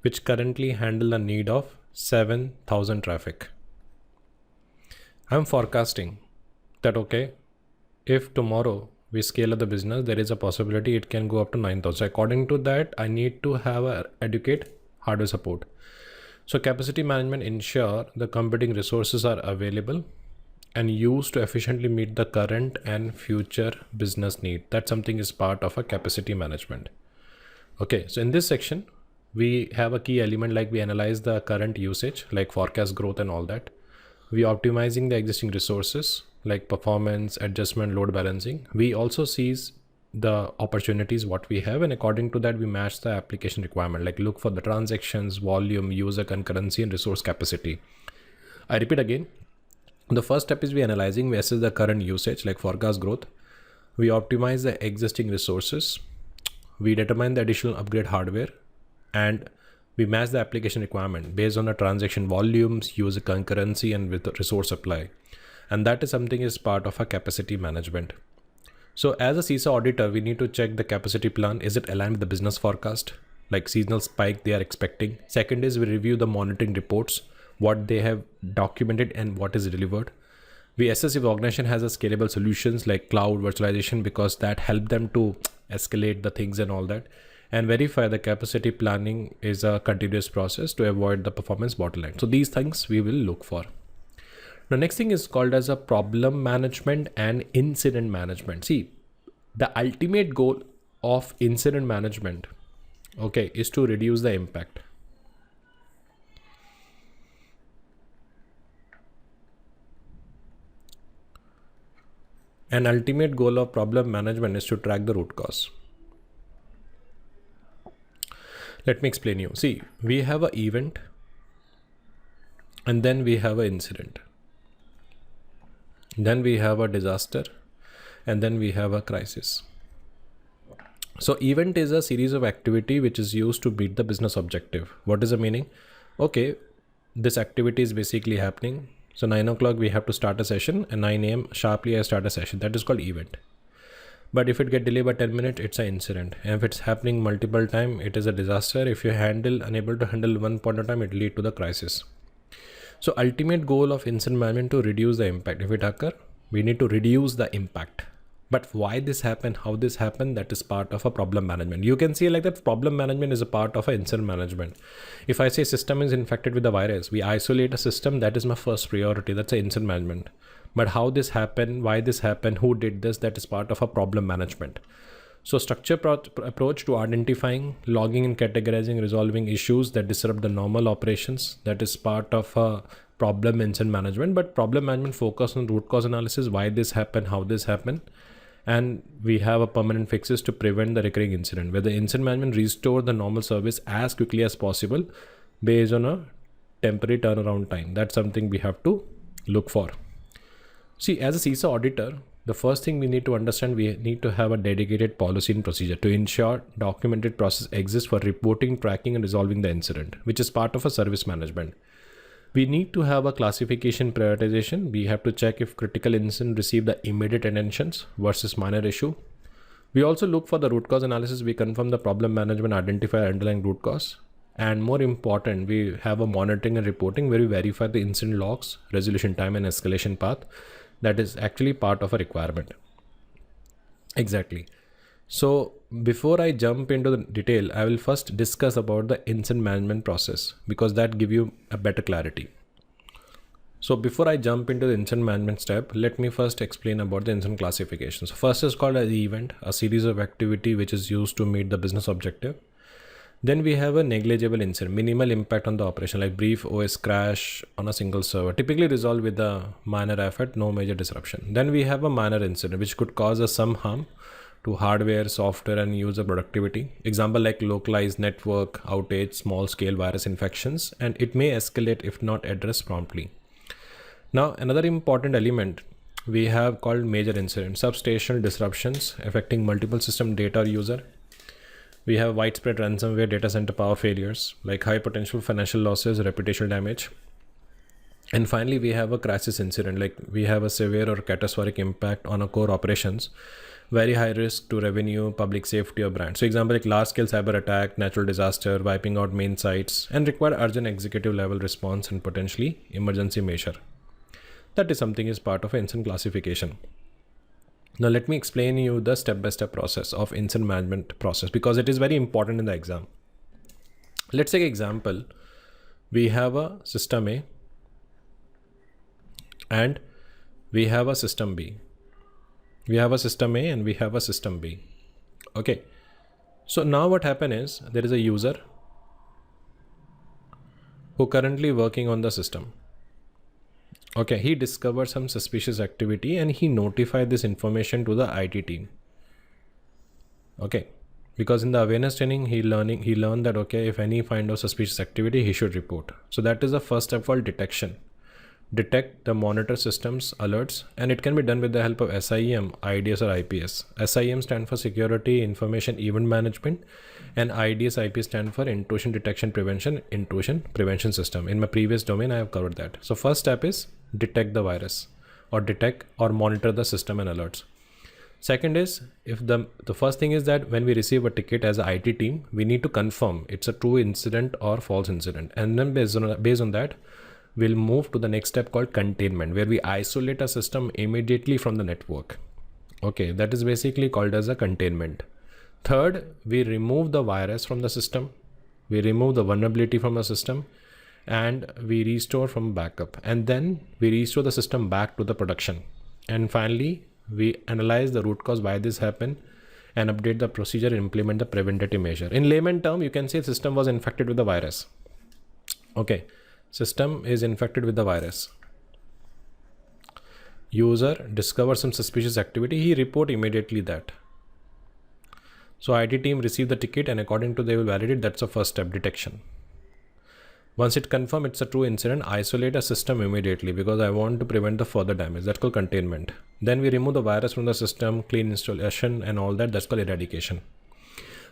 which currently handle the need of 7,000 traffic. I'm forecasting that, okay, if tomorrow we scale up the business, there is a possibility it can go up to 9,000. So according to that, I need to have a adequate hardware support. So capacity management ensure the computing resources are available and used to efficiently meet the current and future business need. That something is part of a capacity management. Okay, so in this section, we have a key element like we analyze the current usage, like forecast growth and all that. We optimizing the existing resources like performance, adjustment, load balancing. We also seize the opportunities what we have, and according to that we match the application requirement, like look for the transactions, volume, user concurrency, and resource capacity. I repeat again, the first step is we analyzing, we assess the current usage like forecast growth. We optimize the existing resources. We determine the additional upgrade hardware, and We match the application requirement based on the transaction volumes, user concurrency, and with the resource supply. And that is something is part of our capacity management. So as a CISA auditor, we need to check the capacity plan. Is it aligned with the business forecast? Like seasonal spike they are expecting. Second is we review the monitoring reports, what they have documented and what is delivered. We assess if organization has a scalable solutions like cloud virtualization, because that help them to escalate the things and all that. And verify the capacity planning is a continuous process to avoid the performance bottleneck. So these things we will look for. The next thing is called as a problem management and incident management. See, the ultimate goal of incident management, okay, is to reduce the impact. An ultimate goal of problem management is to track the root cause. Let me explain you. See, we have an event and then we have an incident. Then we have a disaster and then we have a crisis. So event is a series of activity which is used to meet the business objective. What is the meaning? Okay, this activity is basically happening. So 9 o'clock we have to start a session and 9 a.m. sharply I start a session. That is called event. But if it get delayed by 10 minutes, it's an incident. And if it's happening multiple times, it is a disaster. If you unable to handle one point of time, it lead to the crisis. So ultimate goal of incident management to reduce the impact. If it occur, we need to reduce the impact. But why this happened, how this happened, that is part of a problem management. You can see like that problem management is a part of a incident management. If I say system is infected with the virus, we isolate a system. That is my first priority. That's a incident management. But how this happened, why this happened, who did this, that is part of a problem management. So structure approach to identifying, logging and categorizing, resolving issues that disrupt the normal operations. That is part of a problem incident management. But problem management focus on root cause analysis, why this happened, how this happened. And we have a permanent fixes to prevent the recurring incident, where the incident management restore the normal service as quickly as possible based on a temporary turnaround time. That's something we have to look for. See, as a CISA auditor, the first thing we need to understand, we need to have a dedicated policy and procedure to ensure documented process exists for reporting, tracking, and resolving the incident, which is part of a service management. We need to have a classification prioritization. We have to check if critical incident receive the immediate attentions versus minor issue. We also look for the root cause analysis. We confirm the problem management, identify underlying root cause. And more important, we have a monitoring and reporting where we verify the incident logs, resolution time, and escalation path. That is actually part of a requirement. Exactly. So before I jump into the detail, I will first discuss about the incident management process, because that give you a better clarity. So before I jump into the incident management step, let me first explain about the incident classification. So first is called as event, a series of activity which is used to meet the business objective. Then we have a negligible incident, minimal impact on the operation, like brief OS crash on a single server, typically resolved with a minor effort, no major disruption. Then we have a minor incident, which could cause us some harm to hardware, software, and user productivity. Example like localized network outage, small scale virus infections, and it may escalate if not addressed promptly. Now, another important element we have called major incident, substantial disruptions affecting multiple system data or user. We have widespread ransomware, data center power failures, like high potential financial losses, reputational damage. And finally, we have a crisis incident, like we have a severe or catastrophic impact on our core operations, very high risk to revenue, public safety, or brand. So example like large scale cyber attack, natural disaster, wiping out main sites, and require urgent executive level response and potentially emergency measure. That is something is part of incident classification. Now let me explain you the step-by-step process of incident management process, because it is very important in the exam. Let's take an example. We have a system A and we have a system B. We have a system A and we have a system B. Okay. So now what happened is there is a user who currently working on the system. Okay, he discovered some suspicious activity and he notified this information to the IT team. Okay, because in the awareness training, he learned that, okay, if any find of suspicious activity, he should report. So that is the first step called detection. detect the monitor systems alerts, and it can be done with the help of SIEM, IDS or IPS. SIEM stand for Security Information Event Management, and IDS IPS stand for Intrusion Detection Prevention, Intrusion Prevention System. In my previous domain, I have covered that. So first step is detect the virus, or detect or monitor the system and alerts. Second is, if the first thing is that when we receive a ticket as an IT team, we need to confirm it's a true incident or false incident. And then based on that, we'll move to the next step called containment, where we isolate a system immediately from the network. Okay, that is basically called as a containment. Third, we remove the virus from the system. We remove the vulnerability from the system, and we restore from backup. And then we restore the system back to the production. And finally, we analyze the root cause why this happened and update the procedure and implement the preventative measure. In layman term, you can say system was infected with the virus. Okay. System is infected with the virus. User discovers some suspicious activity. He report immediately that. So IT team receive the ticket, and according to they will validate. That's the first step, detection. Once it confirm it's a true incident, isolate a system immediately because I want to prevent the further damage. That's called containment. Then we remove the virus from the system, clean installation and all that. That's called eradication.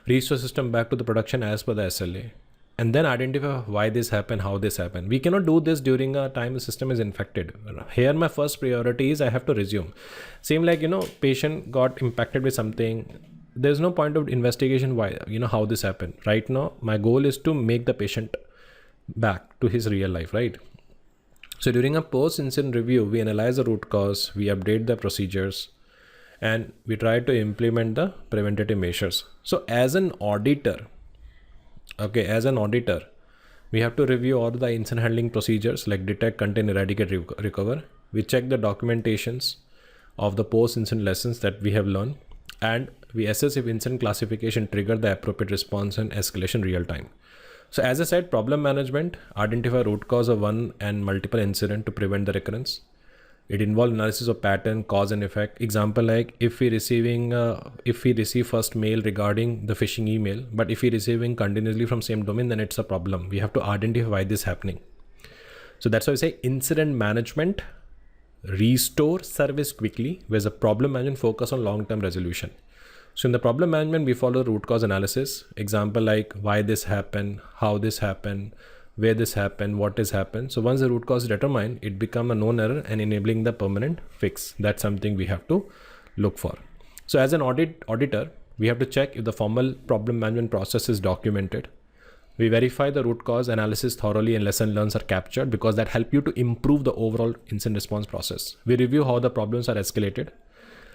Restore system back to the production as per the SLA. And then identify why this happened, how this happened. We cannot do this during a time the system is infected. Here my first priority is I have to resume. Same like, patient got impacted with something. There's no point of investigation why, how this happened. Right now, my goal is to make the patient back to his real life, right? So during a post-incident review, we analyze the root cause, we update the procedures, and we try to implement the preventative measures. So as an auditor, we have to review all the incident handling procedures like detect, contain, eradicate, recover. We check the documentations of the post-incident lessons that we have learned, and we assess if incident classification trigger the appropriate response and escalation real time. So as I said, problem management, identify root cause of one and multiple incident to prevent the recurrence. It involves analysis of pattern, cause and effect. Example like if we receive first mail regarding the phishing email, but if we receiving continuously from same domain, then it's a problem. We have to identify why this is happening. So that's why we say incident management, restore service quickly, whereas the problem management focus on long-term resolution. So in the problem management, we follow root cause analysis. Example like why this happened, how this happened, where this happened, what has happened. So once the root cause is determined, it becomes a known error and enabling the permanent fix. That's something we have to look for. So as an auditor, we have to check if the formal problem management process is documented. We verify the root cause analysis thoroughly and lesson learned are captured because that help you to improve the overall incident response process. We review how the problems are escalated,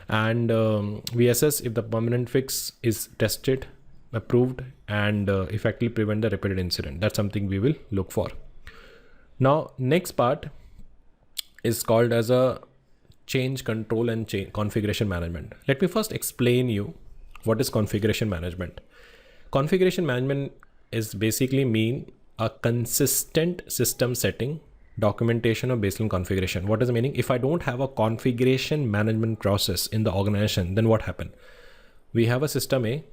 and we assess if the permanent fix is tested, approved, and effectively prevent the repeated incident. That's something we will look for. Now, next part is called as a change control and configuration management. Let me first explain you what is configuration management. Configuration management is basically mean a consistent system setting, documentation or baseline configuration. What is the meaning? If I don't have a configuration management process in the organization, then what happened? We have a system A,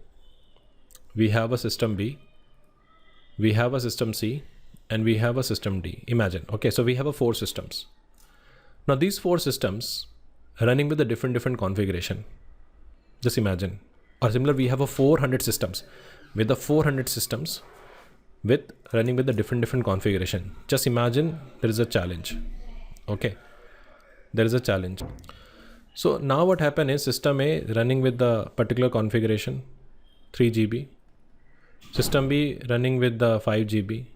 we have a system B, we have a system C, and we have a system D. Imagine, okay, so we have 4 systems. Now these 4 systems running with a different configuration. Just imagine, or similar, we have 400 systems. With the 400 systems with running with the different configuration. Just imagine there is a challenge. Okay, there is a challenge. So now what happened is system A running with the particular configuration 3 GB, system B running with the 5 GB,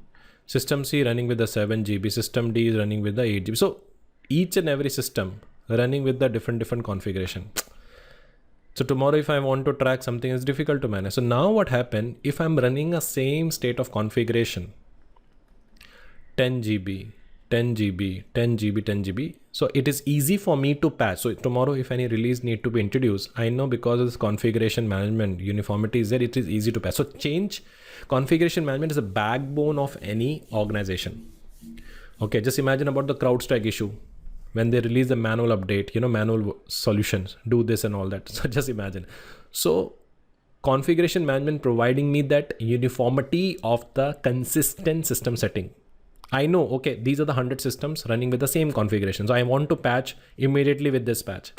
system C running with the 7 GB, system D is running with the 8 GB. So each and every system running with the different configuration. So tomorrow if I want to track something, it's difficult to manage. So now what happened, if I'm running a same state of configuration, 10 GB, 10 GB, 10 GB, 10 GB. So it is easy for me to patch. So tomorrow if any release need to be introduced, I know because of this configuration management, uniformity is there, it is easy to patch. So change configuration management is a backbone of any organization. Okay, just imagine about the CrowdStrike issue. When they release the manual update, manual solutions, do this and all that. So just imagine. So configuration management providing me that uniformity of the consistent system setting. I know, okay, these are the 100 systems running with the same configuration. So I want to patch immediately with this patch.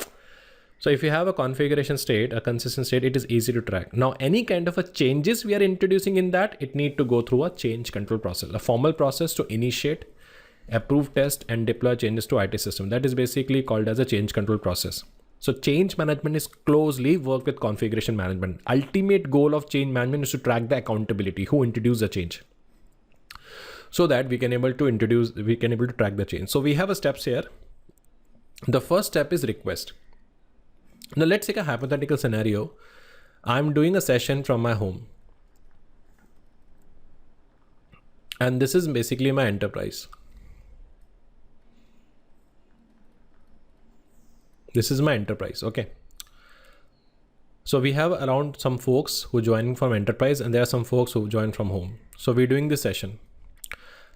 So if you have a configuration state, a consistent state, it is easy to track. Now, any kind of a changes we are introducing in that, it need to go through a change control process, a formal process to initiate, approve, test, and deploy changes to IT system. That is basically called as a change control process. So change management is closely work with configuration management. Ultimate goal of change management is to track the accountability, who introduced the change, so that we can able to track the change. So we have a steps here. The first step is request. Now let's take a hypothetical scenario. I'm doing a session from my home, and this is basically my enterprise. This is my enterprise. Okay. So we have around some folks who joining from enterprise, and there are some folks who join from home. So we're doing this session.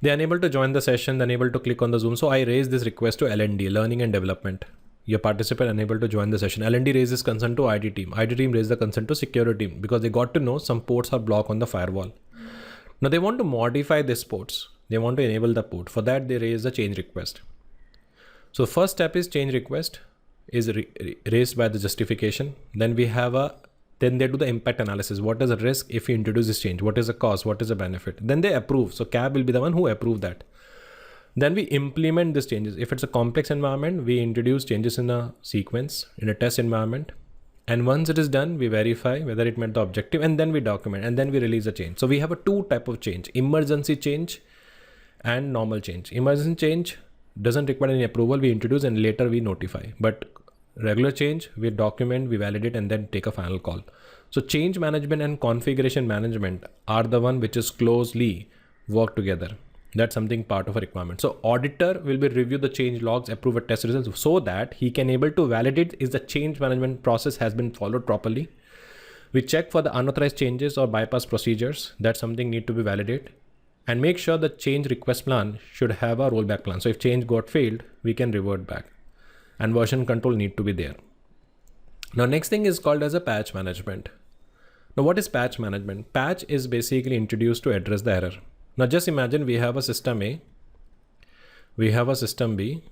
They're unable to join the session, they're unable to click on the Zoom. So I raise this request to LND, Learning and Development. Your participant unable to join the session. LND raises concern to IT team. IT team raises the concern to security team because they got to know some ports are blocked on the firewall. Now they want to modify these ports. They want to enable the port. For that, they raise the change request. So first step is change request is raised by the justification. Then then they do the impact analysis. What is the risk if you introduce this change? What is the cost? What is the benefit? Then they approve. So CAB will be the one who approve that. Then we implement these changes. If it's a complex environment, we introduce changes in a sequence, in a test environment. And once it is done, we verify whether it met the objective, and then we document, and then we release the change. So we have a two type of change: emergency change and normal change. Emergency change doesn't require any approval. We introduce and later we notify. But regular change, we document, we validate, and then take a final call. So change management and configuration management are the one which is closely work together. That's something part of a requirement. So auditor will be review the change logs, approve a test results, so that he can able to validate is the change management process has been followed properly. We check for the unauthorized changes or bypass procedures. That's something need to be validated. And make sure the change request plan should have a rollback plan. So if change got failed, we can revert back. And version control need to be there. Now next thing is called as a patch management. Now what is patch management? Patch is basically introduced to address the error. Now just imagine we have a system A, we have a system B,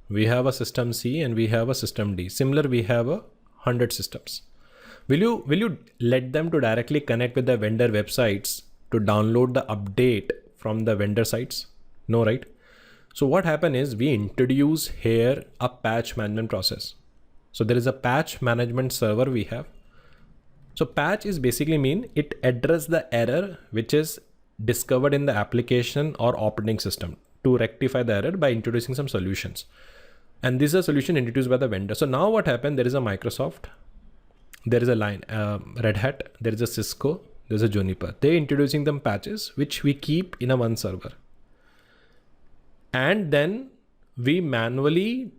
we have a system C, and we have a system D. Similar, we have 100 systems. Will you let them to directly connect with the vendor websites to download the update from the vendor sites? No, right? So what happen is we introduce here a patch management process. So there is a patch management server we have. So patch is basically mean it address the error which is discovered in the application or operating system to rectify the error by introducing some solutions. And this is a solution introduced by the vendor. So now what happened? There is a Microsoft, there is a Red Hat, there is a Cisco, there's a Juniper. They're introducing them patches which we keep in a one server. And then we manually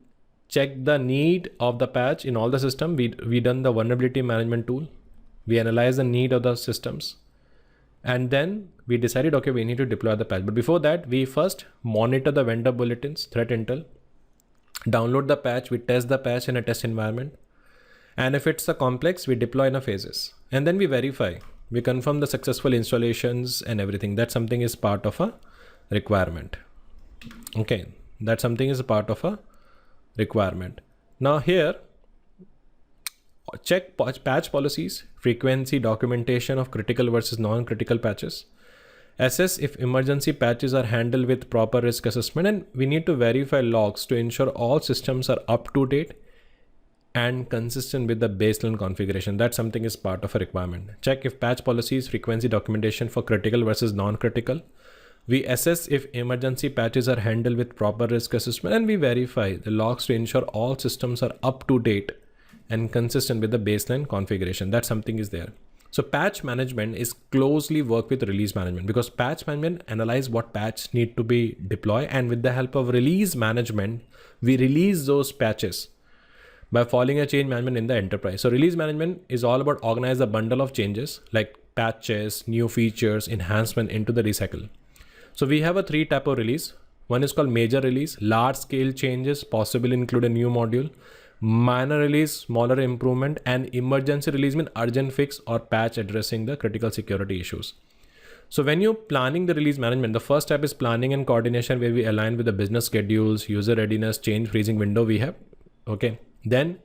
check the need of the patch in all the system. We done the vulnerability management tool. We analyze the need of the systems. And then we decided, okay, we need to deploy the patch. But before that, we first monitor the vendor bulletins, threat intel, download the patch, we test the patch in a test environment. And if it's a complex, we deploy in a phases. And then we verify. We confirm the successful installations and everything. That something is part of a requirement. Okay, that something is a part of a requirement. Now here, check patch policies, frequency, documentation of critical versus non-critical patches. Assess if emergency patches are handled with proper risk assessment, and we need to verify logs to ensure all systems are up to date and consistent with the baseline configuration. That something is part of a requirement. Check if patch policies, frequency, documentation for critical versus non-critical. We assess if emergency patches are handled with proper risk assessment, and we verify the logs to ensure all systems are up to date and consistent with the baseline configuration. That something is there. So patch management is closely work with release management, because patch management analyze what patch need to be deployed, and with the help of release management, we release those patches by following a change management in the enterprise. So release management is all about organize a bundle of changes like patches, new features, enhancement into the recycle. So we have a three type of release. One is called major release, large scale changes, possibly include a new module. Minor release, smaller improvement, and emergency release mean urgent fix or patch addressing the critical security issues. So when you're planning the release management, the first step is planning and coordination, where we align with the business schedules, user readiness, change freezing window we have. Okay. Then,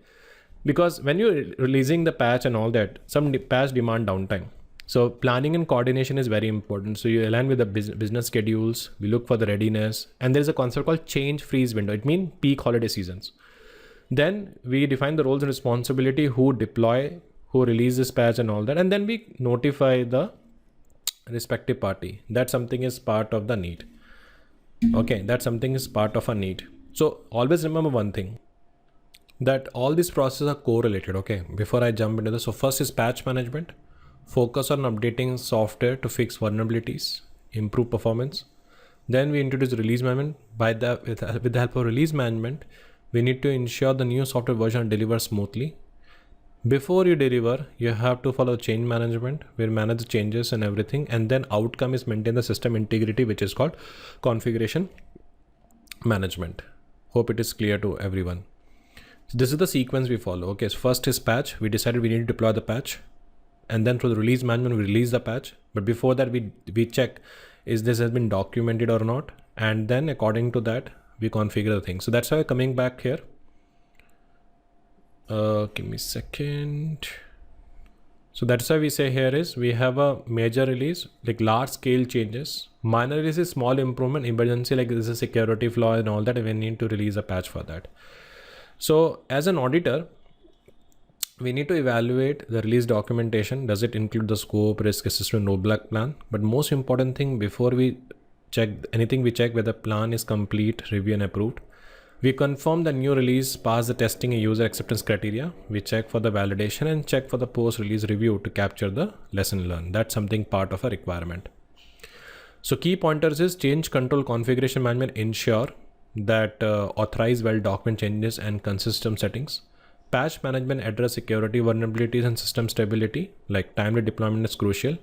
because when you're releasing the patch and all that, some patch demand downtime. So planning and coordination is very important. So you align with the business schedules, we look for the readiness, and there's a concept called change freeze window. It means peak holiday seasons. Then we define the roles and responsibility, who deploy, who release this patch and all that. And then we notify the respective party. That something is part of the need. Okay, that something is part of a need. So always remember one thing, that all these processes are correlated. Okay, before I jump into this, so first is patch management. Focus on updating software to fix vulnerabilities, improve performance. Then we introduce release management. With the help of release management, we need to ensure the new software version delivers smoothly. Before you deliver, you have to follow change management, where manage the changes and everything. And then outcome is maintain the system integrity, which is called configuration management. Hope it is clear to everyone. So this is the sequence we follow. Okay, so first is patch. We decided we need to deploy the patch. And then through the release management, we release the patch. But before that, we check, is this has been documented or not? And then according to that, we configure the thing. So that's why coming back here. Give me a second. So that's why we say here is we have a major release, like large scale changes. Minor release is small improvement. Emergency, like this is a security flaw and all that, we need to release a patch for that. So as an auditor, we need to evaluate the release documentation. Does it include the scope, risk assessment, rollback plan? But most important thing, before we check anything, we check whether plan is complete, review and approved. We confirm the new release passed the testing and user acceptance criteria. We check for the validation and check for the post-release review to capture the lesson learned. That's something part of a requirement. So key pointers is change control configuration management, ensure that authorize well-documented changes and consistent settings. Patch management address security vulnerabilities and system stability, like timely deployment is crucial.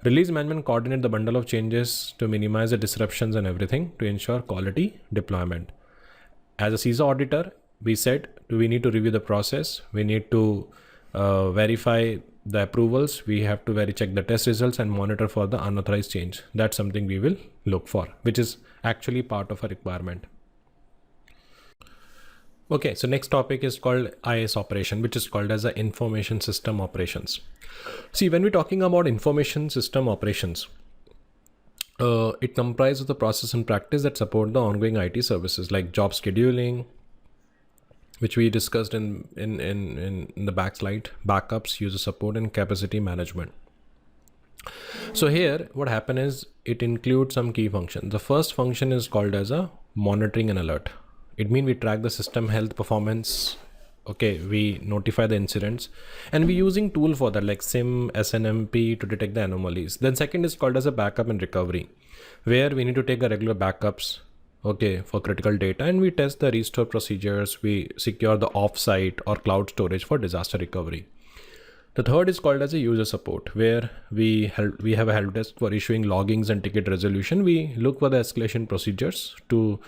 Release management coordinate the bundle of changes to minimize the disruptions and everything to ensure quality deployment. As a CISA auditor, we said we need to review the process. We need to verify the approvals. We have to check the test results and monitor for the unauthorized change. That's something we will look for, which is actually part of a requirement. Okay, so next topic is called IS operation, which is called as the information system operations. See, when we're talking about information system operations, it comprises the process and practice that support the ongoing IT services like job scheduling, which we discussed in the back slide, backups, user support, and capacity management. So here, what happened is it includes some key functions. The first function is called as a monitoring and alert. It means we track the system health performance. Okay, we notify the incidents, and we're using tool for that like SIM, SNMP to detect the anomalies. Then second is called as a backup and recovery, where we need to take a regular backups, okay, for critical data, and we test the restore procedures. We secure the offsite or cloud storage for disaster recovery. The third is called as a user support, where we have a help desk for issuing loggings and ticket resolution. We look for the escalation procedures to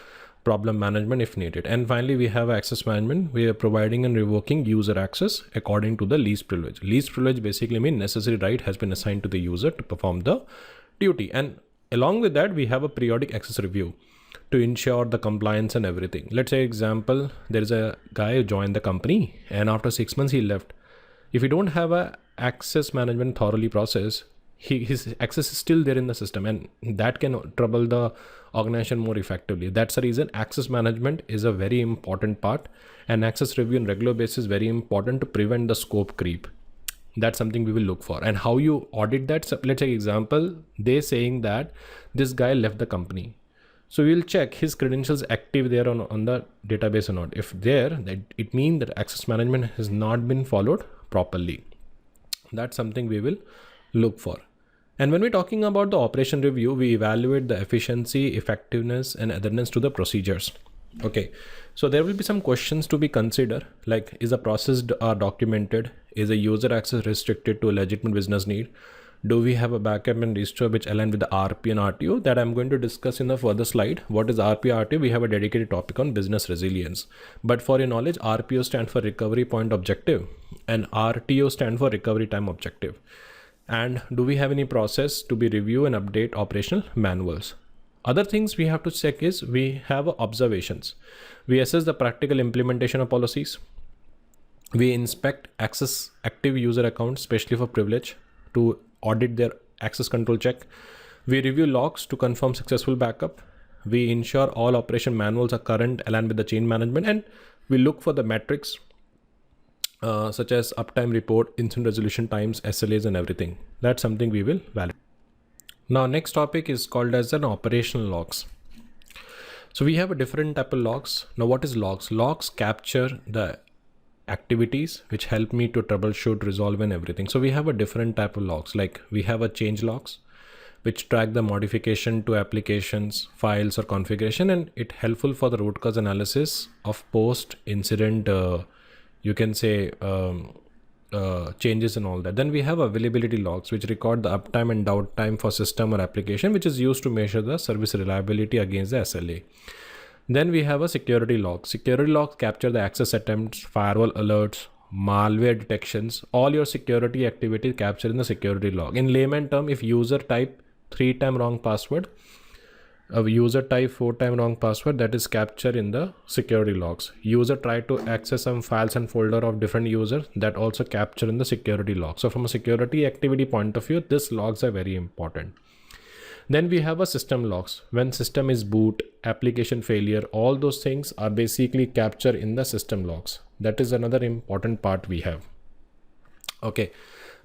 problem management if needed. And finally, we have access management. We are providing and revoking user access according to the least privilege. Least privilege basically means necessary right has been assigned to the user to perform the duty. And along with that, we have a periodic access review to ensure the compliance and everything. Let's say example, there is a guy who joined the company and after 6 months he left. If you don't have a access management thoroughly process, his access is still there in the system, and that can trouble the organization more effectively. That's the reason access management is a very important part, and access review on regular basis is very important to prevent the scope creep. That's something we will look for. And how you audit that? So let's say example, they're saying that this guy left the company. So we'll check his credentials active there on the database or not. If there, it means that access management has not been followed properly. That's something we will look for. And when we're talking about the operation review, we evaluate the efficiency, effectiveness, and adherence to the procedures. Okay, so there will be some questions to be considered, like is the process documented? Is a user access restricted to a legitimate business need? Do we have a backup and restore which align with the RP and RTO? That I'm going to discuss in the further slide. What is RP, RTO? We have a dedicated topic on business resilience. But for your knowledge, RPO stands for recovery point objective and RTO stands for recovery time objective. And do we have any process to be review and update operational manuals? Other things we have to check is we have observations. We assess the practical implementation of policies. We inspect access active user accounts, especially for privilege, to audit their access control check. We review logs to confirm successful backup. We ensure all operation manuals are current, aligned with the change management, and we look for the metrics such as uptime report, incident resolution times, SLAs, and everything. That's something we will validate. Now, next topic is called as an operational logs. So we have a different type of logs. Now, what is logs? Logs capture the activities which help me to troubleshoot, resolve, and everything. So we have a different type of logs. Like we have a change logs, which track the modification to applications, files, or configuration, and it helpful for the root cause analysis of post incident. You can say changes and all that. Then we have availability logs, which record the uptime and downtime for system or application, which is used to measure the service reliability against the SLA. Then we have a security log. Security logs capture the access attempts, firewall alerts, malware detections, all your security activity captured in the security log. In layman term, if user type 3-time wrong password, a user type 4-time wrong password, that is captured in the security logs. User try to access some files and folder of different users, that also captured in the security log. So from a security activity point of view, these logs are very important. Then we have a system logs. When system is boot, application failure, all those things are basically captured in the system logs. That is another important part we have. Okay.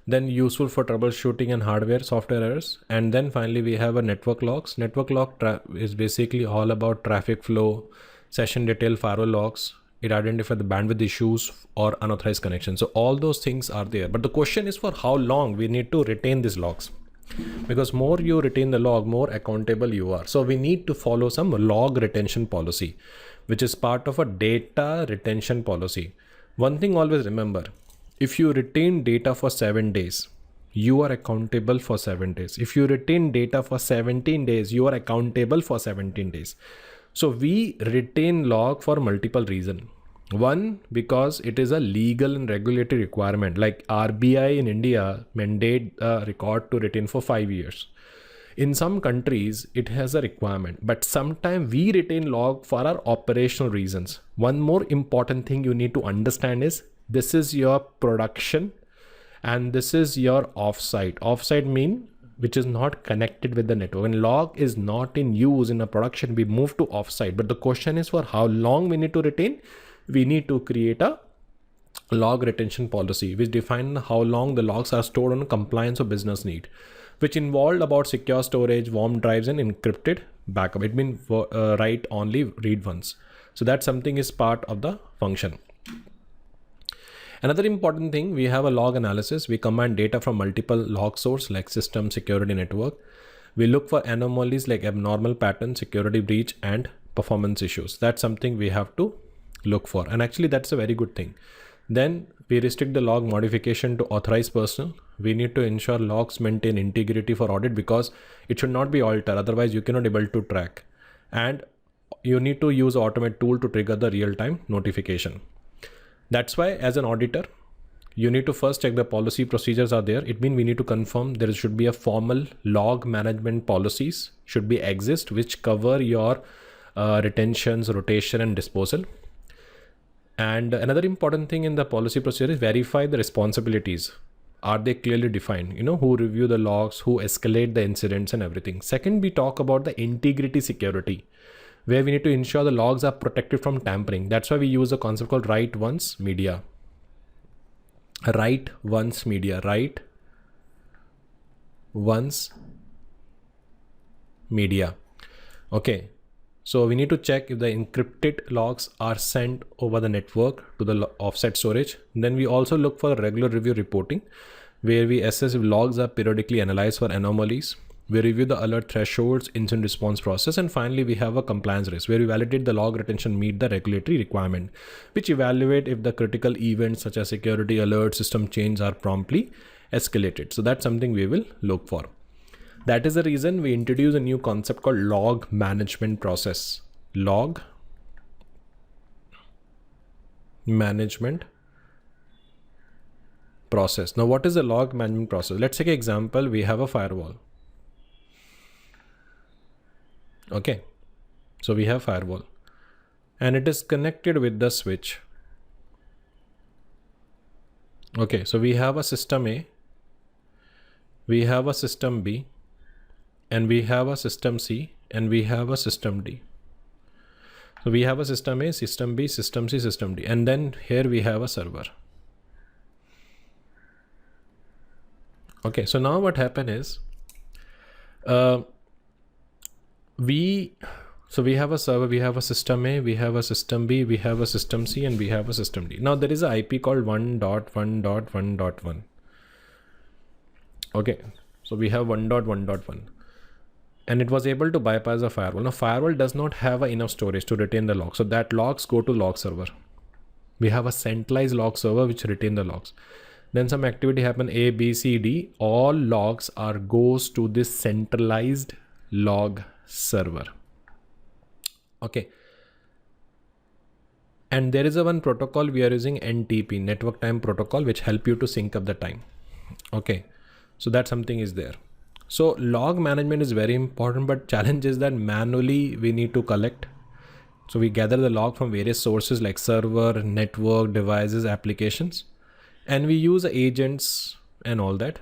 Then useful for troubleshooting and hardware, software errors. And then finally we have a network logs. Network log is basically all about traffic flow, session detail, firewall logs. It identifies the bandwidth issues or unauthorized connections. So all those things are there. But the question is for how long we need to retain these logs. Because more you retain the log, more accountable you are. So we need to follow some log retention policy, which is part of a data retention policy. One thing always remember, if you retain data for 7 days, you are accountable for 7 days. If you retain data for 17 days, you are accountable for 17 days. So we retain log for multiple reasons. One, because it is a legal and regulatory requirement, like RBI in India mandate a record to retain for 5 years. In some countries, it has a requirement, but sometimes we retain log for our operational reasons. One more important thing you need to understand is this is your production and this is your offsite. Offsite mean which is not connected with the network. When log is not in use in a production, we move to offsite. But the question is for how long we need to retain. We need to create a log retention policy which defines how long the logs are stored on compliance or business need, which involved about secure storage, warm drives, and encrypted backup. It means write only, read once. So that something is part of the function. Another important thing, we have a log analysis. We combine data from multiple log sources like system, security, network. We look for anomalies like abnormal patterns, security breach, and performance issues. That's something we have to look for. And actually that's a very good thing. Then we restrict the log modification to authorized personnel. We need to ensure logs maintain integrity for audit because it should not be altered. Otherwise you cannot able to track. And you need to use automate tool to trigger the real-time notification. That's why as an auditor, you need to first check the policy procedures are there. It means we need to confirm there should be a formal log management policies should be exist, which cover your retentions, rotation, and disposal. And another important thing in the policy procedure is verify the responsibilities. Are they clearly defined? Who review the logs, who escalate the incidents and everything. Second, we talk about the integrity security, where we need to ensure the logs are protected from tampering. That's why we use a concept called write once media. Write once media. Write once media. Okay. So we need to check if the encrypted logs are sent over the network to the offset storage. Then we also look for regular review reporting, where we assess if logs are periodically analyzed for anomalies. We review the alert thresholds, incident response process, and finally we have a compliance risk, where we validate the log retention meet the regulatory requirement, which evaluate if the critical events such as security alert, system change are promptly escalated. So that's something we will look for. That is the reason we introduce a new concept called log management process. Log management process. Now, what is the log management process? Let's take an example. We have a firewall. Okay. So we have firewall and it is connected with the switch. Okay. So we have a system A, we have a system B, and we have a system C, and we have a system D. So we have a system A, system B, system C, system D, and then here we have a server. Okay, so now what happened is, we have a server, we have a system A, we have a system B, we have a system C, and we have a system D. Now there is an IP called 1.1.1.1. Okay, so we have 1.1.1. And it was able to bypass the firewall. Now firewall does not have enough storage to retain the logs. So that logs go to log server. We have a centralized log server which retain the logs. Then some activity happen A, B, C, D. All logs goes to this centralized log server. Okay. And there is a one protocol we are using, NTP, Network Time Protocol, which help you to sync up the time. Okay. So that something is there. So log management is very important, but challenge is that manually we need to collect. So we gather the log from various sources like server, network, devices, applications, and we use agents and all that.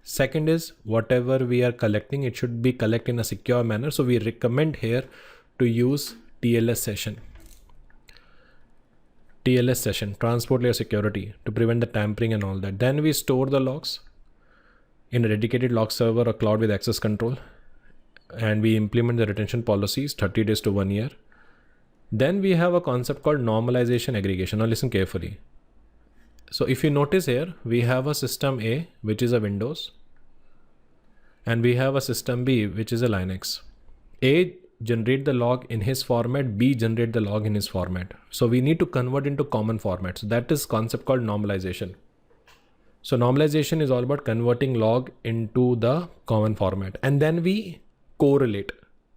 Second is whatever we are collecting, it should be collected in a secure manner. So we recommend here to use TLS session, transport layer security, to prevent the tampering and all that. Then we store the logs in a dedicated log server or cloud with access control, and we implement the retention policies 30 days to 1 year. Then we have a concept called normalization aggregation. Now listen carefully. So if you notice here, we have a system A, which is a Windows, and we have a system B, which is a Linux. A generate the log in his format, B generate the log in his format. So we need to convert into common formats. So that is concept called normalization. So normalization is all about converting log into the common format, and then we correlate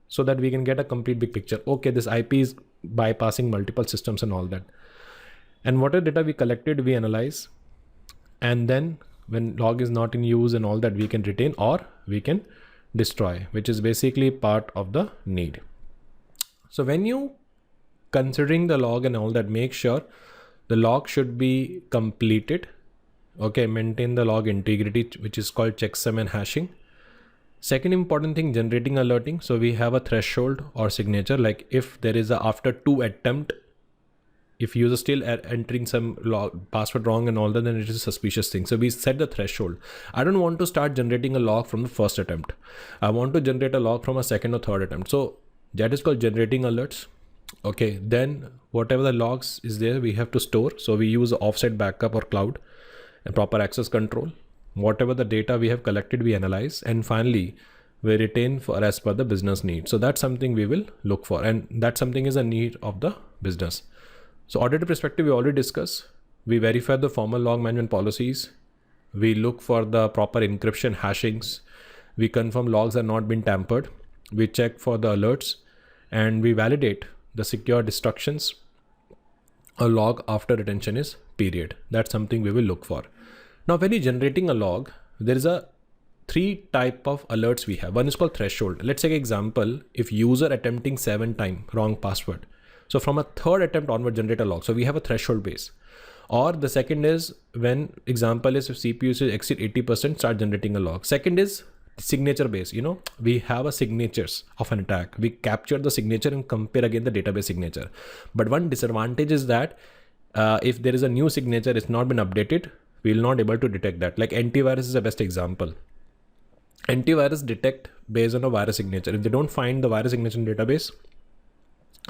so that we can get a complete big picture. Okay, this IP is bypassing multiple systems and all that. And whatever data we collected, we analyze. And then when log is not in use and all that, we can retain or we can destroy, which is basically part of the need. So when you considering the log and all that, make sure the log should be completed. Okay, maintain the log integrity, which is called checksum and hashing. Second important thing, generating alerting. So we have a threshold or signature, like if there is a after 2 attempt, if user still entering some log password wrong and all that, then it is a suspicious thing. So we set the threshold. I don't want to start generating a log from the first attempt. I want to generate a log from a second or third attempt. So that is called generating alerts. Okay, then whatever the logs is there, we have to store. So we use offsite backup or cloud and proper access control. Whatever the data we have collected, we analyze, and finally we retain for as per the business need. So that's something we will look for, and that something is a need of the business. So auditor perspective, we already discussed. We verify the formal log management policies. We look for the proper encryption hashings. We confirm logs are not been tampered. We check for the alerts, and we validate the secure destructions a log after retention is period. That's something we will look for. Now, when you're generating a log, there is a 3 type of alerts we have. One is called threshold. Let's take an example. If user attempting 7 times wrong password. So from a 3rd attempt onward, generate a log. So we have a threshold base. Or the second is when example is if CPU usage exceed 80%, start generating a log. Second is signature base. You know, we have a signatures of an attack. We capture the signature and compare again the database signature. But one disadvantage is that if there is a new signature, it's not been updated, we will not able to detect that. Like antivirus is the best example. Antivirus detect based on a virus signature. If they don't find the virus signature in database,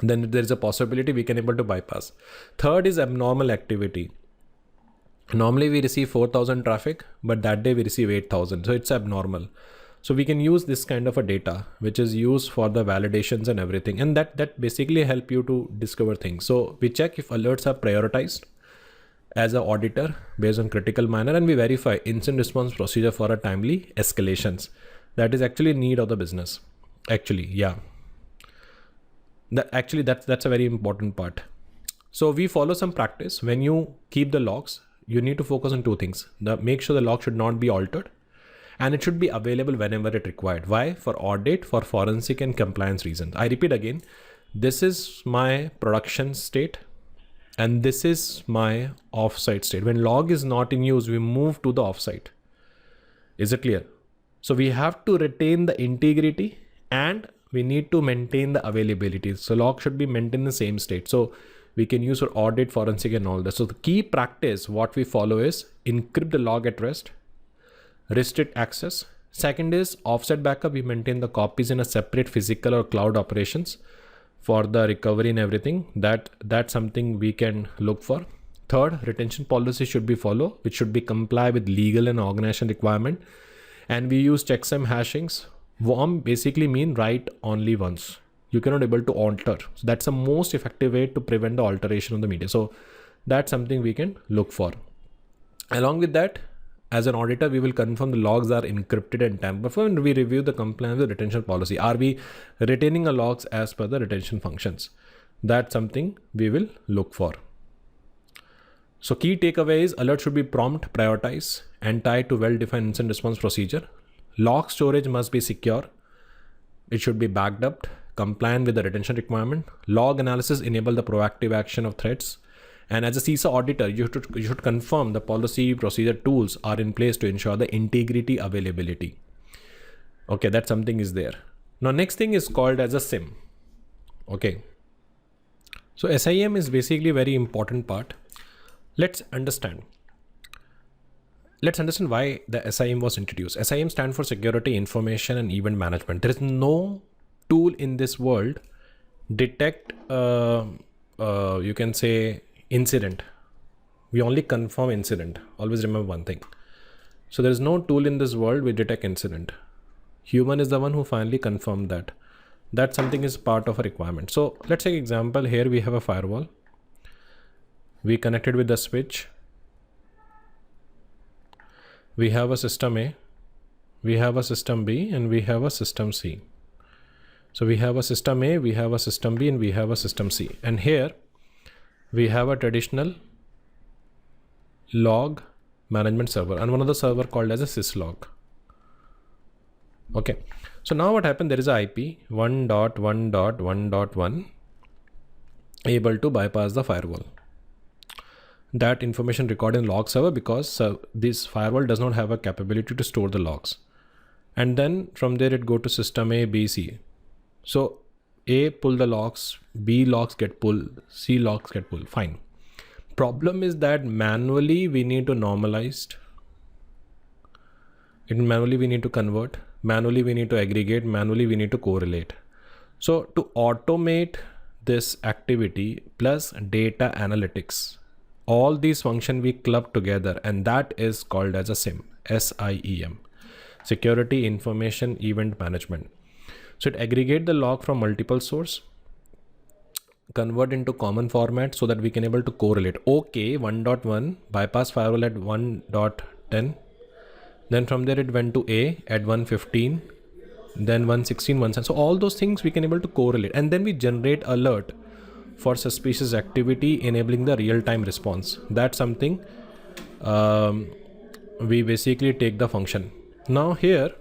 then there is a possibility we can able to bypass. Third is abnormal activity. Normally we receive 4,000 traffic, but that day we receive 8,000. So it's abnormal. So we can use this kind of a data, which is used for the validations and everything. And that basically help you to discover things. So we check if alerts are prioritized as an auditor based on critical manner, and we verify incident response procedure for a timely escalations. That is actually a need of the business. Actually, yeah. That's a very important part. So we follow some practice. When you keep the logs, you need to focus on two things. Make sure the log should not be altered, and it should be available whenever it required. Why? For audit, for forensic and compliance reasons. I repeat again, this is my production state and this is my offsite state. When log is not in use, we move to the offsite. Is it clear? So we have to retain the integrity and we need to maintain the availability. So log should be maintained in the same state. So we can use for audit, forensic and all that. So the key practice, what we follow is encrypt the log at rest, restrict access. Second is offset backup. We maintain the copies in a separate physical or cloud operations for the recovery and everything. That's something we can look for. Third, retention policy should be followed, which should be comply with legal and organization requirement. And we use checksum hashings. WOM basically mean write only once. You cannot able to alter. So that's the most effective way to prevent the alteration of the media. So that's something we can look for. Along with that, as an auditor, we will confirm the logs are encrypted and tamper-proof, and we review the compliance with retention policy. Are we retaining the logs as per the retention functions? That's something we will look for. So key takeaway is alert should be prompt, prioritize, and tied to well-defined incident response procedure. Log storage must be secure. It should be backed up, compliant with the retention requirement. Log analysis enable the proactive action of threats. And as a CISA auditor, you should confirm the policy, procedure, tools are in place to ensure the integrity availability. Okay, that something is there. Now, next thing is called as a SIM. Okay. So SIM is basically a very important part. Let's understand why the SIM was introduced. SIM stands for Security Information and Event Management. There is no tool in this world detect, you can say, incident. We only confirm incident. Always remember one thing. So there is no tool in this world we detect incident. Human is the one who finally confirmed that. That something is part of a requirement. So let's take example. Here we have a firewall. We connected with the switch. We have a system A, we have a system B, and we have a system C. So we have a system A, we have a system B, and we have a system C. And here we have a traditional log management server and one other server called as a syslog. Okay. So now what happened? There is a IP 1.1.1.1 able to bypass the firewall. That information recorded in log server because this firewall does not have a capability to store the logs. And then from there it go to system A, B, C. So A pull the logs, B logs get pulled, C logs get pulled. Fine. Problem is that manually we need to normalize. Manually we need to convert. Manually we need to aggregate. Manually we need to correlate. So to automate this activity plus data analytics, all these functions we club together, and that is called as a SIM, SIEM, Security Information Event Management. So it aggregate the log from multiple source, convert into common format so that we can able to correlate. Okay, 1.1 bypass firewall at 1.10. Then from there it went to A at 115, then 116, 117. So all those things we can able to correlate, and then we generate alert for suspicious activity, enabling the real-time response. That's something we basically take the function. Now here,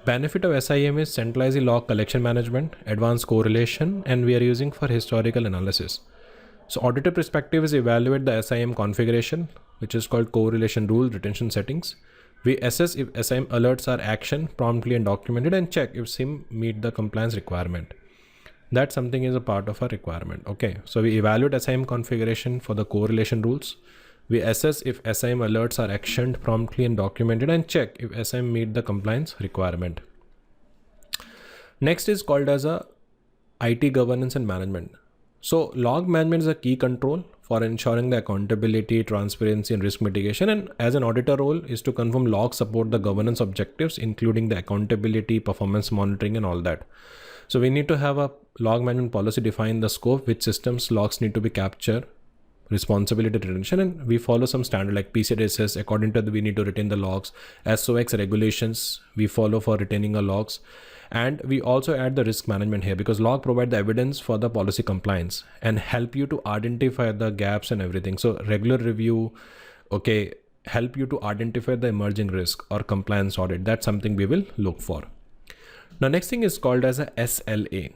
benefit of SIM is centralizing log collection management, advanced correlation, and we are using for historical analysis. So auditor perspective is evaluate the SIM configuration, which is called correlation rule retention settings. We assess if SIM alerts are actioned promptly and documented, and check if SIM meet the compliance requirement. That something is a part of our requirement. Okay, so we evaluate SIM configuration for the correlation rules. We assess if SIM alerts are actioned promptly and documented, and check if SIM meet the compliance requirement. Next is called as a IT governance and management. So log management is a key control for ensuring the accountability, transparency, and risk mitigation. And as an auditor role is to confirm logs support the governance objectives, including the accountability, performance monitoring, and all that. So we need to have a log management policy, define the scope, which systems logs need to be captured, responsibility retention, and we follow some standard like PCI according to we need to retain the logs, SOX regulations we follow for retaining the logs. And we also add the risk management here because log provide the evidence for the policy compliance and help you to identify the gaps and everything. So regular review, okay, help you to identify the emerging risk or compliance audit. That's something we will look for. Now, next thing is called as a SLA.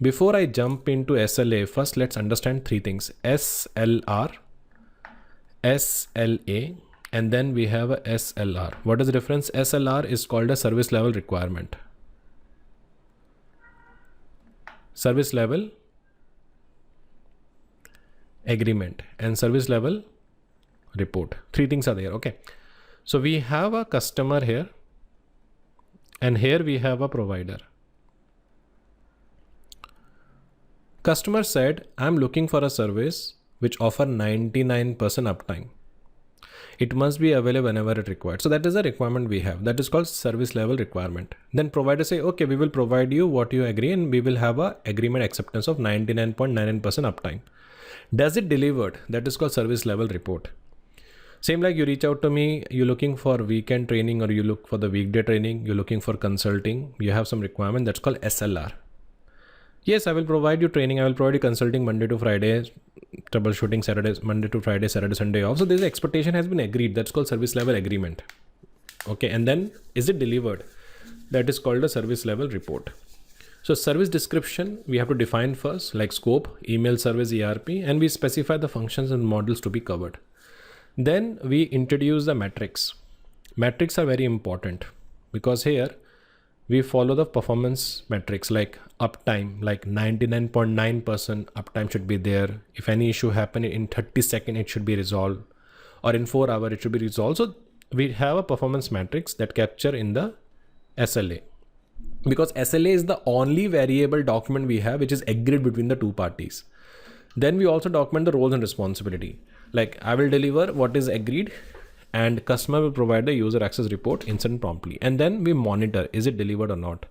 Before I jump into SLA, first let's understand three things: SLR, SLA, and then we have a SLR. What is the difference? SLR is called a service level requirement. Service level agreement and service level report. Three things are there. Okay. So we have a customer here, and here we have a provider. Customer said, I'm looking for a service which offer 99% uptime. It must be available whenever it required. So that is a requirement we have. That is called service level requirement. Then provider say, okay, we will provide you what you agree, and we will have a agreement acceptance of 99.99% uptime. Does it delivered? That is called service level report. Same like you reach out to me, you're looking for weekend training, or you look for the weekday training, you're looking for consulting, you have some requirement, that's called SLR. Yes, I will provide you training, I will provide you consulting Monday to Friday, troubleshooting Saturdays, Monday to Friday, Saturday, Sunday off. So this expectation has been agreed. That's called service level agreement. Okay, and then is it delivered? That is called a service level report. So service description, we have to define first, like scope, email service, ERP, and we specify the functions and models to be covered. Then we introduce the metrics. Metrics are very important because here we follow the performance metrics like uptime, like 99.9% uptime should be there. If any issue happen in 30 seconds, it should be resolved, or in 4 hours, it should be resolved. So we have a performance matrix that capture in the SLA, because SLA is the only variable document we have which is agreed between the two parties. Then we also document the roles and responsibility. Like I will deliver what is agreed, and customer will provide the user access report instant promptly. And then we monitor, is it delivered or not?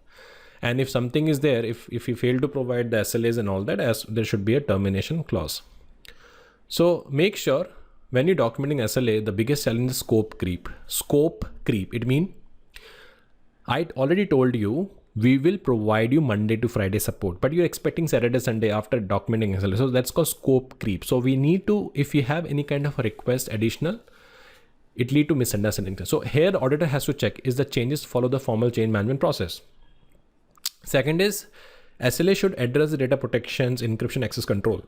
And if something is there, if you fail to provide the SLAs and all that, as there should be a termination clause. So make sure when you're documenting SLA, the biggest challenge is scope creep. Scope creep. It means I already told you we will provide you Monday to Friday support, but you're expecting Saturday, Sunday after documenting SLA. So that's called scope creep. So we need to, if you have any kind of a request additional, it lead to misunderstanding. So here the auditor has to check, is the changes follow the formal change management process. Second is SLA should address the data protections, encryption, access control.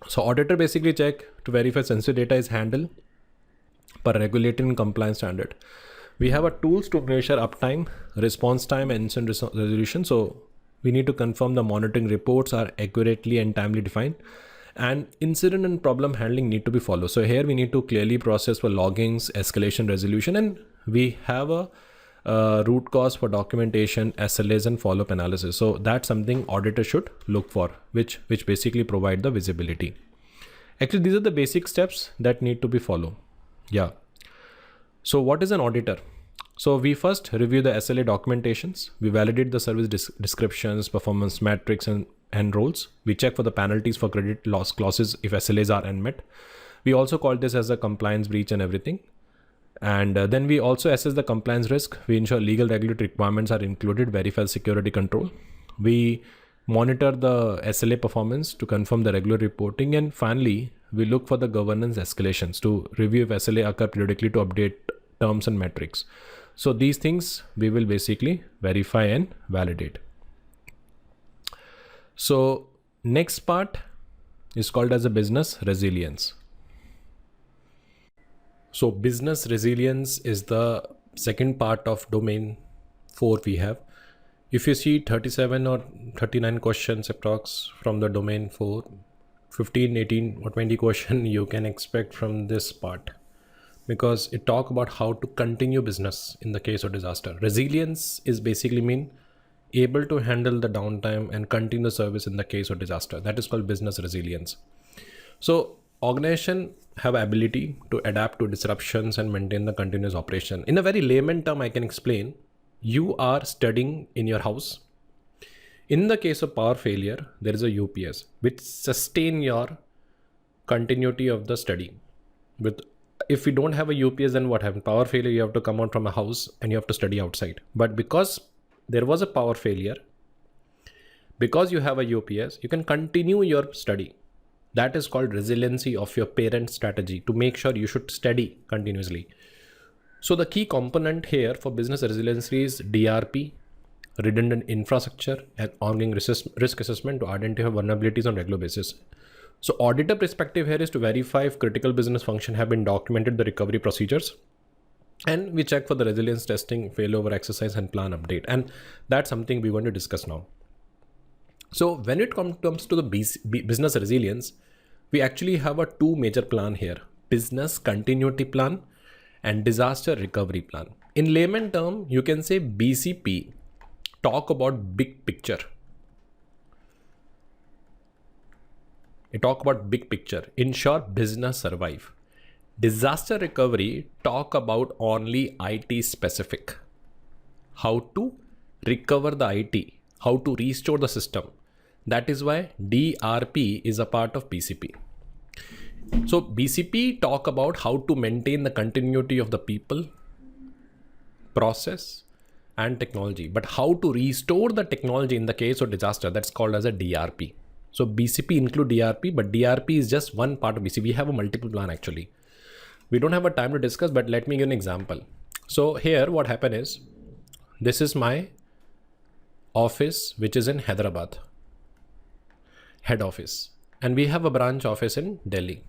So auditor basically check to verify sensitive data is handled per regulatory and compliance standard. We have a tools to measure uptime, response time, and incident resolution. So we need to confirm the monitoring reports are accurately and timely defined, and incident and problem handling need to be followed. So here we need to clearly process for loggings, escalation, resolution, and we have a root cause for documentation, SLAs, and follow-up analysis. So that's something auditor should look for, which basically provide the visibility. Actually, these are the basic steps that need to be followed. Yeah. So what is an auditor? So we first review the SLA documentations. We validate the service descriptions, performance metrics, and roles. We check for the penalties for credit loss clauses if SLAs are unmet. We also call this as a compliance breach and everything. And then we also assess the compliance risk. We ensure legal regulatory requirements are included, verify security control. We monitor the SLA performance to confirm the regular reporting. And finally, we look for the governance escalations to review if SLA occur periodically to update terms and metrics. So these things we will basically verify and validate. So next part is called as a business resilience. So business resilience is the second part of domain 4 we have. If you see 37 or 39 questions approx from the domain 4, 15, 18 or 20 question you can expect from this part, because it talk about how to continue business in the case of disaster. Resilience is basically mean able to handle the downtime and continue service in the case of disaster. That is called business resilience. So organization have ability to adapt to disruptions and maintain the continuous operation. In a very layman term, I can explain, you are studying in your house. In the case of power failure, there is a UPS which sustain your continuity of the study. If you don't have a UPS, then what happens? Power failure, you have to come out from a house and you have to study outside. But because there was a power failure, because you have a UPS, you can continue your study. That is called resiliency of your parent strategy, to make sure you should steady continuously. So the key component here for business resiliency is DRP, redundant infrastructure, and ongoing risk assessment to identify vulnerabilities on a regular basis. So auditor perspective here is to verify if critical business function have been documented, the recovery procedures, and we check for the resilience testing, failover exercise, and plan update. And that's something we want to discuss now. So when it comes to the business resilience, we actually have a two major plan here: business continuity plan and disaster recovery plan. In layman term, you can say BCP talk about big picture. It talk about big picture, ensure business survive. Disaster recovery talk about only IT specific. How to recover the IT, how to restore the system. That is why DRP is a part of BCP. So BCP talk about how to maintain the continuity of the people, process, and technology, but how to restore the technology in the case of disaster, that's called as a DRP. So BCP include DRP, but DRP is just one part of BCP. We have a multiple plan actually. We don't have a time to discuss, but let me give an example. So here what happened is, this is my office, which is in Hyderabad, head office. And we have a branch office in Delhi.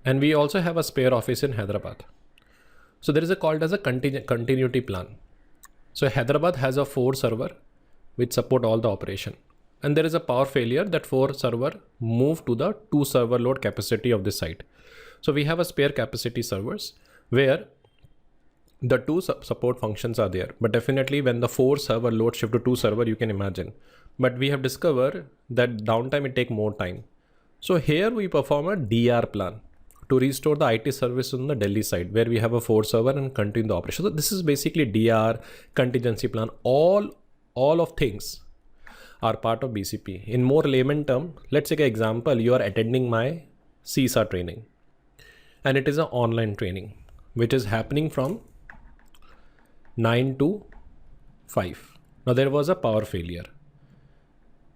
And we also have a spare office in Hyderabad. So there is a called as a continuity plan. So Hyderabad has a 4 server which support all the operation. And there is a power failure that 4 server move to the 2 server load capacity of this site. So we have a spare capacity servers where the 2 support functions are there. But definitely when the 4 server load shift to 2 server, you can imagine. But we have discovered that downtime it take more time. So here we perform a DR plan to restore the IT service on the Delhi side, where we have a 4 server and continue the operation. So this is basically DR, contingency plan, all of things are part of BCP. In more layman term, let's take an example. You are attending my CISA training, and it is an online training, which is happening from 9 to 5. Now there was a power failure.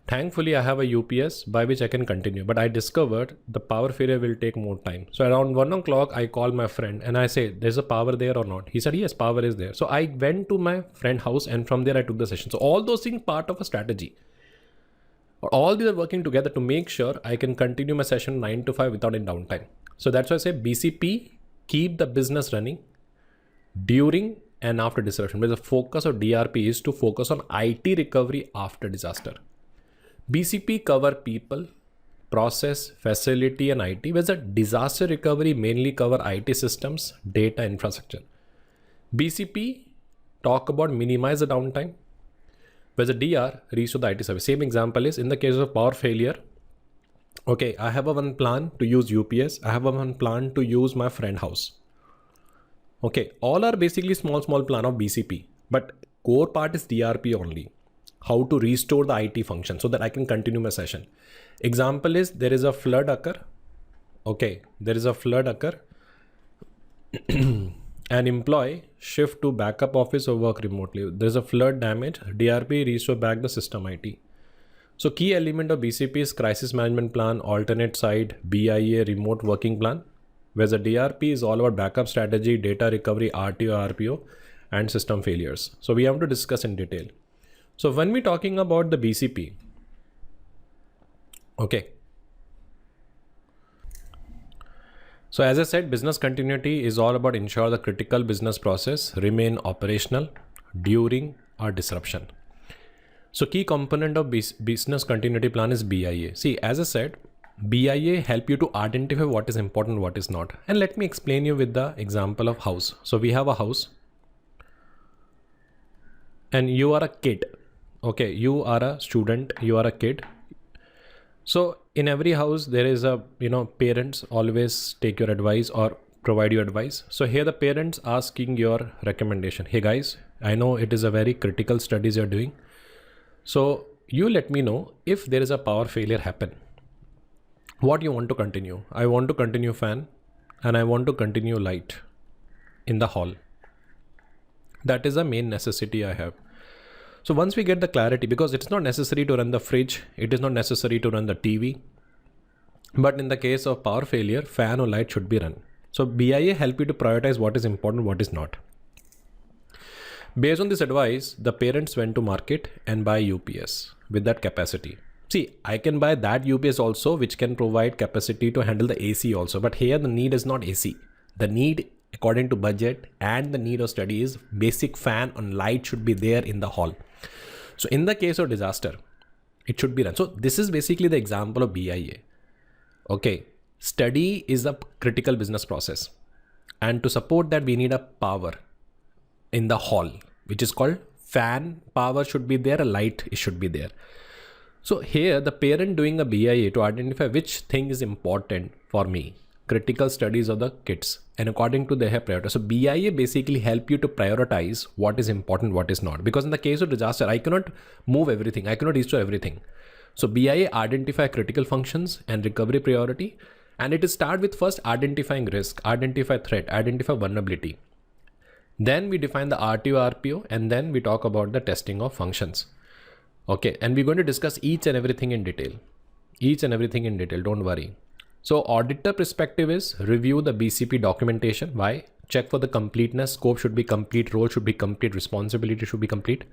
Thankfully, I have a UPS by which I can continue, but I discovered the power failure will take more time. So around 1 o'clock, I call my friend and I say, there's a power there or not? He said, yes, power is there. So I went to my friend's house and from there I took the session. So all those things part of a strategy. All these are working together to make sure I can continue my session 9 to 5 without any downtime. So that's why I say BCP, keep the business running during and after disruption. But the focus of DRP is to focus on IT recovery after disaster. BCP cover people, process, facility, and IT, whereas the disaster recovery mainly cover IT systems, data, infrastructure. BCP talk about minimize the downtime, whereas the DR restore the IT service. Same example is in the case of power failure. Okay, I have a one plan to use UPS. I have a one plan to use my friend house. Okay, all are basically small plan of BCP, but core part is DRP only. How to restore the IT function so that I can continue my session. Example is there is a flood occur. Okay, there is a flood occur. An employee shift to backup office or work remotely. There is a flood damage. DRP restore back the system IT. So key element of BCP is crisis management plan, alternate site, BIA, remote working plan. Whereas the DRP is all about backup strategy, data recovery, RTO, RPO, and system failures. So we have to discuss in detail. So when we're talking about the BCP, okay. So as I said, business continuity is all about ensure the critical business process remain operational during a disruption. So key component of business continuity plan is BIA. See, as I said, BIA help you to identify what is important, what is not. And let me explain you with the example of house. So we have a house and you are a kid. Okay, you are a student, you are a kid. So in every house there is a, parents always take your advice or provide you advice. So here the parents asking your recommendation. Hey guys, I know it is a very critical studies you're doing. So you let me know if there is a power failure happen. What you want to continue? I want to continue fan and I want to continue light in the hall. That is a main necessity I have. So once we get the clarity, because it's not necessary to run the fridge, it is not necessary to run the TV, but in the case of power failure, fan or light should be run. So BIA help you to prioritize what is important, what is not. Based on this advice, the parents went to market and buy UPS with that capacity. See, I can buy that UPS also, which can provide capacity to handle the AC also, but here the need is not AC. The need according to budget and the need of study is basic fan and light should be there in the hall. So in the case of disaster, it should be run. So this is basically the example of BIA. Okay, study is a critical business process. And to support that, we need a power in the hall, which is called fan power should be there, a light should be there. So here the parent doing a BIA to identify which thing is important for me, critical studies of the kids, and according to their priority. So BIA basically help you to prioritize what is important, what is not. Because in the case of disaster, I cannot move everything. I cannot restore everything. So BIA identify critical functions and recovery priority. And it is start with first identifying risk, identify threat, identify vulnerability. Then we define the RTO, RPO, and then we talk about the testing of functions. Okay, and we're going to discuss each and everything in detail. Don't worry. So auditor perspective is review the BCP documentation. Why? Check for the completeness. Scope should be complete, role should be complete, responsibility should be complete.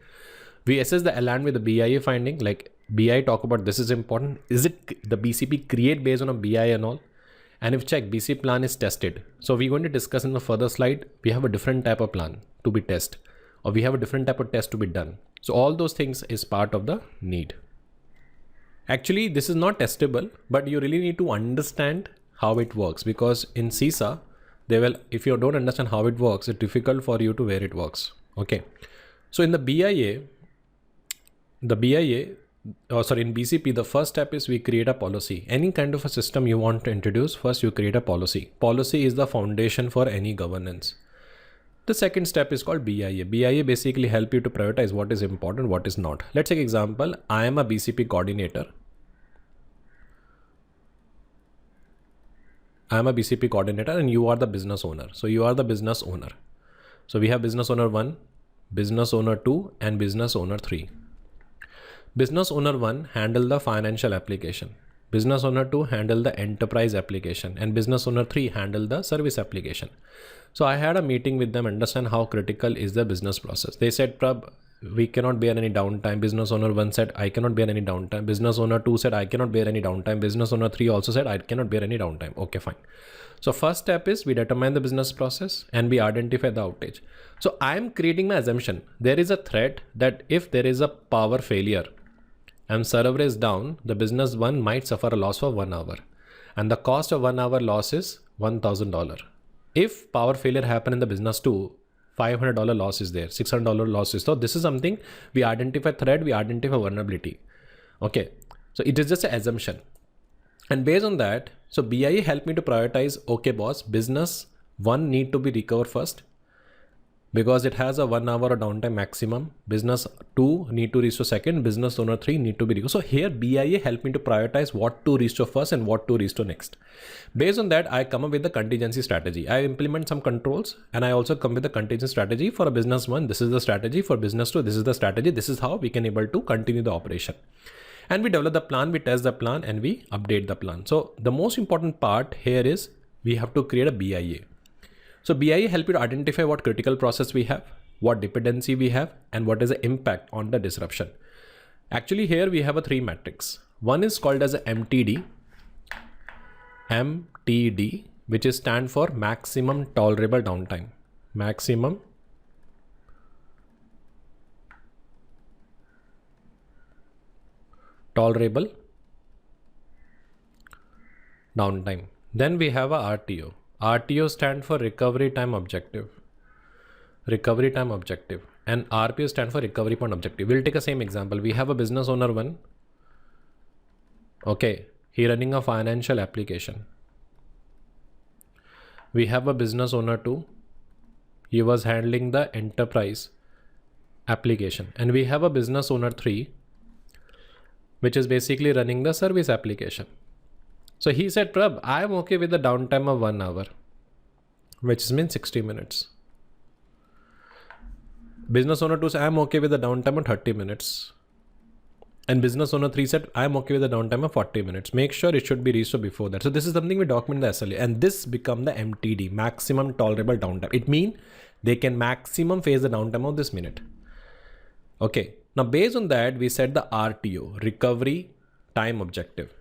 We assess the LAN with the BIA finding, like BI talk about this is important. Is it the BCP create based on a BI and all? And if check, BCP plan is tested. So we're going to discuss in the further slide, we have a different type of plan to be tested, or we have a different type of test to be done. So all those things is part of the need. Actually, this is not testable, but you really need to understand how it works, because in CISA, if you don't understand how it works, it's difficult for you to where it works. Okay. So in the BIA, in BCP, the first step is we create a policy. Any kind of a system you want to introduce, first you create a policy. Policy is the foundation for any governance. The second step is called BIA. BIA basically help you to prioritize what is important, what is not. Let's take example. I am a BCP coordinator. And you are the business owner. So you are the business owner. So we have business owner 1, business owner 2, and business owner 3. Business owner 1 handle the financial application. Business owner 2 handle the enterprise application, and business owner 3 handle the service application. So I had a meeting with them, understand how critical is the business process. They said, Prabh, we cannot bear any downtime. Business owner 1 said, I cannot bear any downtime. Business owner 2 said, I cannot bear any downtime. Business owner 3 also said, I cannot bear any downtime. Okay, fine. So first step is we determine the business process and we identify the outage. So I'm creating my assumption. There is a threat that if there is a power failure and server is down, the business 1 might suffer a loss for 1 hour. And the cost of 1 hour loss is $1,000. If power failure happen in the business 2, $500 loss is there, $600 loss is. So this is something we identify threat, we identify vulnerability. Okay. So it is just an assumption. And based on that, so BIA helped me to prioritize, okay boss, business 1 need to be recovered first, because it has a 1 hour downtime maximum. Business 2 need to restore second, business owner 3 need to be recovered. So here BIA helped me to prioritize what to restore first and what to restore next. Based on that, I come up with the contingency strategy. I implement some controls and I also come with the contingency strategy for a business 1. This is the strategy for business 2. This is the strategy. This is how we can able to continue the operation. And we develop the plan, we test the plan, and we update the plan. So the most important part here is we have to create a BIA. So BIA help you to identify what critical process we have, what dependency we have, and what is the impact on the disruption. Actually, here we have a 3 metrics. One is called as a MTD, which is stand for maximum tolerable downtime. Maximum tolerable downtime. Then we have a RTO. RTO stand for recovery time objective. And RPO stand for recovery point objective. We'll take the same example. We have a business owner 1. Okay. He running a financial application. We have a business owner 2. He was handling the enterprise application. And we have a business owner 3, which is basically running the service application. So he said, Prabh, I am okay with the downtime of 1 hour, which means 60 minutes. Business owner 2 said, I'm okay with the downtime of 30 minutes. And business owner 3 said, I'm okay with the downtime of 40 minutes. Make sure it should be restored before that. So this is something we document the SLA, and this become the MTD, maximum tolerable downtime. It means they can maximum face the downtime of this minute. Okay. Now based on that, we set the RTO, recovery time objective,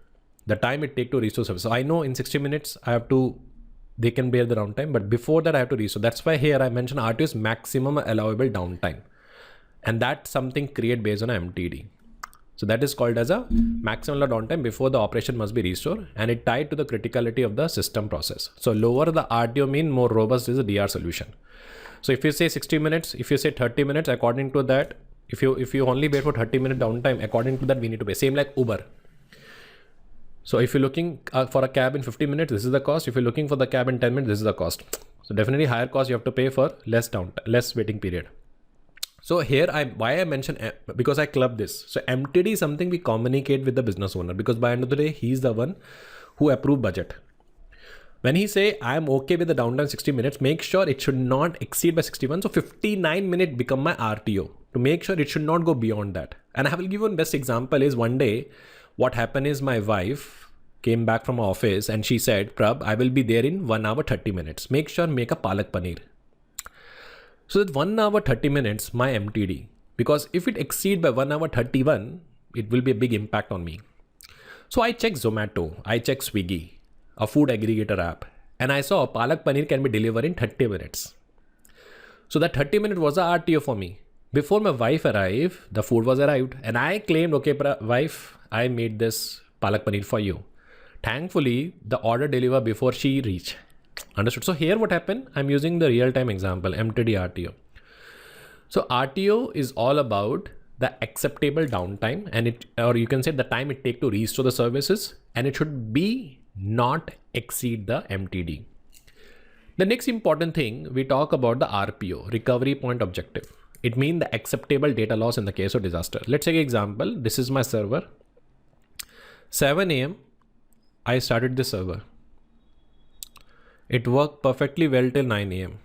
the time it take to restore service. So I know in 60 minutes they can bear the downtime, but before that I have to restore. That's why here I mentioned RTO is maximum allowable downtime, and that's something created based on MTD. So that is called as a maximum downtime before the operation must be restored, and it tied to the criticality of the system process. So lower the RTO mean more robust is a DR solution. So if you say 60 minutes, if you say 30 minutes, according to that, if you only wait for 30-minute downtime, according to that we need to pay. Same like Uber. So if you're looking for a cab in 50 minutes, this is the cost. If you're looking for the cab in 10 minutes, this is the cost. So definitely higher cost you have to pay for less waiting period. So here why I mentioned, because I club this. So MTD is something we communicate with the business owner, because by end of the day, he's the one who approve budget. When he say, I'm okay with the downtime 60 minutes, make sure it should not exceed by 61. So 59 minutes become my RTO to make sure it should not go beyond that. And I will give you one best example is one day, what happened is my wife came back from office and she said, Prabh, I will be there in 1 hour 30 minutes. Make sure make a palak paneer. So that 1 hour 30 minutes, my MTD, because if it exceed by 1 hour 31, it will be a big impact on me. So I check Zomato, I check Swiggy, a food aggregator app, and I saw palak paneer can be delivered in 30 minutes. So that 30 minutes was a RTO for me. Before my wife arrived, the food was arrived, and I claimed, okay, wife, I made this palak paneer for you. Thankfully, the order delivered before she reached. Understood? So here what happened? I'm using the real-time example, MTD RTO. So RTO is all about the acceptable downtime, and or you can say the time it take to restore the services, and it should be not exceed the MTD. The next important thing, we talk about the RPO, recovery point objective. It means the acceptable data loss in the case of disaster. Let's take an example. This is my server. 7 a.m. I started the server. It worked perfectly well till 9 a.m.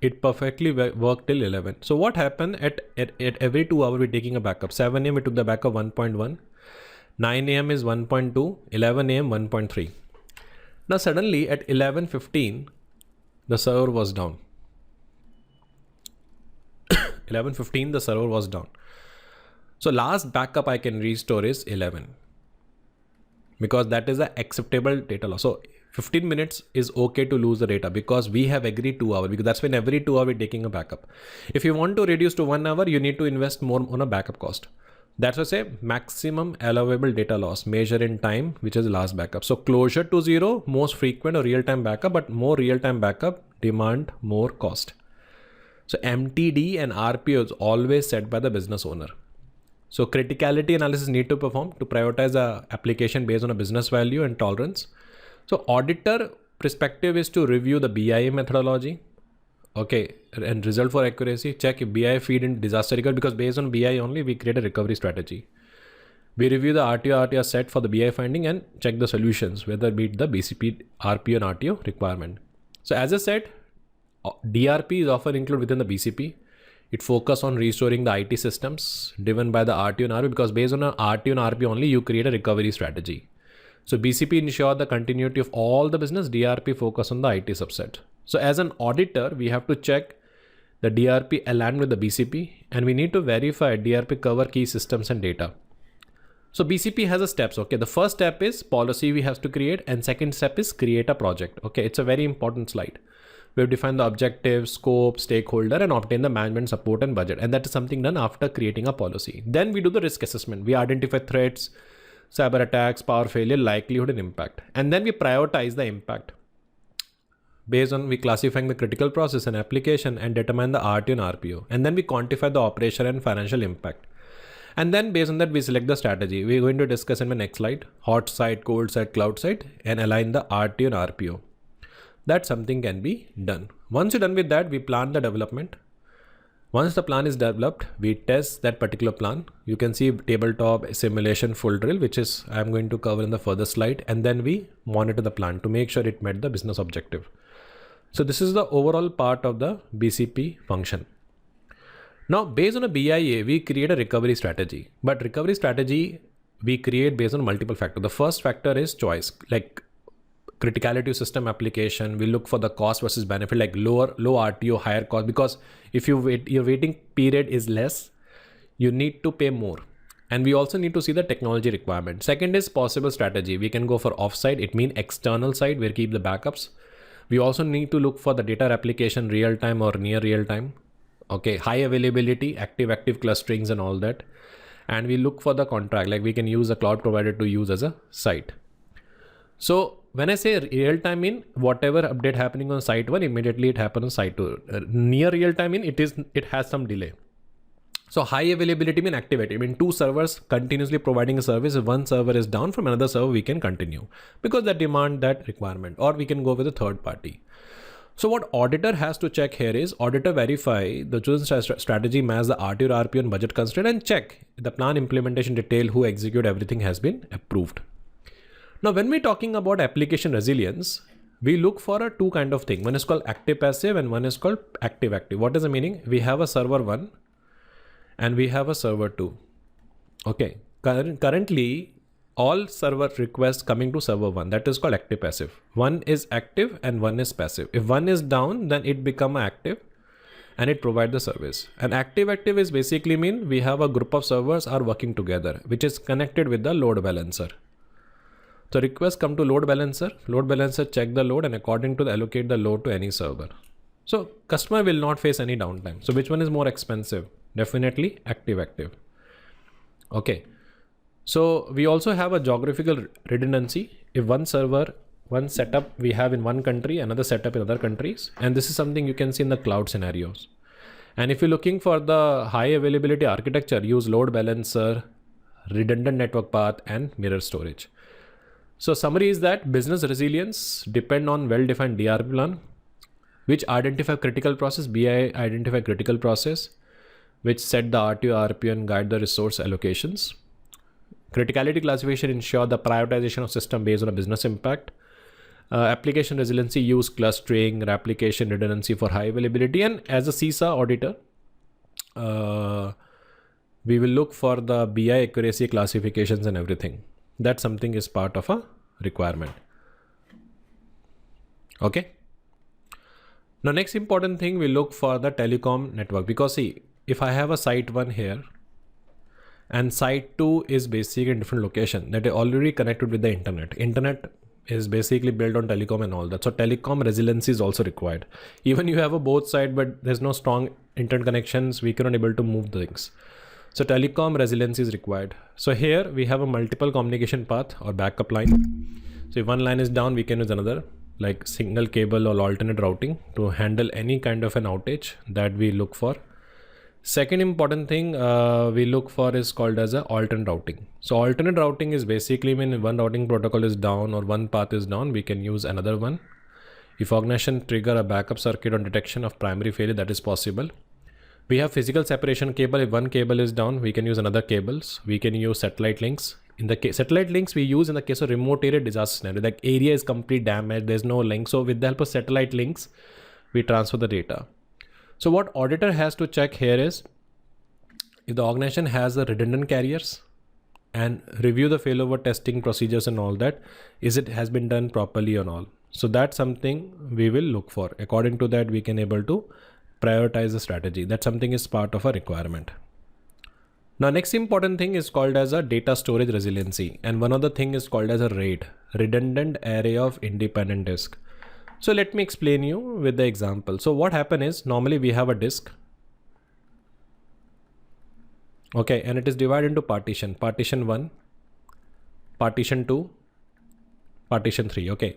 It perfectly worked till 11. So what happened at every 2 hours we're taking a backup. 7 a.m. we took the backup 1.1. 9 a.m. is 1.2. 11 a.m. 1.3. Now suddenly at 11:15 the server was down. 11:15 the server was down. So last backup I can restore is 11, because that is the acceptable data loss. So 15 minutes is okay to lose the data, because we have agreed 2 hours, because that's when every 2 hours we're taking a backup. If you want to reduce to 1 hour, you need to invest more on a backup cost. That's why I say maximum allowable data loss measure in time, which is last backup. So closure to 0, most frequent or real-time backup, but more real-time backup demand more cost. So MTD and RPO is always set by the business owner. So criticality analysis need to perform to prioritize the application based on a business value and tolerance. So auditor perspective is to review the BIA methodology. Okay, and result for accuracy, check if BI feed in disaster recovery, because based on BI only we create a recovery strategy. We review the RTO set for the BI finding and check the solutions whether meet the BCP, RPO and RTO requirement. So as I said, DRP is often included within the BCP. It focuses on restoring the IT systems driven by the RTO and RPO, because based on RTO and RPO only you create a recovery strategy. So BCP ensure the continuity of all the business, DRP focus on the IT subset. So as an auditor, we have to check the DRP aligned with the BCP, and we need to verify DRP cover key systems and data. So BCP has a steps. Okay, the first step is policy we have to create, and second step is create a project. Okay, it's a very important slide. We have defined the objective, scope, stakeholder, and obtain the management support and budget. And that is something done after creating a policy. Then we do the risk assessment. We identify threats, cyber attacks, power failure, likelihood and impact. And then we prioritize the impact. Based on we classifying the critical process and application and determine the RTO and RPO. And then we quantify the operation and financial impact. And then based on that, we select the strategy. We're going to discuss in the next slide, hot site, cold site, cloud site, and align the RTO and RPO. That something can be done. Once you're done with that, we plan the development. Once the plan is developed, we test that particular plan. You can see tabletop simulation full drill, which is I'm going to cover in the further slide. And then we monitor the plan to make sure it met the business objective. So this is the overall part of the BCP function. Now, based on a BIA, we create a recovery strategy. But recovery strategy we create based on multiple factors. The first factor is choice, like criticality of system application. We look for the cost versus benefit, like low RTO, higher cost. Because if you wait, your waiting period is less, you need to pay more. And we also need to see the technology requirement. Second is possible strategy. We can go for offsite. It means external side where we keep the backups. We also need to look for the data replication real time or near real time. Okay, high availability, active clusterings and all that. And we look for the contract, like we can use a cloud provider to use as a site. So when I say real time, mean whatever update happening on site 1, immediately it happens on site 2. Near real time, mean it has some delay. So high availability mean activity. I mean 2 servers continuously providing a service. If one server is down from another server, we can continue because that demand that requirement, or we can go with a third party. So what auditor has to check here is auditor verify the chosen strategy match the RTO, RPO and budget constraint, and check the plan implementation detail, who execute everything has been approved. Now, when we're talking about application resilience, we look for a 2 kind of thing. One is called active passive and one is called active active. What is the meaning? We have a server 1 and we have a server 2. Okay. Currently, all server requests coming to server 1, that is called active passive. One is active and one is passive. If one is down, then it become active and it provide the service. And active active is basically mean we have a group of servers are working together, which is connected with the load balancer. So requests come to load balancer check the load and according to the allocate the load to any server. So customer will not face any downtime. So which one is more expensive? Definitely active active. Okay. So we also have a geographical redundancy. If one server, one setup we have in one country, another setup in other countries, and this is something you can see in the cloud scenarios. And if you're looking for the high availability architecture, use load balancer, redundant network path, and mirror storage. So summary is that business resilience depend on well-defined DRP plan, which identify critical process, BI identify critical process, which set the RTO, RPO and guide the resource allocations. Criticality classification ensure the prioritization of system based on a business impact. Application resiliency use clustering, replication, redundancy for high availability. And as a CISA auditor, we will look for the BI accuracy classifications and everything. That something is part of a requirement. Okay. Now next important thing, we look for the telecom network, because see, if I have a site 1 here and site 2 is basically in different location that is already connected with the internet. Internet is basically built on telecom and all that. So telecom resiliency is also required. Even you have a both side, but there's no strong internet connections, we cannot able to move things. So telecom resiliency is required. So here we have a multiple communication path or backup line. So if one line is down, we can use another, like single cable or alternate routing to handle any kind of an outage that we look for. Second important thing we look for is called as a alternate routing. So alternate routing is basically when one routing protocol is down or one path is down, we can use another one. If organization trigger a backup circuit on detection of primary failure, that is possible. We have physical separation cable. If one cable is down, we can use another cables. We can use satellite links. In the satellite links we use in the case of remote area disaster scenario, like area is complete damage, there's no link. So with the help of satellite links, we transfer the data. So what auditor has to check here is if the organization has the redundant carriers and review the failover testing procedures and all that, is it has been done properly or all. So that's something we will look for. According to that, we can able to prioritize the strategy. That something is part of a requirement. Now next important thing is called as a data storage resiliency, and one other thing is called as a RAID, redundant array of independent disk. So let me explain you with the example. So what happen is normally we have a disk. Okay, and it is divided into partition 1, partition 2, partition 3. Okay.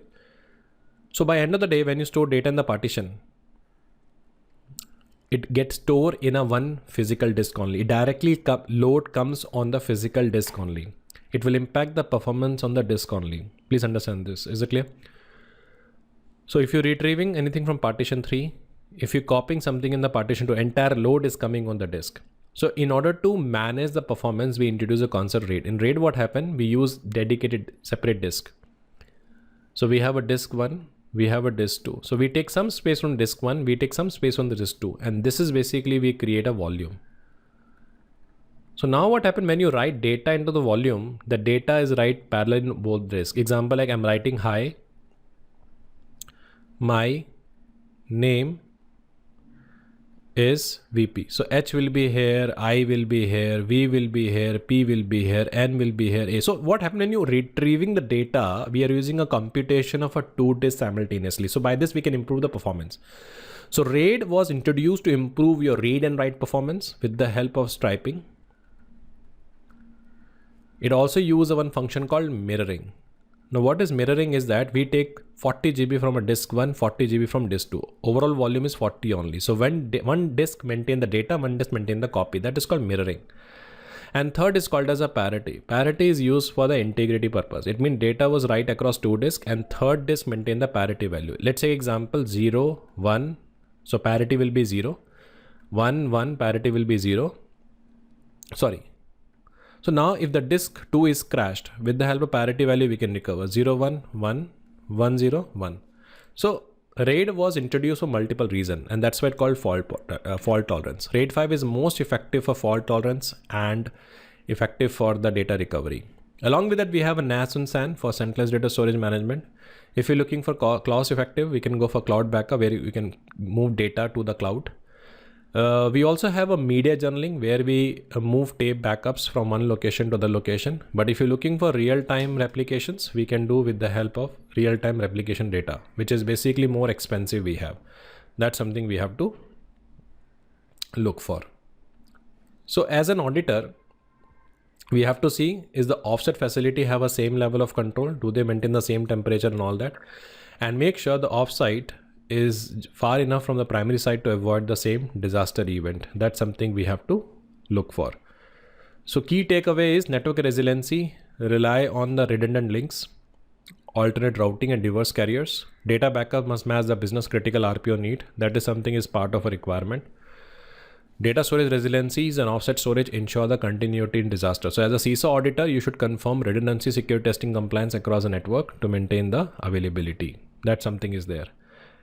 So by end of the day, when you store data in the partition, it gets stored in a one physical disk only. It directly load comes on the physical disk only. It will impact the performance on the disk only. Please understand this. Is it clear? So if you're retrieving anything from partition 3, if you're copying something in the partition 2, entire load is coming on the disk. So in order to manage the performance, we introduce a concept RAID. In RAID, what happened? We use dedicated separate disk. So we have a disk 1, we have a disk 2. So we take some space from disk 1, we take some space from the disk 2, and this is basically we create a volume. So now what happened when you write data into the volume, the data is write parallel in both disks. Example, like I'm writing hi, my name is VP. So H will be here, I will be here, V will be here, P will be here, N will be here, A. So what happened when you retrieving the data, we are using a computation of a 2 disks simultaneously. So by this we can improve the performance. So RAID was introduced to improve your read and write performance with the help of striping. It also uses one function called mirroring. Now what is mirroring is that we take 40 GB from a disk 1, 40 GB from disk 2. Overall volume is 40 only. So when one disk maintain the data, one disk maintain the copy. That is called mirroring. And third is called as a parity. Parity is used for the integrity purpose. It means data was write across 2 disks and third disk maintain the parity value. Let's say example 0, 1. So parity will be 0. 1, 1, parity will be 0. Sorry. So now if the disk 2 is crashed, with the help of parity value, we can recover 0, 1, 1, 1, 0, 1. So RAID was introduced for multiple reasons, and that's why it's called fault tolerance. RAID 5 is most effective for fault tolerance and effective for the data recovery. Along with that, we have a NAS and SAN for centralized data storage management. If you're looking for cost effective, we can go for cloud backup where you can move data to the cloud. We also have a media journaling where we move tape backups from one location to the location. But if you're looking for real-time replications, we can do with the help of real-time replication data, which is basically more expensive we have. That's something we have to look for. So as an auditor, we have to see, is the offset facility have a same level of control? Do they maintain the same temperature and all that? And make sure the offsite is far enough from the primary site to avoid the same disaster event. That's something we have to look for. So key takeaway is network resiliency, rely on the redundant links, alternate routing and diverse carriers. Data backup must match the business critical RPO need. That is something is part of a requirement. Data storage resiliencies and offset storage ensure the continuity in disaster. So as a CISA auditor, you should confirm redundancy, secure testing, compliance across the network to maintain the availability. That something is there.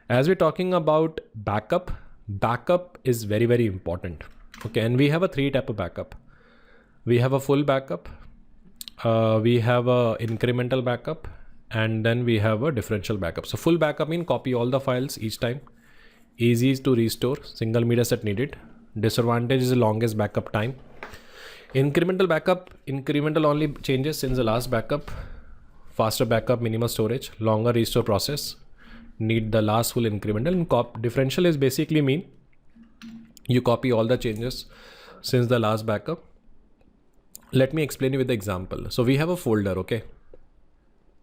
As we're talking about backup is very, very important. Okay, and we have a 3 type of backup. We have a full backup, we have a incremental backup, and then we have a differential backup. So full backup means copy all the files each time, easy to restore, single media set needed. Disadvantage is the longest backup time. Incremental backup, incremental only changes since the last backup. Faster backup, minimal storage, longer restore process. Need the last full incremental. And differential is basically mean you copy all the changes since the last backup. Let me explain you with the example. So we have a folder, okay?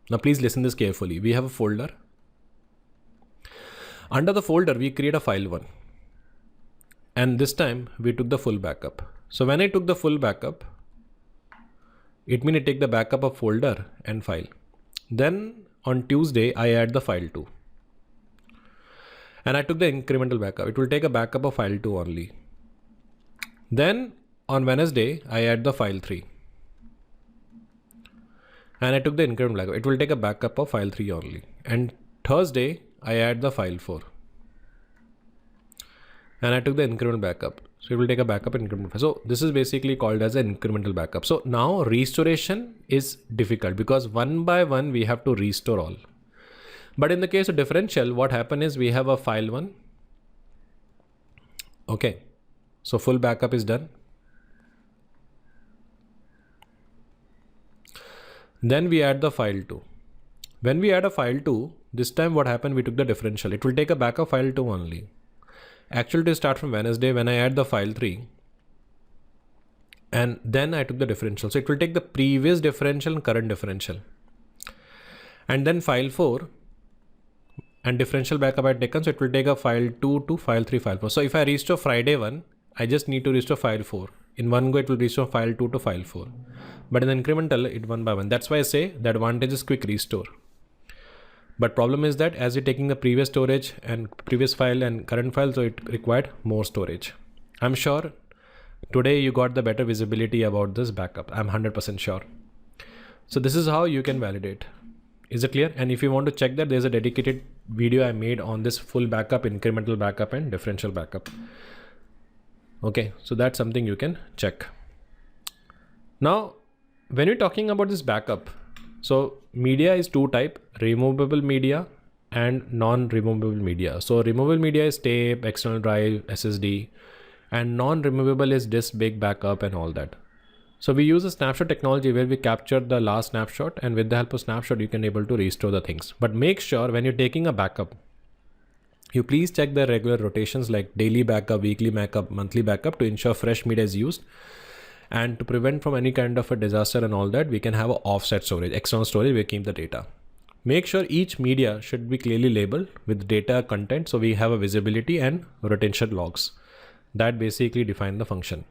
Now please listen this carefully. We have a folder. Under the folder, we create a file 1. And this time we took the full backup. So when I took the full backup, it means I take the backup of folder and file. Then on Tuesday, I add the file 2. And I took the incremental backup. It will take a backup of file 2 only. Then on Wednesday, I add the file 3. And I took the incremental backup. It will take a backup of file 3 only. And Thursday, I add the file 4. And I took the incremental backup. So it will take a backup in incremental. So this is basically called as an incremental backup. So now restoration is difficult because one by one we have to restore all. But in the case of differential, what happened is we have a file 1. Okay. So full backup is done. Then we add the file 2. When we add a file 2, this time what happened, we took the differential. It will take a backup file 2 only. Actually to start from Wednesday when I add the file 3 and then I took the differential. So it will take the previous differential and current differential. And then file 4 and differential backup I had taken. So it will take a file 2 to file 3, file 4. So if I restore Friday 1, I just need to restore file 4. In one go it will restore file 2 to file 4. But in the incremental, it one by one. That's why I say the advantage is quick restore. But problem is that as you're taking the previous storage and previous file and current file, so it required more storage. I'm sure today you got the better visibility about this backup. I'm 100% sure. So this is how you can validate. Is it clear? And if you want to check that, there's a dedicated video I made on this full backup, incremental backup and differential backup. Okay, so that's something you can check. Now, when you're talking about this backup, so media is two type, removable media and non-removable media. So removable media is tape, external drive, SSD, and non-removable is disk, big backup and all that. So we use a snapshot technology where we capture the last snapshot, and with the help of snapshot, you can able to restore the things. But make sure when you're taking a backup, you please check the regular rotations like daily backup, weekly backup, monthly backup to ensure fresh media is used. And to prevent from any kind of a disaster and all that, we can have an offset storage, external storage, we keep the data. Make sure each media should be clearly labeled with data content. So we have a visibility and retention logs that basically define the function.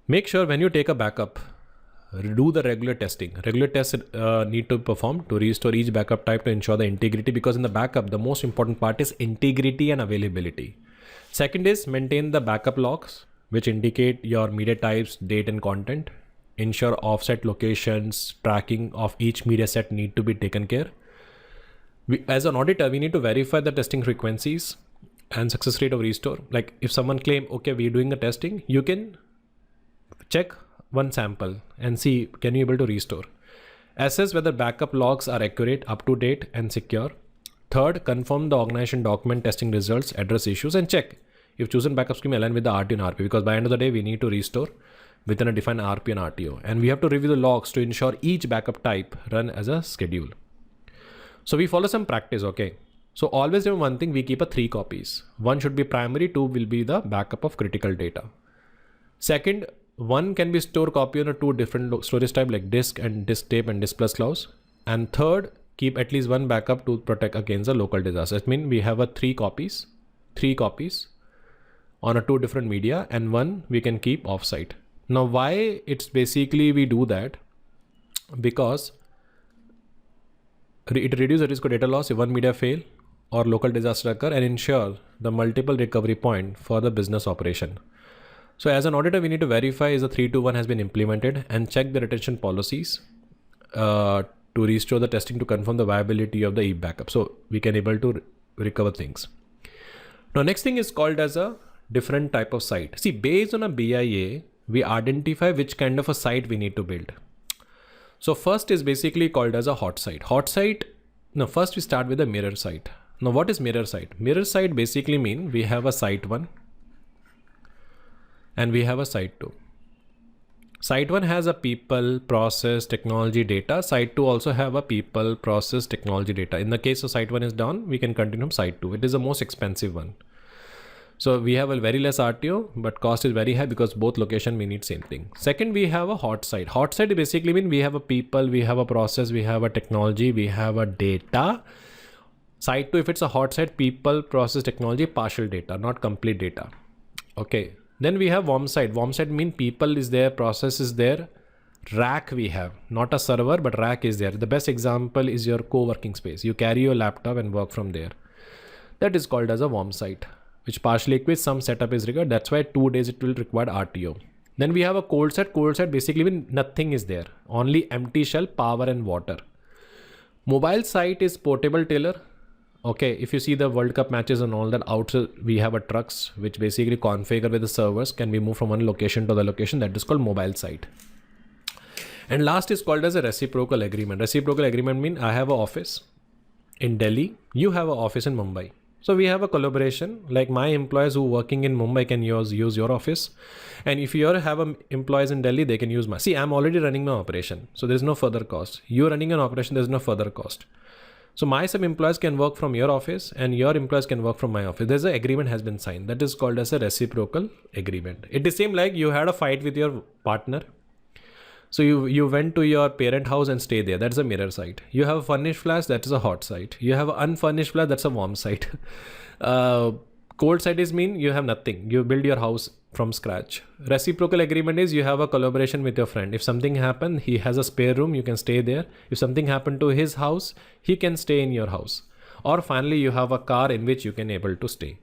Make sure when you take a backup, do the regular testing. Regular tests need to perform to restore each backup type to ensure the integrity, because in the backup, the most important part is integrity and availability. Second is maintain the backup logs, which indicate your media types, date and content. Ensure offset locations, tracking of each media set need to be taken care. As an auditor, we need to verify the testing frequencies and success rate of restore. Like if someone claim, okay, we're doing a testing, you can check one sample and see, can you able to restore? Assess whether backup logs are accurate, up to date and secure. Third, confirm the organization document testing results, address issues, and check if chosen backup scheme align with the RTO and RPO, because by the end of the day, we need to restore within a defined RPO and RTO. And we have to review the logs to ensure each backup type run as a schedule. So we follow some practice, okay? So always remember one thing, we keep 3 copies. One should be primary, 2 will be the backup of critical data. Second, one can be stored copy on 2 different storage type like disk and disk tape and disk plus clouds. And third, keep at least 1 backup to protect against the local disaster. It means we have 3 copies on 2 different media, and 1 we can keep offsite. Now why it's basically we do that? Because it reduces the risk of data loss if one media fail or local disaster occur, and ensure the multiple recovery point for the business operation. So as an auditor, we need to verify is the 3-2-1 has been implemented and check the retention policies to restore the testing to confirm the viability of the E backup. So we can able to recover things. Now next thing is called as a different type of site. See, based on a BIA, we identify which kind of a site we need to build. So first is basically called as a hot site. Hot site, now first we start with a mirror site. Now what is mirror site? Mirror site basically mean we have a site 1 and we have a site 2. Site 1 has a people, process, technology, data. Site 2 also have a people, process, technology, data. In the case of site 1 is down, we can continue from site 2. It is the most expensive one. So we have a very less RTO, but cost is very high because both location we need same thing. Second, we have a hot site. Hot site basically mean we have a people, we have a process, we have a technology, we have a data. Site 2, if it's a hot site, people, process, technology, partial data, not complete data. Okay. Then we have warm site. Warm site mean people is there, process is there, rack we have, not a server, but rack is there. The best example is your co-working space. You carry your laptop and work from there. That is called as a warm site, which partially equips, some setup is required. That's why 2 days it will require RTO. Then we have a cold site. Cold site basically mean nothing is there, only empty shell, power and water. Mobile site is portable tailor. Okay, if you see the World Cup matches and all that, outside we have a trucks which basically configure with the servers, can be moved from one location to the location. That is called mobile site. And last is called as a reciprocal agreement. Reciprocal agreement mean I have an office in Delhi, you have an office in Mumbai. So we have a collaboration, like my employees who working in Mumbai can use your office. And if you have employees in Delhi, they can use my, see, I'm already running my operation. So there's no further cost. You're running an operation, there's no further cost. So my some employees can work from your office and your employees can work from my office. There's an agreement has been signed. That is called as a reciprocal agreement. It is same like you had a fight with your partner. So you went to your parent house and stay there. That's a mirror site. You have a furnished flat, that is a hot site. You have an unfurnished flat, that's a warm site. Cold site is mean you have nothing. You build your house from scratch. Reciprocal agreement is you have a collaboration with your friend. If something happened, he has a spare room, you can stay there. If something happened to his house, he can stay in your house. Or finally, you have a car in which you can able to stay.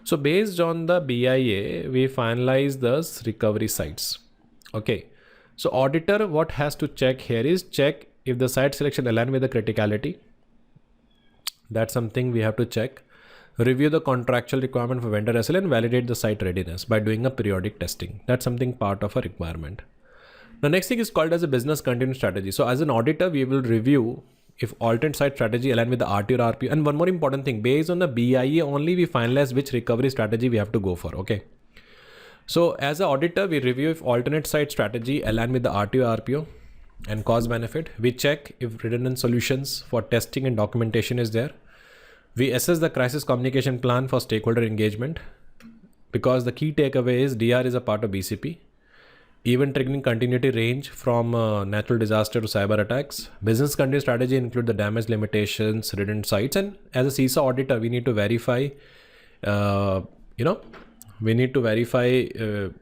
So based on the BIA, we finalize the recovery sites. Okay. So auditor, what has to check here is check if the site selection align with the criticality. That's something we have to check. Review the contractual requirement for vendor SLA and validate the site readiness by doing a periodic testing. That's something part of a requirement. The next thing is called as a business continuity strategy. So as an auditor, we will review if alternate site strategy align with the RT or RP. And one more important thing, based on the BIA only, we finalize which recovery strategy we have to go for. Okay. So as an auditor, we review if alternate site strategy align with the RT or RPO and cost benefit. We check if redundant solutions for testing and documentation is there. We assess the crisis communication plan for stakeholder engagement, because the key takeaway is DR is a part of BCP. Event triggering continuity range from natural disaster to cyber attacks. Business continuity strategy include the damage limitations, redundant sites, and as a CISA auditor, we need to verify,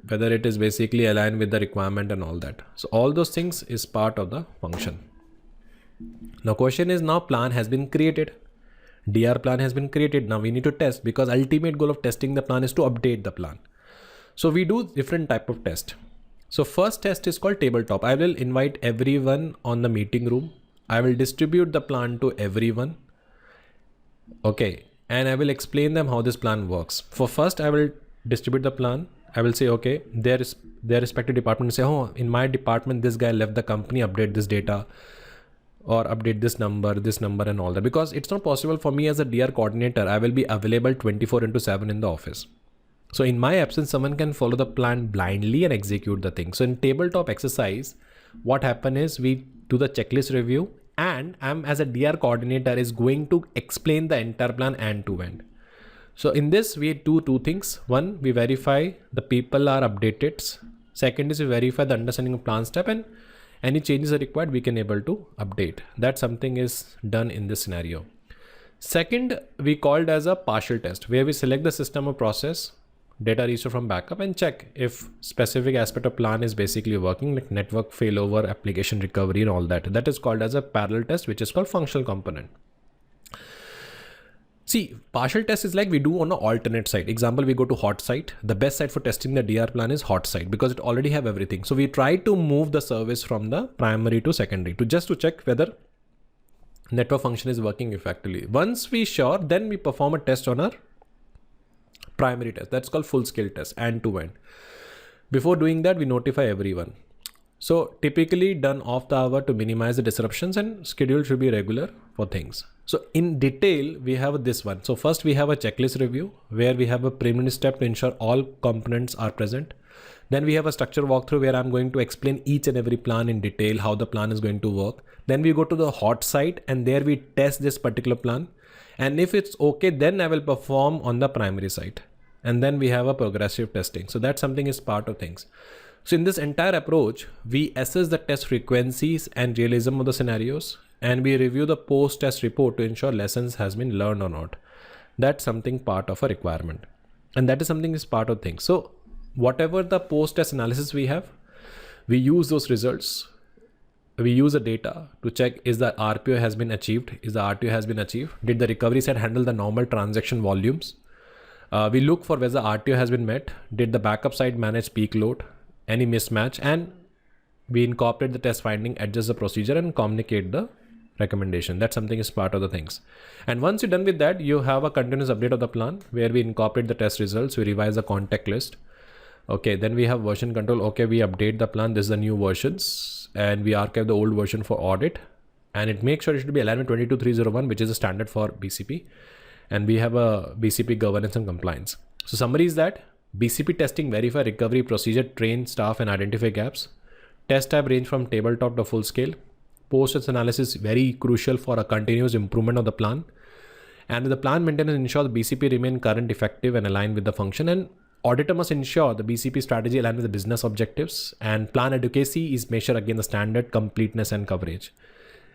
whether it is basically aligned with the requirement and all that. So all those things is part of the function. Now question is, now plan has been created. DR plan has been created. Now we need to test, because ultimate goal of testing the plan is to update the plan. So we do different type of test. So first test is called tabletop. I will invite everyone on the meeting room. I will distribute the plan to everyone. Okay. And I will explain them how this plan works. For first, I will distribute the plan. I will say, okay, their respective department will say, oh, in my department, this guy left the company, update this data, or update this number and all that, because it's not possible for me as a DR coordinator. I will be available 24/7 in the office. So in my absence, someone can follow the plan blindly and execute the thing. So in tabletop exercise, what happen is we do the checklist review, and I'm as a DR coordinator is going to explain the entire plan end to end. So in this, we do two things. One, we verify the people are updated. Second is we verify the understanding of plan step, and any changes are required, we can able to update. That something is done in this scenario. Second, we called as a partial test, where we select the system or process, data restore from backup, and check if specific aspect of plan is basically working, like network failover, application recovery, and all that. That is called as a parallel test, which is called functional component. See, partial test is like we do on an alternate site. Example, we go to hot site. The best site for testing the DR plan is hot site, because it already have everything. So we try to move the service from the primary to secondary to check whether network function is working effectively. Once we sure, then we perform a test on our primary test. That's called full scale test, end to end. Before doing that, we notify everyone. So typically done off the hour to minimize the disruptions, and schedule should be regular for things. So in detail, we have this one. So first we have a checklist review, where we have a preliminary step to ensure all components are present. Then we have a structure walkthrough, where I'm going to explain each and every plan in detail, how the plan is going to work. Then we go to the hot site, and there we test this particular plan. And if it's okay, then I will perform on the primary site. And then we have a progressive testing. So that something is part of things. So in this entire approach, we assess the test frequencies and realism of the scenarios, and we review the post-test report to ensure lessons has been learned or not. That's something part of a requirement. And that is something is part of things. So whatever the post-test analysis we have, we use those results. We use the data to check is the RPO has been achieved, is the RTO has been achieved, did the recovery side handle the normal transaction volumes. We look for whether the RTO has been met, did the backup side manage peak load, any mismatch, and we incorporate the test finding, adjust the procedure, and communicate the recommendation. That something is part of the things. And once you're done with that, you have a continuous update of the plan, where we incorporate the test results, we revise the contact list. Okay, then we have version control. Okay, we update the plan, this is the new versions, and we archive the old version for audit, and it makes sure it should be aligned with 22301, which is a standard for BCP. And we have a BCP governance and compliance. So summary is that BCP testing, verify recovery procedure, train staff, and identify gaps. Test type range from tabletop to full scale. Post-test analysis very crucial for a continuous improvement of the plan. And the plan maintenance ensure the BCP remain current, effective, and aligned with the function. And auditor must ensure the BCP strategy aligned with the business objectives. And plan adequacy is measured against the standard, completeness, and coverage.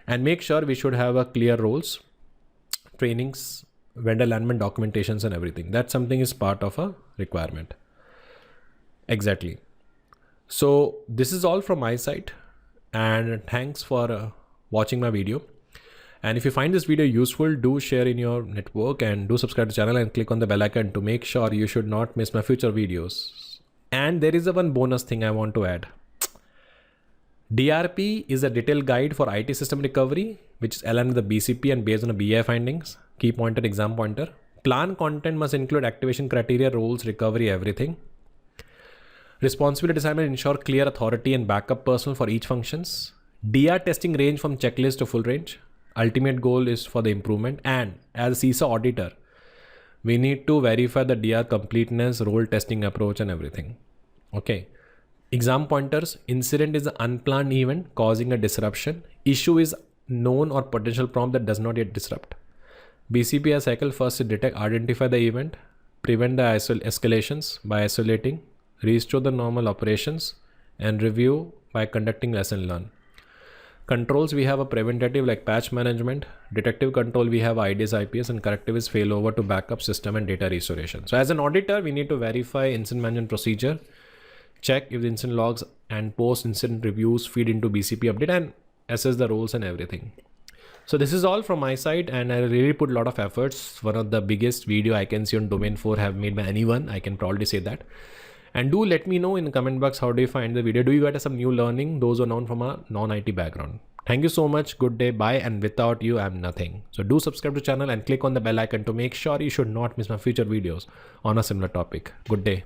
And make sure we should have a clear roles, trainings, vendor alignment, documentations, and everything. That something is part of a requirement. Exactly. So this is all from my side, and thanks for watching my video. And if you find this video useful, do share in your network, and do subscribe to the channel and click on the bell icon to make sure you should not miss my future videos. And there is a one bonus thing I want to add. DRP is a detailed guide for IT system recovery, which is aligned with the BCP and based on the BI findings, key pointer, exam pointer. Plan content must include activation criteria, roles, recovery, everything. Responsibility assignment ensure clear authority and backup personnel for each functions. DR testing range from checklist to full range. Ultimate goal is for the improvement. And as a CISA auditor, we need to verify the DR completeness, role testing approach and everything. Okay. Exam pointers. Incident is an unplanned event causing a disruption. Issue is known or potential problem that does not yet disrupt. BCP has cycle first to detect, identify the event, prevent the escalations by isolating, restore the normal operations, and review by conducting lesson learn. Controls, we have a preventative like patch management. Detective control, we have IDS, IPS, and corrective is failover to backup system and data restoration. So as an auditor, we need to verify incident management procedure, check if the incident logs and post-incident reviews feed into BCP update, and assess the roles and everything. So this is all from my side, and I really put a lot of efforts. One of the biggest video I can see on Domain 4 have made by anyone. I can proudly say that. And do let me know in the comment box, how do you find the video? Do you get some new learning? Those are known from a non-IT background. Thank you so much. Good day. Bye. And without you, I'm nothing. So do subscribe to the channel and click on the bell icon to make sure you should not miss my future videos on a similar topic. Good day.